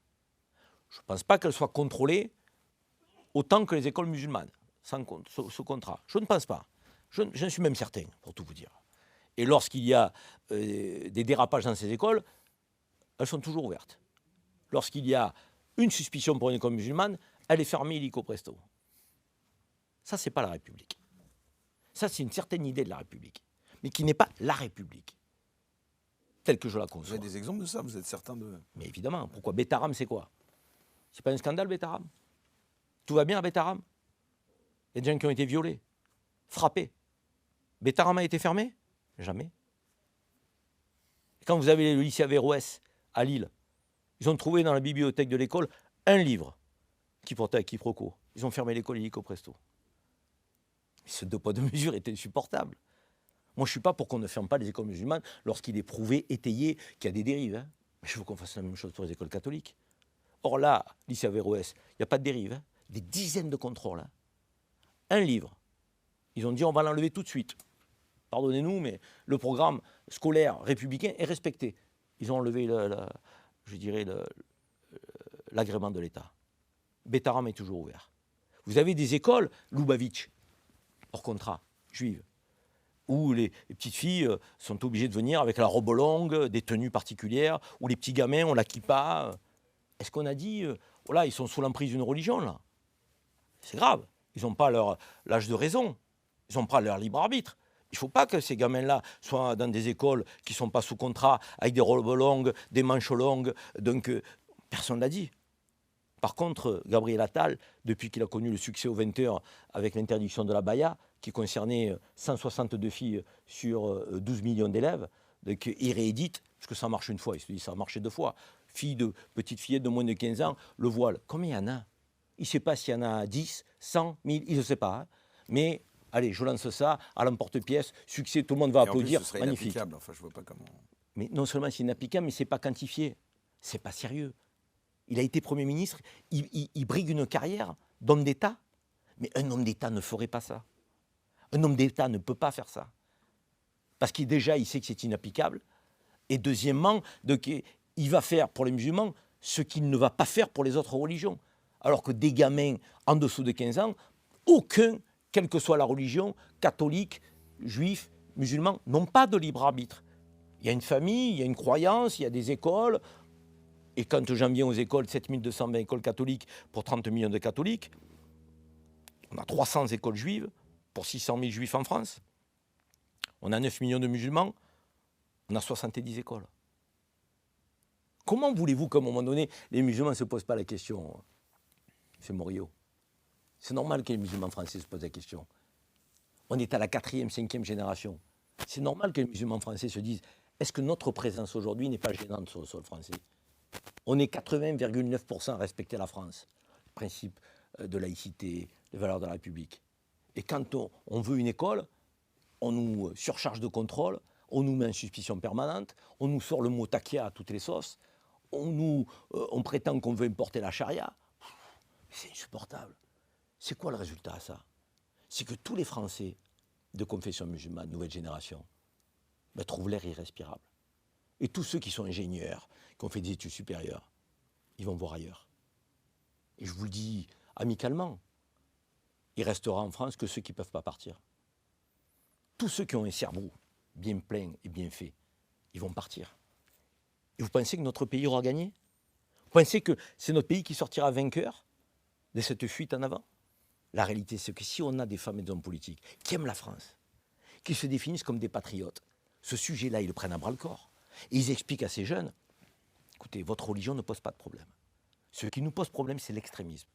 Je ne pense pas qu'elles soient contrôlées autant que les écoles musulmanes, sous contrat. Je ne pense pas. J'en suis même certain, pour tout vous dire. Et lorsqu'il y a des dérapages dans ces écoles, elles sont toujours ouvertes. Lorsqu'il y a une suspicion pour une école musulmane, elle est fermée illico presto. Ça, ce n'est pas la République. Ça, c'est une certaine idée de la République, mais qui n'est pas la République, telle que je la conçois. Vous avez des exemples de ça? Vous êtes certain de... Mais évidemment. Pourquoi? Betaram, c'est quoi? C'est pas un scandale, Betaram? Tout va bien à Betaram? Il y a des gens qui ont été violés, frappés. Bétarama a été fermé? Jamais. Quand vous avez le lycée Averroès à Lille, ils ont trouvé dans la bibliothèque de l'école un livre qui portait à quiproquo. Ils ont fermé l'école illico presto. Ce deux poids deux mesures est insupportable. Moi, je ne suis pas pour qu'on ne ferme pas les écoles musulmanes lorsqu'il est prouvé, étayé, qu'il y a des dérives. Hein. Mais je veux qu'on fasse la même chose pour les écoles catholiques. Or là, lycée Averroès, il n'y a pas de dérive. Hein. Des dizaines de contrôles. Hein. Un livre. Ils ont dit on va l'enlever tout de suite. Pardonnez-nous, mais le programme scolaire républicain est respecté. Ils ont enlevé l'agrément de l'État. Bétarama est toujours ouvert. Vous avez des écoles, Lubavitch, hors contrat, juives, où les petites filles sont obligées de venir avec la robe longue, des tenues particulières, où les petits gamins ont la kippa. Est-ce qu'on a dit, voilà, ils sont sous l'emprise d'une religion, là? C'est grave. Ils n'ont pas l'âge de raison. Ils n'ont pas leur libre arbitre. Il ne faut pas que ces gamins-là soient dans des écoles qui ne sont pas sous contrat, avec des robes longues, des manches longues. Donc, personne ne l'a dit. Par contre, Gabriel Attal, depuis qu'il a connu le succès aux 20h avec l'interdiction de la baya, qui concernait 162 filles sur 12 millions d'élèves, donc il réédite, parce que ça marche une fois, il se dit ça a marché deux fois. Petite fillette de moins de 15 ans, le voile. Combien il y en a? Il ne sait pas s'il y en a 10, 100, 1000, il ne sait pas. Hein. Mais allez, je lance ça à l'emporte-pièce, succès, tout le monde va applaudir, en plus, ce serait magnifique. inapplicable. Enfin, je vois pas comment. Mais non seulement c'est inapplicable, mais c'est pas quantifié. C'est pas sérieux. Il a été Premier ministre, il brigue une carrière d'homme d'État. Mais un homme d'État ne ferait pas ça. Un homme d'État ne peut pas faire ça. Parce qu'il déjà, il sait que c'est inapplicable. Et deuxièmement, il va faire pour les musulmans ce qu'il ne va pas faire pour les autres religions. Alors que des gamins en dessous de 15 ans, aucun, quelle que soit la religion, catholique, juif, musulman, n'ont pas de libre arbitre. Il y a une famille, il y a une croyance, il y a des écoles. Et quand j'en viens aux écoles, 7220 écoles catholiques pour 30 millions de catholiques, on a 300 écoles juives pour 600 000 juifs en France. On a 9 millions de musulmans, on a 70 écoles. Comment voulez-vous qu'à un moment donné, les musulmans ne se posent pas la question? C'est Morio. C'est normal que les musulmans français se posent la question. On est à la 4e, 5e génération. C'est normal que les musulmans français se disent est-ce que notre présence aujourd'hui n'est pas gênante sur le sol français? On est 80,9% à respecter la France, le principe de laïcité, les valeurs de la République. Et quand on veut une école, on nous surcharge de contrôle, on nous met en suspicion permanente, on nous sort le mot taquia à toutes les sauces, on prétend qu'on veut importer la charia. C'est insupportable. C'est quoi le résultat à ça? C'est que tous les Français de confession musulmane, nouvelle génération, trouvent l'air irrespirable. Et tous ceux qui sont ingénieurs, qui ont fait des études supérieures, ils vont voir ailleurs. Et je vous le dis amicalement, il restera en France que ceux qui ne peuvent pas partir. Tous ceux qui ont un cerveau bien plein et bien fait, ils vont partir. Et vous pensez que notre pays aura gagné? Vous pensez que c'est notre pays qui sortira vainqueur de cette fuite en avant? La réalité, c'est que si on a des femmes et des hommes politiques qui aiment la France, qui se définissent comme des patriotes, ce sujet-là, ils le prennent à bras-le-corps. Et ils expliquent à ces jeunes, écoutez, votre religion ne pose pas de problème. Ce qui nous pose problème, c'est l'extrémisme.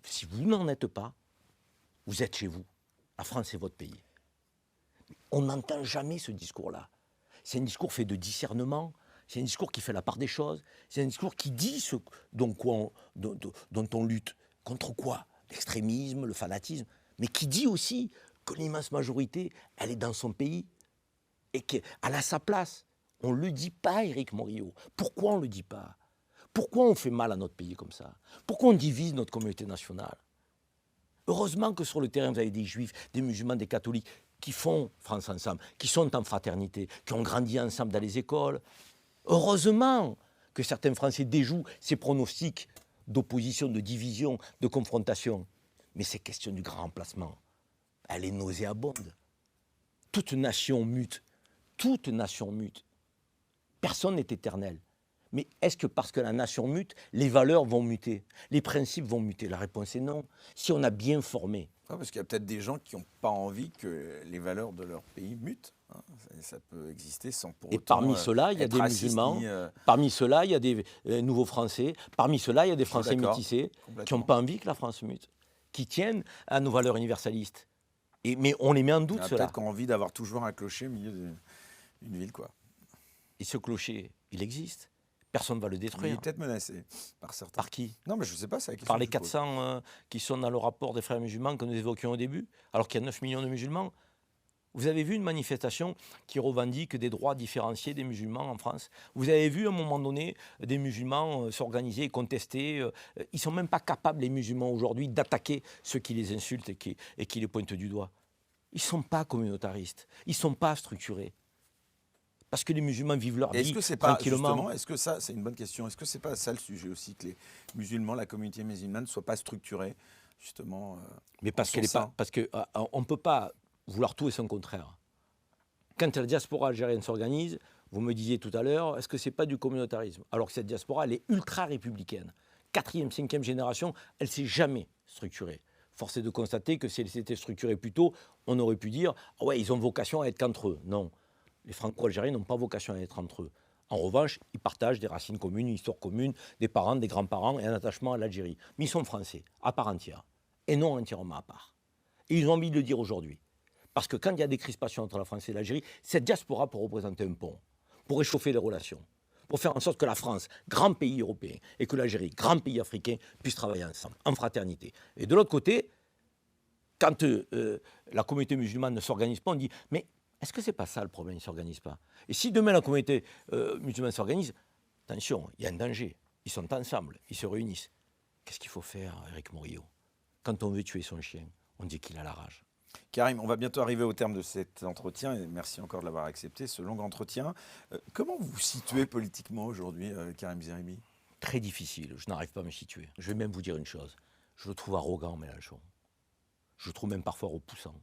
Si vous n'en êtes pas, vous êtes chez vous. La France est votre pays. On n'entend jamais ce discours-là. C'est un discours fait de discernement, c'est un discours qui fait la part des choses, c'est un discours qui dit ce dont on lutte. Contre quoi? L'extrémisme, le fanatisme, mais qui dit aussi que l'immense majorité, elle est dans son pays et qu'elle a sa place. On ne le dit pas, Éric Morillo. Pourquoi on ne le dit pas? Pourquoi on fait mal à notre pays comme ça? Pourquoi on divise notre communauté nationale? Heureusement que sur le terrain, vous avez des juifs, des musulmans, des catholiques qui font France ensemble, qui sont en fraternité, qui ont grandi ensemble dans les écoles. Heureusement que certains Français déjouent ces pronostics d'opposition, de division, de confrontation. Mais ces questions du grand remplacement, elle est nauséabonde. Toute nation mute. Toute nation mute. Personne n'est éternel. Mais est-ce que parce que la nation mute, les valeurs vont muter, les principes vont muter? La réponse est non. Si on a bien formé. Ouais, parce qu'il y a peut-être des gens qui n'ont pas envie que les valeurs de leur pays mutent. Hein. Ça peut exister sans pour autant. Et parmi ceux-là, il y a des musulmans. Parmi ceux-là, il y a des nouveaux Français. Parmi ceux-là, il y a des Français métissés qui n'ont pas envie que la France mute, qui tiennent à nos valeurs universalistes. Mais on les met en doute, Ah, cela. peut-être qu'on a envie d'avoir toujours un clocher au milieu d'une ville, quoi. Et ce clocher, il existe. Personne ne va le Il est détruire. peut-être menacé par certains. Par qui? Non, mais je ne sais pas, c'est la question Par que les je pose. 400 qui sont dans le rapport des frères musulmans que nous évoquions au début, alors qu'il y a 9 millions de musulmans. Vous avez vu une manifestation qui revendique des droits différenciés des musulmans en France? Vous avez vu à un moment donné des musulmans s'organiser et contester? Ils ne sont même pas capables, les musulmans aujourd'hui, d'attaquer ceux qui les insultent et qui les pointent du doigt. Ils ne sont pas communautaristes, ils ne sont pas structurés. Parce que les musulmans vivent leur Et est-ce vie que c'est pas, tranquillement. justement, est-ce que ça, c'est une bonne question, est-ce que c'est pas ça le sujet aussi, que les musulmans, la communauté musulmane ne soit pas structurée, justement Mais parce en qu'elle son est pas, sein. parce que on ne peut pas vouloir tout et son contraire. Quand la diaspora algérienne s'organise, vous me disiez tout à l'heure, est-ce que ce n'est pas du communautarisme? Alors que cette diaspora, elle est ultra républicaine. 4e, 5e génération, elle ne s'est jamais structurée. Force est de constater que si elle s'était structurée plus tôt, on aurait pu dire ah ouais, ils ont vocation à être qu'entre eux. Non, les Franco-Algériens n'ont pas vocation à être entre eux. En revanche, ils partagent des racines communes, une histoire commune, des parents, des grands-parents et un attachement à l'Algérie. Mais ils sont français, à part entière, et non entièrement à part. Et ils ont envie de le dire aujourd'hui. Parce que quand il y a des crispations entre la France et l'Algérie, cette diaspora peut représenter un pont, pour réchauffer les relations, pour faire en sorte que la France, grand pays européen, et que l'Algérie, grand pays africain, puissent travailler ensemble, en fraternité. Et de l'autre côté, quand la communauté musulmane ne s'organise pas, on dit « mais est-ce que ce n'est pas ça le problème, ils ne s'organisent pas ?» Et si demain la communauté musulmane s'organise, attention, il y a un danger. Ils sont ensemble, ils se réunissent. Qu'est-ce qu'il faut faire, Éric Morillo? Quand on veut tuer son chien, on dit qu'il a la rage. Karim, on va bientôt arriver au terme de cet entretien, et merci encore de l'avoir accepté, ce long entretien. Comment vous vous situez politiquement aujourd'hui, Karim Zeribi? Très difficile, je n'arrive pas à me situer. Je vais même vous dire une chose, je le trouve arrogant, Mélenchon. Je le trouve même parfois repoussant.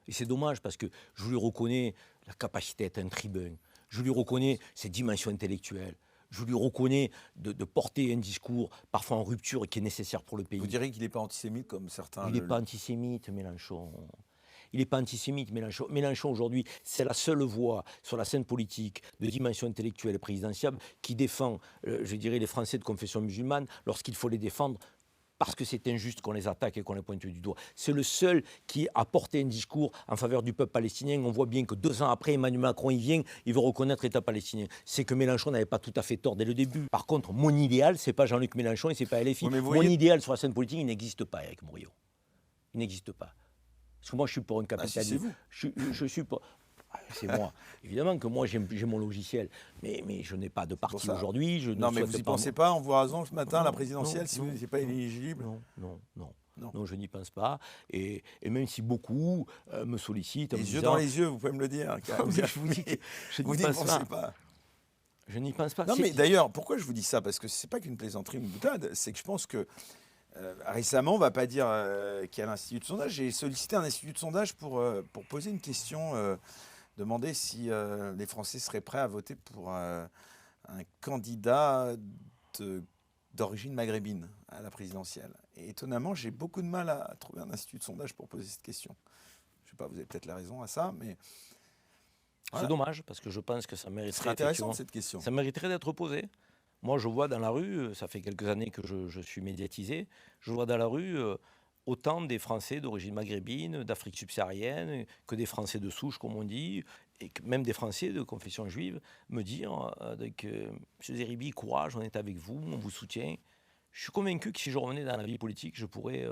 Et c'est dommage parce que je lui reconnais la capacité d'être un tribun, je lui reconnais ses dimensions intellectuelles, je lui reconnais de porter un discours parfois en rupture et qui est nécessaire pour le pays. Vous direz qu'il n'est pas antisémite comme certains Il n'est pas antisémite, Mélenchon. Il n'est pas antisémite, Mélenchon. Mélenchon, aujourd'hui, c'est la seule voix sur la scène politique de dimension intellectuelle et présidentielle qui défend, je dirais, les Français de confession musulmane lorsqu'il faut les défendre parce que c'est injuste qu'on les attaque et qu'on les pointe du doigt. C'est le seul qui a porté un discours en faveur du peuple palestinien. On voit bien que 2 ans après, Emmanuel Macron, il vient, il veut reconnaître l'État palestinien. C'est que Mélenchon n'avait pas tout à fait tort dès le début. Par contre, mon idéal, c'est pas Jean-Luc Mélenchon et c'est pas LFI. Oui, mais vous mon voyez... idéal sur la scène politique, il n'existe pas, Éric Morillo. Il n'existe pas. Parce que moi, je suis pour un capitalisme. c'est vous. Je suis pour... C'est moi. Évidemment que moi, j'ai mon logiciel. Mais je n'ai pas de parti aujourd'hui. Non, mais vous n'y pensez pas en vous rasant ce matin à la présidentielle si vous non, n'étiez pas éligible? Non, je n'y pense pas. Et même si beaucoup me sollicitent... Les yeux dans les yeux, vous pouvez me le dire. Je vous dis que je Vous n'y n'y pense pensez pas. pas. Je n'y pense pas. Non, mais d'ailleurs, pourquoi je vous dis ça? Parce que ce n'est pas qu'une plaisanterie, une boutade. C'est que je pense que récemment, on ne va pas dire qu'il y a l'Institut de sondage. J'ai sollicité un institut de sondage pour poser une question, demander si les Français seraient prêts à voter pour un candidat d'origine maghrébine à la présidentielle. Et étonnamment, j'ai beaucoup de mal à trouver un institut de sondage pour poser cette question. Je ne sais pas, vous avez peut-être la raison à ça, mais... Voilà. C'est dommage, parce que je pense que ça mériterait... C'est intéressant cette question. Ça mériterait d'être posé. Moi, je vois dans la rue, ça fait quelques années que je suis médiatisé, je vois dans la rue autant des Français d'origine maghrébine, d'Afrique subsaharienne, que des Français de souche, comme on dit, et que même des Français de confession juive, me dire que M. Zeribi, courage, on est avec vous, on vous soutient. Je suis convaincu que si je revenais dans la vie politique, je pourrais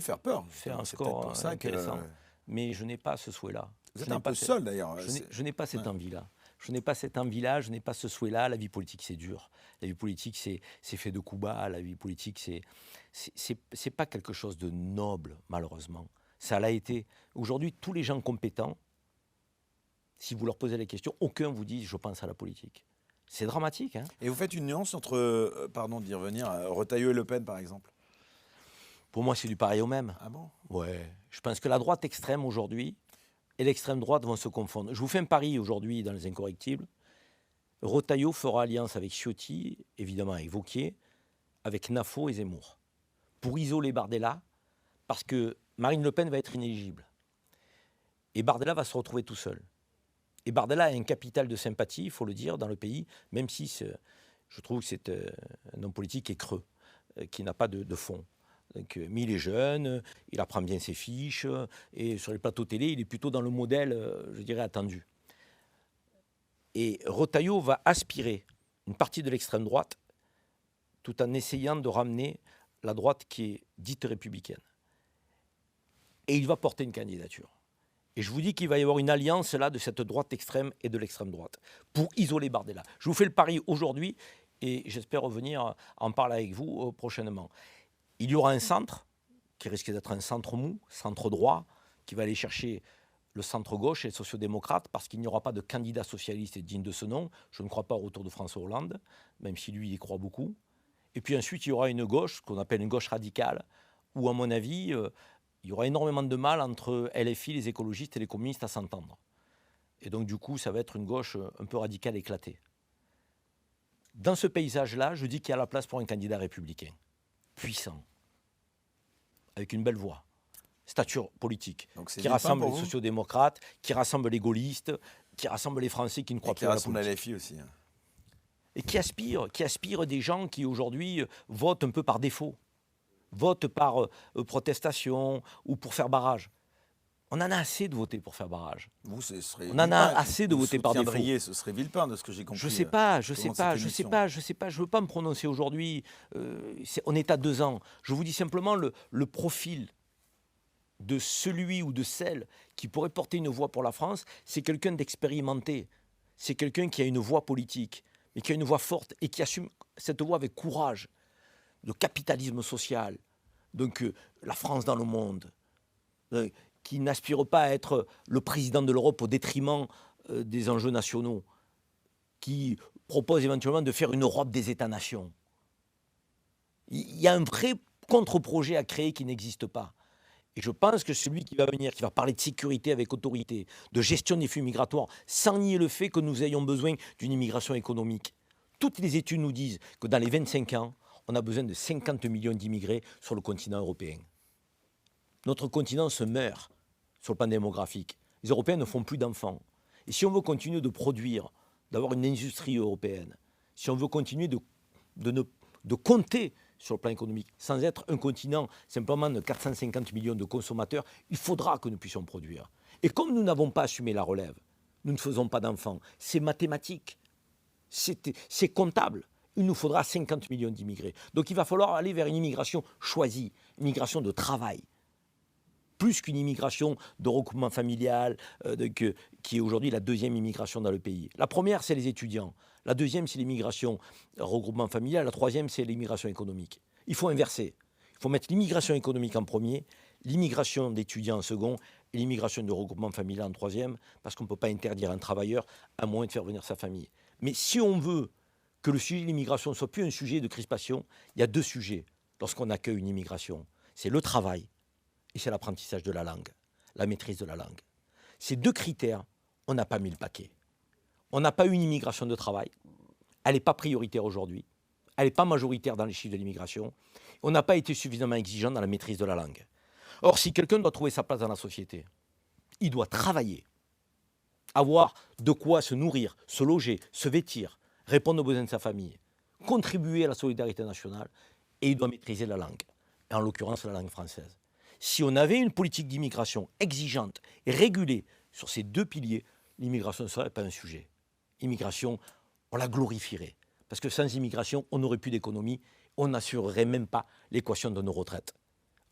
faire peur. Faire un score intéressant. Mais je n'ai pas ce souhait-là. Vous êtes un peu seul d'ailleurs. Je n'ai pas cette envie-là. Je n'ai pas cette envie-là, je n'ai pas ce souhait-là. La vie politique, c'est dur. La vie politique, c'est fait de coups bas. La vie politique, c'est pas quelque chose de noble, malheureusement. Ça l'a été. Aujourd'hui, tous les gens compétents, si vous leur posez la question, aucun vous dit « je pense à la politique ». C'est dramatique. Hein. Et vous faites une nuance entre, pardon d'y revenir, Retailleau et Le Pen, par exemple? Pour moi, c'est du pareil au même. Ah bon? Ouais. Je pense que la droite extrême aujourd'hui et l'extrême droite vont se confondre. Je vous fais un pari aujourd'hui dans les Incorrectibles. Retailleau fera alliance avec Ciotti, évidemment avec Wauquiez, avec Nafo et Zemmour, pour isoler Bardella, parce que Marine Le Pen va être inéligible. Et Bardella va se retrouver tout seul. Et Bardella a un capital de sympathie, il faut le dire, dans le pays, même si je trouve que c'est un homme politique qui est creux, qui n'a pas de fond. Donc, mais il est jeune, il apprend bien ses fiches, et sur les plateaux télé, il est plutôt dans le modèle, je dirais, attendu. Et Retailleau va aspirer une partie de l'extrême droite tout en essayant de ramener la droite qui est dite républicaine. Et il va porter une candidature. Et je vous dis qu'il va y avoir une alliance là de cette droite extrême et de l'extrême droite pour isoler Bardella. Je vous fais le pari aujourd'hui et j'espère revenir en parler avec vous prochainement. Il y aura un centre qui risque d'être un centre mou, centre droit, qui va aller chercher le centre-gauche et les sociodémocrates parce qu'il n'y aura pas de candidat socialiste digne de ce nom. Je ne crois pas au retour de François Hollande, même si lui y croit beaucoup. Et puis ensuite, il y aura une gauche, qu'on appelle une gauche radicale, où, à mon avis, il y aura énormément de mal entre LFI, les écologistes et les communistes à s'entendre. Et donc, du coup, ça va être une gauche un peu radicale, éclatée. Dans ce paysage-là, je dis qu'il y a la place pour un candidat républicain, puissant, avec une belle voix, stature politique, qui rassemble les sociodémocrates, qui rassemble les gaullistes, qui rassemble les Français qui ne croient plus à la politique. Qui rassemble la LFI aussi. Et qui aspire des gens qui aujourd'hui votent un peu par défaut, votent par protestation ou pour faire barrage. On en a assez de voter pour faire barrage. On en a assez de voter par défaut. Ce serait Villepin, de ce que j'ai compris. Je sais pas, je veux pas me prononcer aujourd'hui. On est à 2 ans. Je vous dis simplement le profil de celui ou de celle qui pourrait porter une voix pour la France, c'est quelqu'un d'expérimenté. C'est quelqu'un qui a une voix politique, mais qui a une voix forte et qui assume cette voix avec courage. Le capitalisme social, donc la France dans le monde, qui n'aspire pas à être le président de l'Europe au détriment des enjeux nationaux, qui propose éventuellement de faire une Europe des États-nations. Il y a un vrai contre-projet à créer qui n'existe pas. Et je pense que celui qui va venir, qui va parler de sécurité avec autorité, de gestion des flux migratoires, sans nier le fait que nous ayons besoin d'une immigration économique. Toutes les études nous disent que dans les 25 ans, on a besoin de 50 millions d'immigrés sur le continent européen. Notre continent se meurt sur le plan démographique. Les Européens ne font plus d'enfants. Et si on veut continuer de produire, d'avoir une industrie européenne, si on veut continuer de compter sur le plan économique, sans être un continent simplement de 450 millions de consommateurs, il faudra que nous puissions produire. Et comme nous n'avons pas assumé la relève, nous ne faisons pas d'enfants. C'est mathématique, c'est comptable. Il nous faudra 50 millions d'immigrés. Donc il va falloir aller vers une immigration choisie, une immigration de travail, plus qu'une immigration de recoupement familial, qui est aujourd'hui la deuxième immigration dans le pays. La première, c'est les étudiants. La deuxième, c'est l'immigration regroupement familial. La troisième, c'est l'immigration économique. Il faut inverser. Il faut mettre l'immigration économique en premier, l'immigration d'étudiants en second et l'immigration de regroupement familial en troisième, parce qu'on ne peut pas interdire un travailleur à moins de faire venir sa famille. Mais si on veut que le sujet de l'immigration ne soit plus un sujet de crispation, il y a 2 sujets lorsqu'on accueille une immigration. C'est le travail et c'est l'apprentissage de la langue, la maîtrise de la langue. Ces 2 critères, on n'a pas mis le paquet. On n'a pas eu une immigration de travail. Elle n'est pas prioritaire aujourd'hui. Elle n'est pas majoritaire dans les chiffres de l'immigration. On n'a pas été suffisamment exigeant dans la maîtrise de la langue. Or, si quelqu'un doit trouver sa place dans la société, il doit travailler, avoir de quoi se nourrir, se loger, se vêtir, répondre aux besoins de sa famille, contribuer à la solidarité nationale, et il doit maîtriser la langue, et en l'occurrence la langue française. Si on avait une politique d'immigration exigeante et régulée sur ces 2 piliers, l'immigration ne serait pas un sujet. L'immigration, on la glorifierait. Parce que sans immigration, on n'aurait plus d'économie, on n'assurerait même pas l'équation de nos retraites.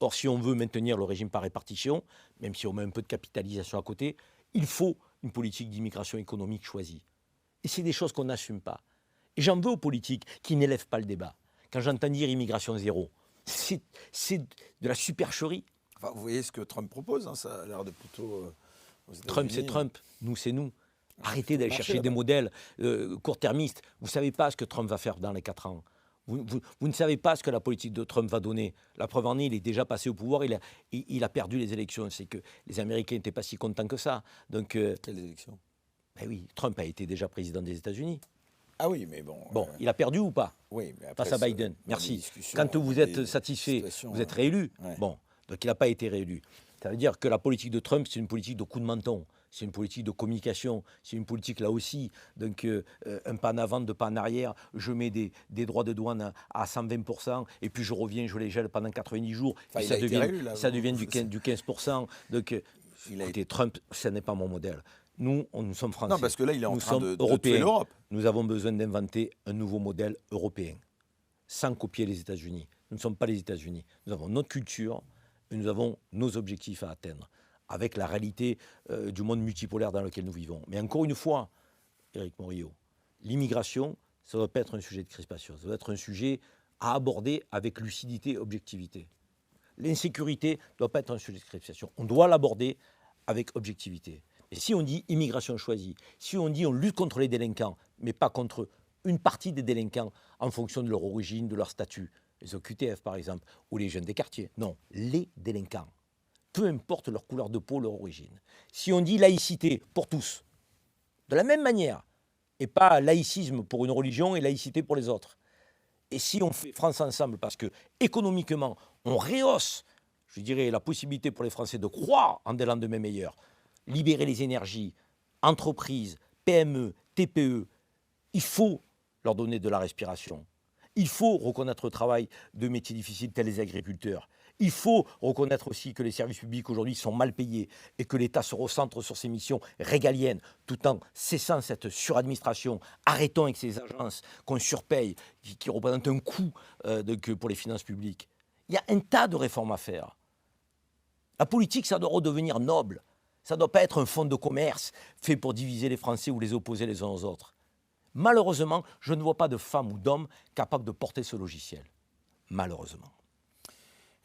Or, si on veut maintenir le régime par répartition, même si on met un peu de capitalisation à côté, il faut une politique d'immigration économique choisie. Et c'est des choses qu'on n'assume pas. Et j'en veux aux politiques qui n'élèvent pas le débat. Quand j'entends dire immigration zéro, c'est de la supercherie. Enfin, vous voyez ce que Trump propose, hein, ça a l'air de plutôt... Trump, c'est Trump. Nous, c'est nous. Arrêtez d'aller chercher des modèles court-termistes. Vous ne savez pas ce que Trump va faire dans les 4 ans. Vous ne savez pas ce que la politique de Trump va donner. La preuve en est, il est déjà passé au pouvoir, il a perdu les élections. C'est que les Américains n'étaient pas si contents que ça. Donc, quelles élections? Ben oui, Trump a été déjà président des États-Unis. Ah oui, mais bon... Bon, il a perdu ou pas? Oui, mais après... Face à Biden, merci. Quand vous êtes satisfait, vous êtes réélu. Ouais. Bon, donc il n'a pas été réélu. Ça veut dire que la politique de Trump, c'est une politique de coup de menton. c'est une politique de communication, c'est une politique là aussi, donc un pas en avant, deux pas en arrière, je mets des droits de douane à 120%, et puis je reviens, je les gèle pendant 90 jours, Enfin, et il a été réélu, là, ça devient du 15%. Donc, Il a écoutez, Trump, ce n'est pas mon modèle. Nous sommes français. Non, parce que là, il est en Nous train sommes de tuer européens. l'Europe. Nous avons besoin d'inventer un nouveau modèle européen, sans copier les États-Unis. Nous ne sommes pas les États-Unis. Nous avons notre culture et nous avons nos objectifs à atteindre, avec la réalité du monde multipolaire dans lequel nous vivons. Mais encore une fois, Éric Morillo, l'immigration, ça ne doit pas être un sujet de crispation. Ça doit être un sujet à aborder avec lucidité et objectivité. L'insécurité ne doit pas être un sujet de crispation. On doit l'aborder avec objectivité. Et si on dit immigration choisie, si on dit on lutte contre les délinquants, mais pas contre une partie des délinquants en fonction de leur origine, de leur statut, les OQTF par exemple, ou les jeunes des quartiers, non, les délinquants, peu importe leur couleur de peau, leur origine. Si on dit laïcité pour tous, de la même manière, et pas laïcisme pour une religion et laïcité pour les autres, et si on fait France ensemble, parce que économiquement, on rehausse, je dirais, la possibilité pour les Français de croire en des lendemains meilleurs, libérer les énergies, entreprises, PME, TPE, il faut leur donner de la respiration. Il faut reconnaître le travail de métiers difficiles tels les agriculteurs. Il faut reconnaître aussi que les services publics aujourd'hui sont mal payés et que l'État se recentre sur ses missions régaliennes tout en cessant cette suradministration. Arrêtons avec ces agences qu'on surpaye, qui représentent un coût pour les finances publiques. Il y a un tas de réformes à faire. La politique, ça doit redevenir noble. Ça ne doit pas être un fonds de commerce fait pour diviser les Français ou les opposer les uns aux autres. Malheureusement, je ne vois pas de femmes ou d'hommes capables de porter ce logiciel. Malheureusement.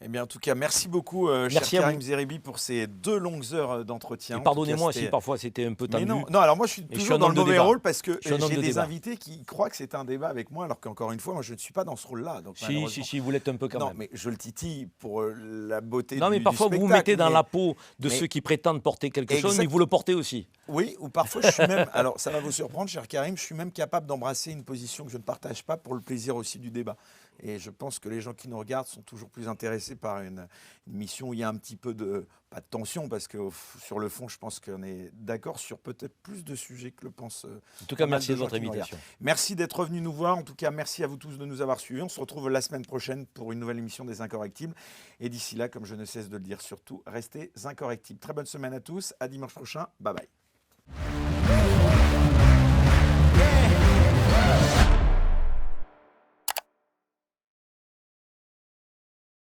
Eh bien, en tout cas, merci beaucoup, cher Karim Zeribi, pour ces 2 longues heures d'entretien. Pardonnez-moi si parfois c'était un peu tendu. Mais non, alors moi je suis toujours dans le mauvais rôle parce que j'ai des invités qui croient que c'est un débat avec moi, alors qu'encore une fois, moi je ne suis pas dans ce rôle-là. Donc, si, vous l'êtes un peu quand même. Non, mais je le titille pour la beauté du spectacle. Non, mais parfois vous vous mettez dans la peau de ceux qui prétendent porter quelque chose, mais vous le portez aussi. Oui, ou parfois je suis même, alors ça va vous surprendre, cher Karim, je suis même capable d'embrasser une position que je ne partage pas pour le plaisir aussi du débat. Et je pense que les gens qui nous regardent sont toujours plus intéressés par une mission où il y a un petit peu de, pas de tension, parce que sur le fond, je pense qu'on est d'accord sur peut-être plus de sujets que le pense. En tout cas, merci de votre invitation. Merci d'être venu nous voir. En tout cas, merci à vous tous de nous avoir suivis. On se retrouve la semaine prochaine pour une nouvelle émission des Incorrectibles. Et d'ici là, comme je ne cesse de le dire, surtout, restez incorrectibles. Très bonne semaine à tous. À dimanche prochain. Bye bye.